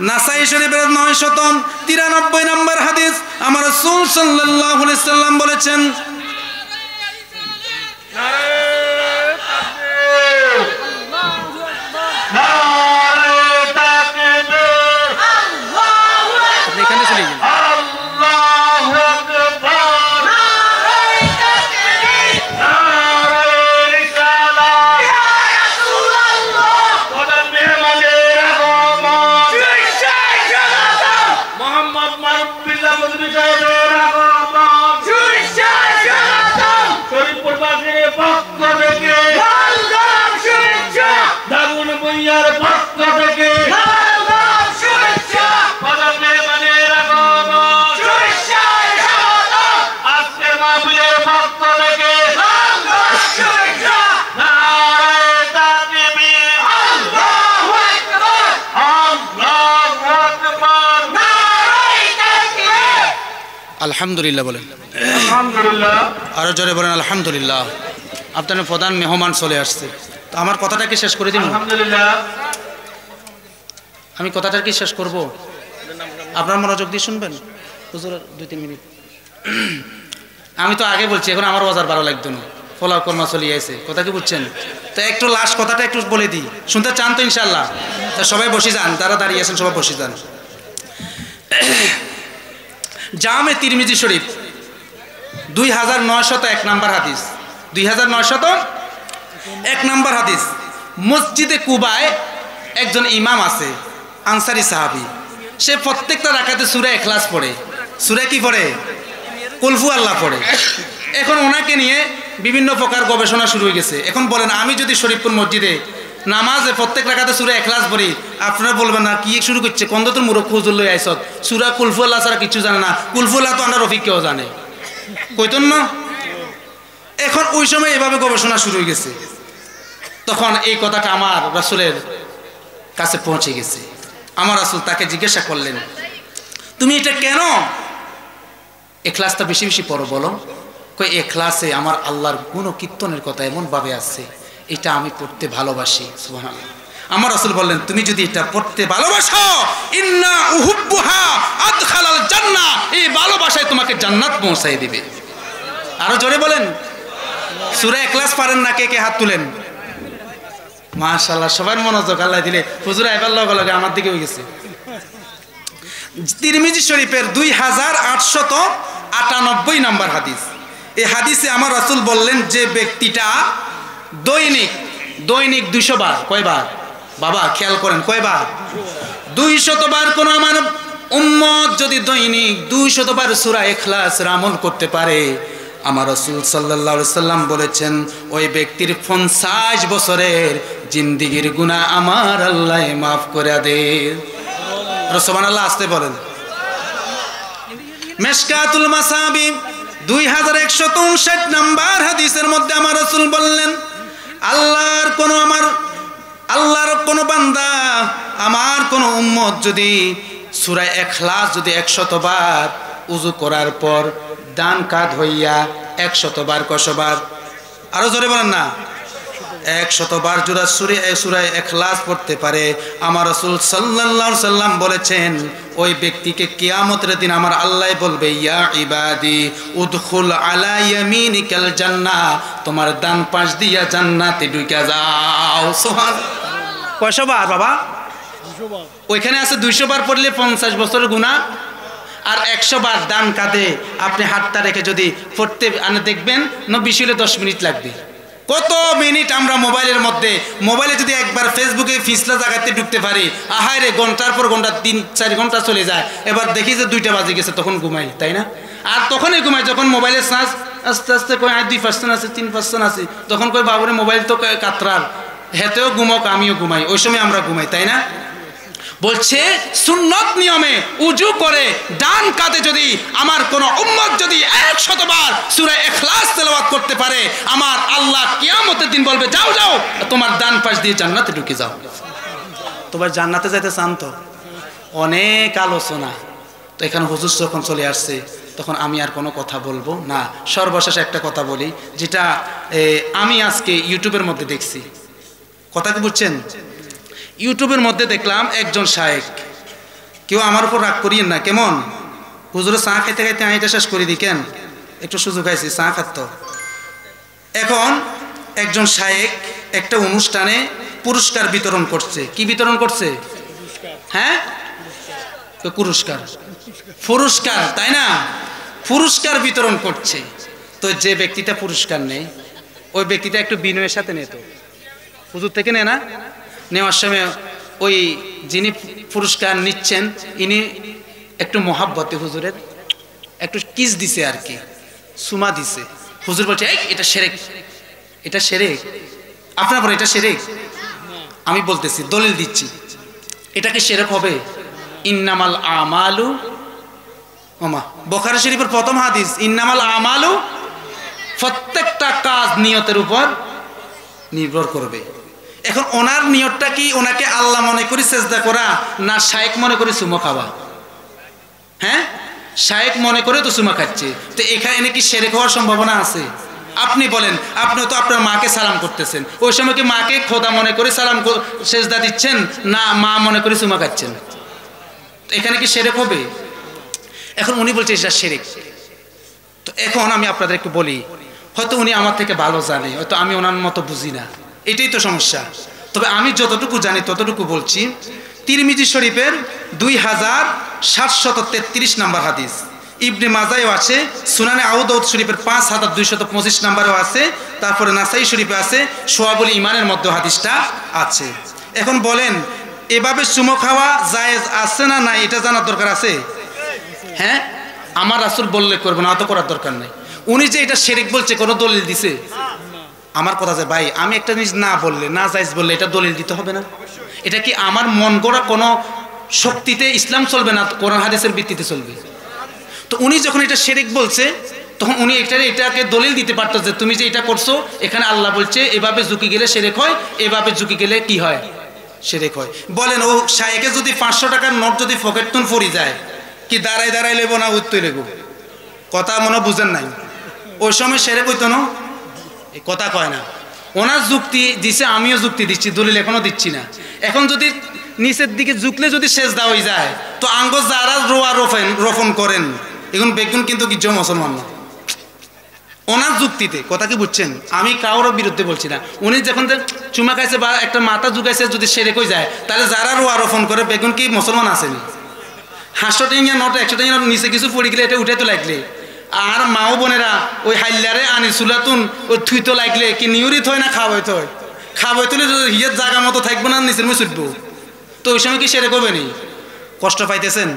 নাসাই শরীফের 993 নম্বর হাদিস, আমার রাসূল সাল্লাল্লাহু আলাইহি সাল্লাম বলেছেন, এখানে চলে গেল, আলহামদুলিল্লাহ বলেন। আলহামদুলিল্লাহ, আরো জোরে বলেন আলহামদুলিল্লাহ। আপনার প্রধান মেহমান চলে আসছে, তো আমার কথাটাকে শেষ করে দিন। আলহামদুলিল্লাহ। আমি কথাটা কি শেষ করব? আপনার মনোযোগ দিয়ে শুনবেন হুজুর, 2-3 মিনিট। আমি তো আগে বলছি, এখন আমার বাজার ভালো লাগতো না, ফলাও কর্মা চলিয়ে আছে, কথা কি বুঝছেন? তো একটু লাস্ট কথাটা একটু বলে দিই, শুনতে চান তো ইনশাল্লাহ? তা সবাই বসে যান, যারা দাঁড়িয়ে আছেন সবাই বসে যান। জামে তিরমিজি শরীফ 2901 নম্বর হাদিস, 2901 নম্বর হাদিস। মসজিদে কুবায় একজন ইমাম আছে, আনসারি সাহাবী। সে প্রত্যেকটা রাকাতে সূরা ইখলাস পড়ে। সূরা কি পড়ে? কুল হু আল্লাহ পড়ে। এখন ওনাকে নিয়ে বিভিন্ন প্রকার গবেষণা শুরু হয়ে গেছে। এখন বলেন, আমি যদি শরীফপুর মসজিদে নামাজে প্রত্যেক রাকাতে সূরা ইখলাস পড়ি, আপনারা বলবেন না কি শুরু করছে, কোন তোর মূর্খ হুজুর লই আইছত, সূরা কুল হু আল্লাহ ছাড়া কিছু জানে না, কুল হু আল্লাহ তো আমরা রফিক কেউ জানে, কইতন না? এখন ওই সময় এভাবে গবেষণা শুরু হয়ে গেছে। তখন এই কথাটা আমার রাসূলের কাছে পৌঁছে গেছে। আমার রাসূল তাকে জিজ্ঞাসা করলেন, তুমি এটা কেন ইখলাসটা বেশি বেশি পড়ো বলো? কই ইখলাসে আমার আল্লাহর গুণ কীর্তনের কথা এমনভাবে আছে, এটা আমি পড়তে ভালোবাসি। সুবহানাল্লাহ। আমার রাসূল বললেন, তুমি যদি এটা পড়তে ভালোবাসো, ইন্না উহুব্বুহা আদখালাল জান্নাহ, এই ভালোবাসায় তোমাকে জান্নাত পৌঁছায় দিবে। আরো জোরে বলেন। সূরা ইখলাস পারেন না কে কে? হাত তুলেন। মাশাআল্লাহ, সবার মনোযোগ আল্লাহ দিলে। হুজুর আইবার লগে লগে আমার দিকে হয়ে গেছে। তিরমিজি শরীফের 2898 নম্বর হাদিস। এই হাদিসে আমার রাসূল বললেন, যে ব্যক্তিটা দৈনিক 200 বার, কয়বার বাবা খেয়াল করেন, কয়বার? 200 বার কোন আমার উম্মত যদি দৈনিক 200 বার সূরা ইখলাসের আমল করতে পারে, আমার রাসূল সাল্লাল্লাহু আলাইহি সাল্লাম বলেছেন, ওই ব্যক্তির 50 বছরের জিন্দেগীর গুনাহ আমার আল্লাহ মাফ করে দেন। সুবহানাল্লাহ, আসতে বলেন। মিশকাতুল মাসাবি 2159 নম্বর হাদিসের মধ্যে আমার রাসূল বললেন, আল্লাহর কোন বান্দা, আমার কোন উম্মত যদি সূরা ইখলাস যদি 100 বার ওযু করার পর ডান কাঁধ হইয়া 100 বার, কয়শবার? আরো জোরে বলেন না। 100 বার জোড়া সূরা ইখলাস পড়তে পারে, আমার রাসূল সাল্লাল্লাহু আলাইহি সাল্লাম বলেছেন, ওই ব্যক্তিকে কিয়ামতের দিন আমার আল্লাহ বলবে, ইয়া ইবাদি উদখুল আলা ইয়ামিনিকাল জান্নাহ, তোমার ডান পাশ দিয়া জান্নাতে ঢুকে যাও। সুবহানাল্লাহ। কয়শো বার বাবা? 200 বার। ওইখানে আছে 200 বার পড়লে 50 বছরের গুনাহ, আর 100 বার ডান কাঁধে আপনি হাতটা রেখে যদি পড়তে আনে, দেখবেন 10 মিনিট লাগবে। কত মিনিট আমরা মোবাইলে যদি একবার ফেসবুকে ফিসলা জায়গাতে ঢুকতে পারি, আহারে ঘন্টার পর ঘন্টা 3-4 ঘন্টা চলে যায়। এবার দেখি যে 2টা বাজে গেছে, তখন ঘুমাই, তাই না? আর তখনই ঘুমাই যখন মোবাইলের চার্জ আস্তে আস্তে কয় 2% আছে, 3% আছে, তখন কই বাবুরে মোবাইল তো কাতরার, হেতেও ঘুমক আমিও ঘুমাই, ওই সময় আমরা ঘুমাই, তাই না? বলছে সুন্নত নিয়মে উজু করে ডান কাঁধে যদি আমার কোন উম্মত যদি 100 বার সূরা ইখলাস তেলাওয়াত করতে পারে, আমার আল্লাহ কিয়ামতের দিন বলবে, যাও যাও তোমার ডান পাশ দিয়ে জান্নাতে ঢুকে যাও। তোমার জান্নাতে যাইতে চান তো? অনেক আলোচনা তো এখানে হুজুর যখন চলে আসছে, তখন আমি আর কোনো কথা বলবো না। সর্বশেষ একটা কথা বলি, যেটা আমি আজকে ইউটিউবের মধ্যে দেখছি। কথা কি বুঝছেন? ইউটিউবের মধ্যে দেখলাম একজন শায়েখ, কেউ আমার উপর রাগ করিয়েন না, কেমন? হুজুরে চা খাইতে খাইতে আমি এটা শেষ করে দিই, কেন? একটু সুযোগ খাইছি, চা খাত। এখন একজন শায়েখ একটা অনুষ্ঠানে পুরস্কার বিতরণ করছে। কি বিতরণ করছে? হ্যাঁ, পুরস্কার, তাই না? পুরস্কার বিতরণ করছে। তো যে ব্যক্তিটা পুরস্কার নেই, ওই ব্যক্তিটা একটু বিনয়ের সাথে নিত, হুজুর থেকে নেয় না, নেওয়ার সময় ওই যিনি পুরস্কার নিচ্ছেন ইনি একটু মহাব্বতে হুজুরের একটু কিস দিছে, আর কি সুমা দিছে। হুজুর বলছে, এই এটা শিরক, এটা শিরক। আপনার বলে এটা শিরক? আমি বলতেছি, দলিল দিচ্ছি, এটা কি শিরক হবে? ইন্নামাল আমালু, বুখারী শরীফের প্রথম হাদিস, ইন্নামাল আমালু, প্রত্যেকটা কাজ নিয়তের উপর নির্ভর করবে। এখন ওনার নিয়তটা কি? ওনাকে আল্লাহ মনে করি সেজদা করা, না শায়েখ মনে করে চুমা খাওয়া? হ্যাঁ, শায়েখ মনে করে তো চুমা খাচ্ছে, তো এখানে কি শিরক হওয়ার সম্ভাবনা আছে? আপনি বলেন, আপনিও তো আপনার মাকে সালাম করতেছেন, ওই সময় কি মাকে খোদা মনে করে সালাম সেজদা দিচ্ছেন, না মা মনে করে চুমা খাচ্ছেন? এখানে কি শিরক হবে? এখন উনি বলছে এটা শিরক। তো এখন আমি আপনাদের একটু বলি, হয়তো উনি আমার থেকে ভালো জানে, হয়তো আমি ওনার মতো বুঝি না, এটাই তো সমস্যা। তবে আমি যতটুকু জানি ততটুকু বলছি। তিরমিজি শরীফের 2733 নম্বর হাদিস, ইবনে মাজায়ও আছে, সুনানে আবু দাউদ শরীফের 5225 নম্বরেও আছে, তারপরে নাসাই শরীফে আছে, শোয়াবুল ইমানের মধ্যে হাদিসটা আছে। এখন বলেন, এভাবে চুমো খাওয়া জায়েজ আছে না নাই এটা জানার দরকার আছে? হ্যাঁ, আমার রাসূল বললে করবো না, অত করার দরকার নেই। উনি যে এটা শিরক বলছে কোনো দলিল দিছে? আমার কথা যে ভাই, আমি একটা জিনিস না বললে, না জায়েজ বললে এটা দলিল দিতে হবে না? এটা কি আমার মন গড়া কোনো শক্তিতে ইসলাম চলবে না, কোরআন হাদিসের ভিত্তিতে চলবে? তো উনি যখন এটা শিরক বলছে, তখন উনি এটাকে দলিল দিতে পারতো যে তুমি যে এটা করছো, এখানে আল্লাহ বলছে এভাবে ঝুঁকি গেলে শিরক হয়, এভাবে ঝুঁকি গেলে কি হয়? শিরক হয়। বলেন, ও শায়েকে যদি 500 টাকার নোট যদি পকেটন পড়ে যায়, কি দাঁড়ায় দাঁড়ায় লেবো না উত্তর লেবো? কথা মনে বুঝেন নাই? ওই সময় শিরক হইতো না? এই কথা কয় না। ওনার যুক্তি দিছে, আমিও যুক্তি দিচ্ছি, দলিল এখনো দিচ্ছি না। এখন যদি নিচের দিকে ঝুঁকলে যদি সেজদা হয়ে যায়, তো আঙ্গ যারা রোয়া রোপণ করেন এখন বেগুন কিন্তু কিছু মুসলমান না ওনার যুক্তিতে। কথা কি বুঝছেন? আমি কারোর বিরুদ্ধে বলছি না। উনি যখন চুমা খাইছে বা একটা মাথা ঝুঁকাইছে যদি শিরক হয়ে যায়, তাহলে যারা রোয়া রোপণ করে বেগুন কি মুসলমান আসেনি? 500 টাকা নোট 100 টাকা নোট নিচে কিছু পড়ে গেলে এটা উঠে তো লাগলে, আর মাও বোনেরা ওই হাইলারে আনি চুলাতুন ওই থুই তো লাগলে কি নিউরিত হয় না খাওয়াইতে হয়? খাওয়াইতে হলে হিয়ের জায়গা মতো থাকবো না, নিচের মুখ ছুটবো, তো ওই সময় কি শিরক হবে নি? কষ্ট পাইতেছেন?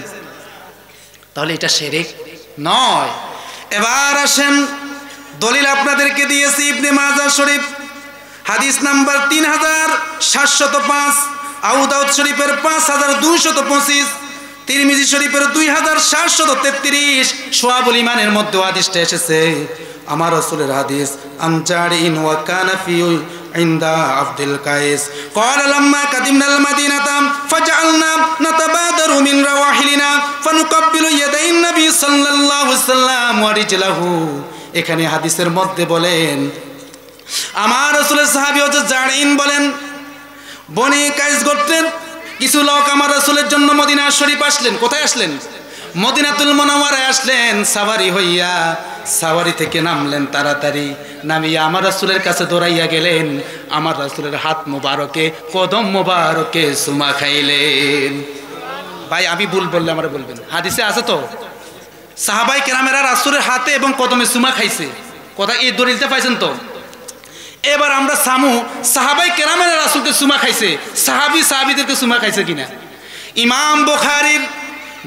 তাহলে এটা শিরক নয়। এবার আসেন, দলিল আপনাদেরকে দিয়েছি ইবনে মাজাহ শরীফ হাদিস নাম্বার 3705, আবু দাউদ শরীফের 5225, তিরমিজি শরীফের 2733, শোয়াবুল ইমানের মধ্যে হাদিসটা এসেছে। আমার রাসূলের হাদিস, আমজারিন ওয়া কানা ফি ইনদা আব্দুল কাইস قال لما قدمنا المدينة فجعلنا نتبادر من رواحلنا فنقبل يدي النبي صلى الله عليه وسلم ورجله। এখানে হাদিসের মধ্যে বলেন, আমার রাসূলের সাহাবী হযরত জারিন বলেন, বনি কাইস গোত্রের কিছু লোক আমার রাসূলের জন্য মদিনা শরীফ আসলেন। কোথায় আসলেন? মদিনাতুল মুনাওয়ারায় আসলেন সাওয়ারি হইয়া। সাওয়ারি থেকে নামলেন তাড়াতাড়ি, নামিয়া আমার রাসূলের কাছে দৌড়াইয়া গেলেন, আমার রাসূলের হাত মোবারকে, কদম মোবারকে চুমা খাইলেন। ভাই আমি ভুল বললে আমার বলবেন, হাদিসে আছে তো সাহাবাই কেরামেরা রাসূলের হাতে এবং কদমে চুমা খাইছে। কথা এই দলিলটা পাইছেন তো? এবার আমরা সামু সাহাবাই কেরামেরা রাসূলকে চুমা খাইছে, সাহাবীদেরকে চুমা খাইছে কিনা? ইমাম বুখারীর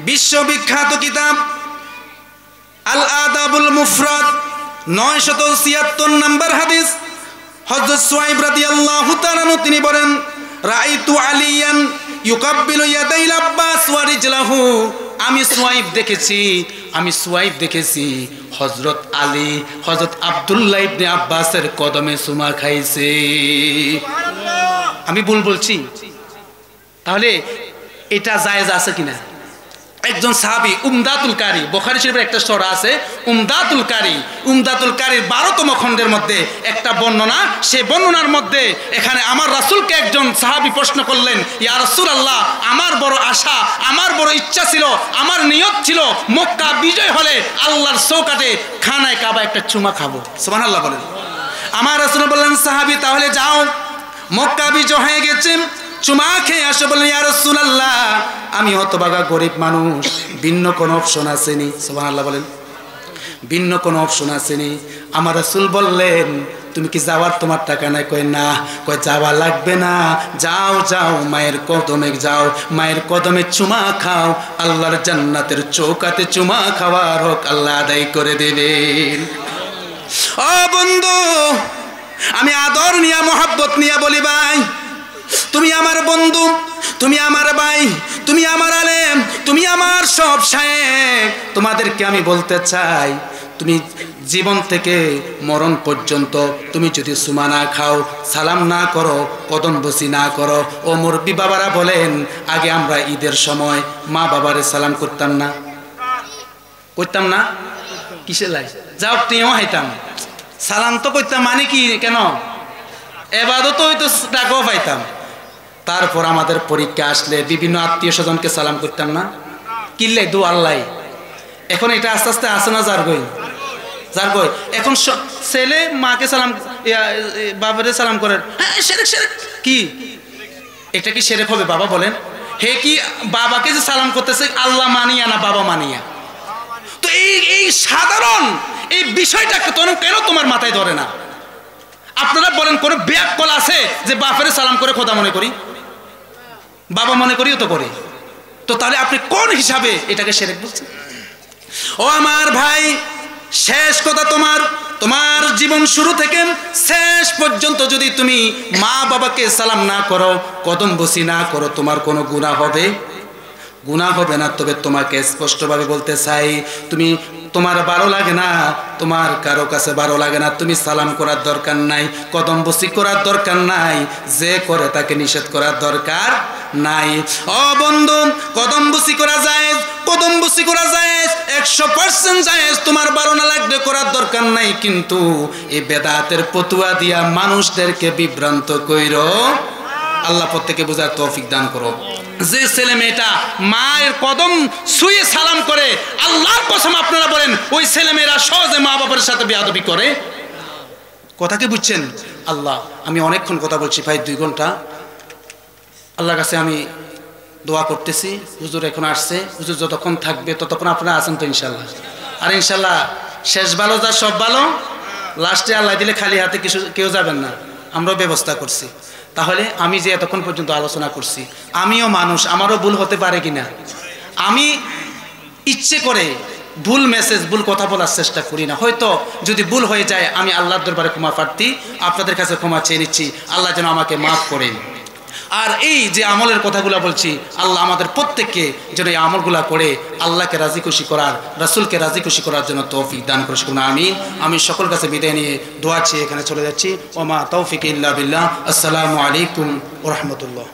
বিশ্ববিখ্যাত কিতাব আল আদাবুল মুফরাদ 976 নম্বর হাদিস, হযরত সুয়াইব রাদিয়াল্লাহু তাআলা তিনি বলেন, রাআইতু আলিয়ান ইউকাব্বিলু ইয়াদাইল আব্বাস ওয়া রিজলাহু। আমি সুয়াইব দেখেছি হযরত আলী হযরত আব্দুল্লাহ ইবনে আব্বাসের কদমে চুমা খাইছে। আমি ভুল বলছি? তাহলে এটা জায়েজ আছে কিনা? একজন সাহাবী উমদাতুল কারি, বুখারী শরীফের একটা সূরা আছে উমদাতুল কারির 12তম খণ্ডের মধ্যে একটা বর্ণনা, সেই বর্ণনার মধ্যে এখানে আমার রাসূলকে একজন সাহাবী প্রশ্ন করলেন, ইয়া রাসূলুল্লাহ, আমার বড় আশা, আমার বড় ইচ্ছা ছিল, আমার নিয়ত ছিল মক্কা বিজয় হলে আল্লাহর চৌকাঠে খানায় কাবা একটা চুমা খাবো। সুবহানাল্লাহ বলেন। আমার রাসূল বললেন, সাহাবী তাহলে যাও, মক্কা বিজয় হয়ে গেছে, চুমা খেয়ে আসো। বললেন, ইয়া রাসূলুল্লাহ, আমি হতভাগা গরিব মানুষ, ভিন্ন কোনো অপশন আসেনি? সুবহানাল্লাহ বলেন। ভিন্ন কোনো অপশন আসেনি? আমার রাসূল বললেন, তুমি কি যাওয়ার তোমার টাকা নাই? কই না। কই যাওয়া লাগবে না, যাও যাও মায়ের কদমে যাও, মায়ের কদমে চুমা খাও, আল্লাহর জান্নাতের চৌকাতে চুমা খাওয়ার হক আল্লাহ আদায় করে দেবেন। ও বন্ধু, আমি আদর নিয়া মোহাব্বত নিয়া বলি, ভাই তুমি আমার বন্ধু, তুমি আমার ভাই, তুমি আমার আলেম, তুমি আমার সব শায়েখ। তোমাদেরকে আমি বলতে চাই, তুমি জীবন থেকে মরণ পর্যন্ত তুমি যদি চুমা না খাও, সালাম না করো, কদম বসি না করো। ও মুরব্বি বাবারা বলেন, আগে আমরা ঈদের সময় মা বাবারে সালাম করতাম না? কিসে লাই? যাও টিও হাইতাম, সালাম তো করতাম, মানে কি কেন এবাদত হইতো, টাকাও পাইতাম। তারপর আমাদের পরীক্ষা আসলে বিভিন্ন আত্মীয় স্বজনকে সালাম করতাম না, কিল্লাই দু আল্লাহ। এখন এটা আস্তে আস্তে আসে না যার গই। এখন ছেলে মাকে সালাম, বাবারে সালাম করেন, হ্যাঁ সেরেক সেরেক, কি এটা কি সেরেক হবে বাবা বলেন? হে কি বাবাকে যে সালাম করতেছে আল্লাহ মানিয়া না বাবা মানিয়া? তো এই সাধারণ এই বিষয়টা কেন তোমার মাথায় ধরে না? আপনারা বলেন কোন ব্যাককল আছে যে বাপের সালাম করে খোদা মনে করি, বাবা মনে করিও তো করি? তো তাহলে আপনি কোন হিসাবে এটাকে শিরক বলছেন? ও আমার ভাই, শেষ কথা, তোমার জীবন শুরু থেকে শেষ পর্যন্ত যদি তুমি মা বাবাকে সালাম না করো, কদম বসি না করো, তোমার কোনো গুনাহ হবে? গুনাহ হবে না। তবে তোমাকে স্পষ্টভাবে বলতে চাই, তোমার ভালো লাগে না, তোমার কারো কাছে ভালো লাগে না, তুমি সালাম করার দরকার নাই, কদম বসি করার দরকার নাই, যে করে তাকে নিষেধ করার দরকার নাই। ও বন্ধু, কদম বসি করা যায়, 100% জায়েজ, তোমার ভালো না লাগলে করার দরকার নাই। কিন্তু এই বেদাতের ফতোয়া দিয়া মানুষদেরকে বিভ্রান্ত কইরো। আল্লাহ প্রত্যেককে বোঝার তৌফিক দান করো। যে ছেলে মেয়েটা মায়ের কদম ছুঁয়ে সালাম করে, আল্লাহর কসম আপনারা বলেন ওই ছেলে মেয়েরা সহজে মা বাবার সাথে বেয়াদবি করে? কথা কি বুঝছেন? আল্লাহ, আমি অনেকক্ষণ কথা বলছি ভাই, 2 ঘন্টা। আল্লাহর কাছে আমি দোয়া করতেছি, হুজুর এখন আসছে, হুজুর যতক্ষণ থাকবে ততক্ষণ আপনারা আছেন তো ইনশাল্লাহ? আর ইনশাল্লাহ শেষ ভালো যা সব ভালো, লাস্টে আল্লাহ দিলে খালি হাতে কেউ যাবেন না, আমরাও ব্যবস্থা করছি। তাহলে আমি যে এতক্ষণ পর্যন্ত আলোচনা করছি, আমিও মানুষ, আমারও ভুল হতে পারে কিনা? আমি ইচ্ছে করে ভুল মেসেজ, ভুল কথা বলার চেষ্টা করি না। হয়তো যদি ভুল হয়ে যায়, আমি আল্লাহর দরবারে ক্ষমা প্রার্থী, আপনাদের কাছে ক্ষমা চেয়ে নিচ্ছি, আল্লাহ যেন আমাকে মাফ করেন। আর এই যে আমলের কথাগুলো বলছি, আল্লাহ আমাদের প্রত্যেককে যেন এই আমলগুলা করে আল্লাহকে রাজি খুশি করার, রাসূলকে রাজি খুশি করার জন্য তৌফিক দান করে শুনুন। আমি সকল কাছে বিদায় নিয়ে দোয়া চেয়ে এখানে চলে যাচ্ছি। ওমা তৌফিক ইল্লা বিল্লাহ। আসসালামু আলাইকুম ওয়া রাহমাতুল্লাহ।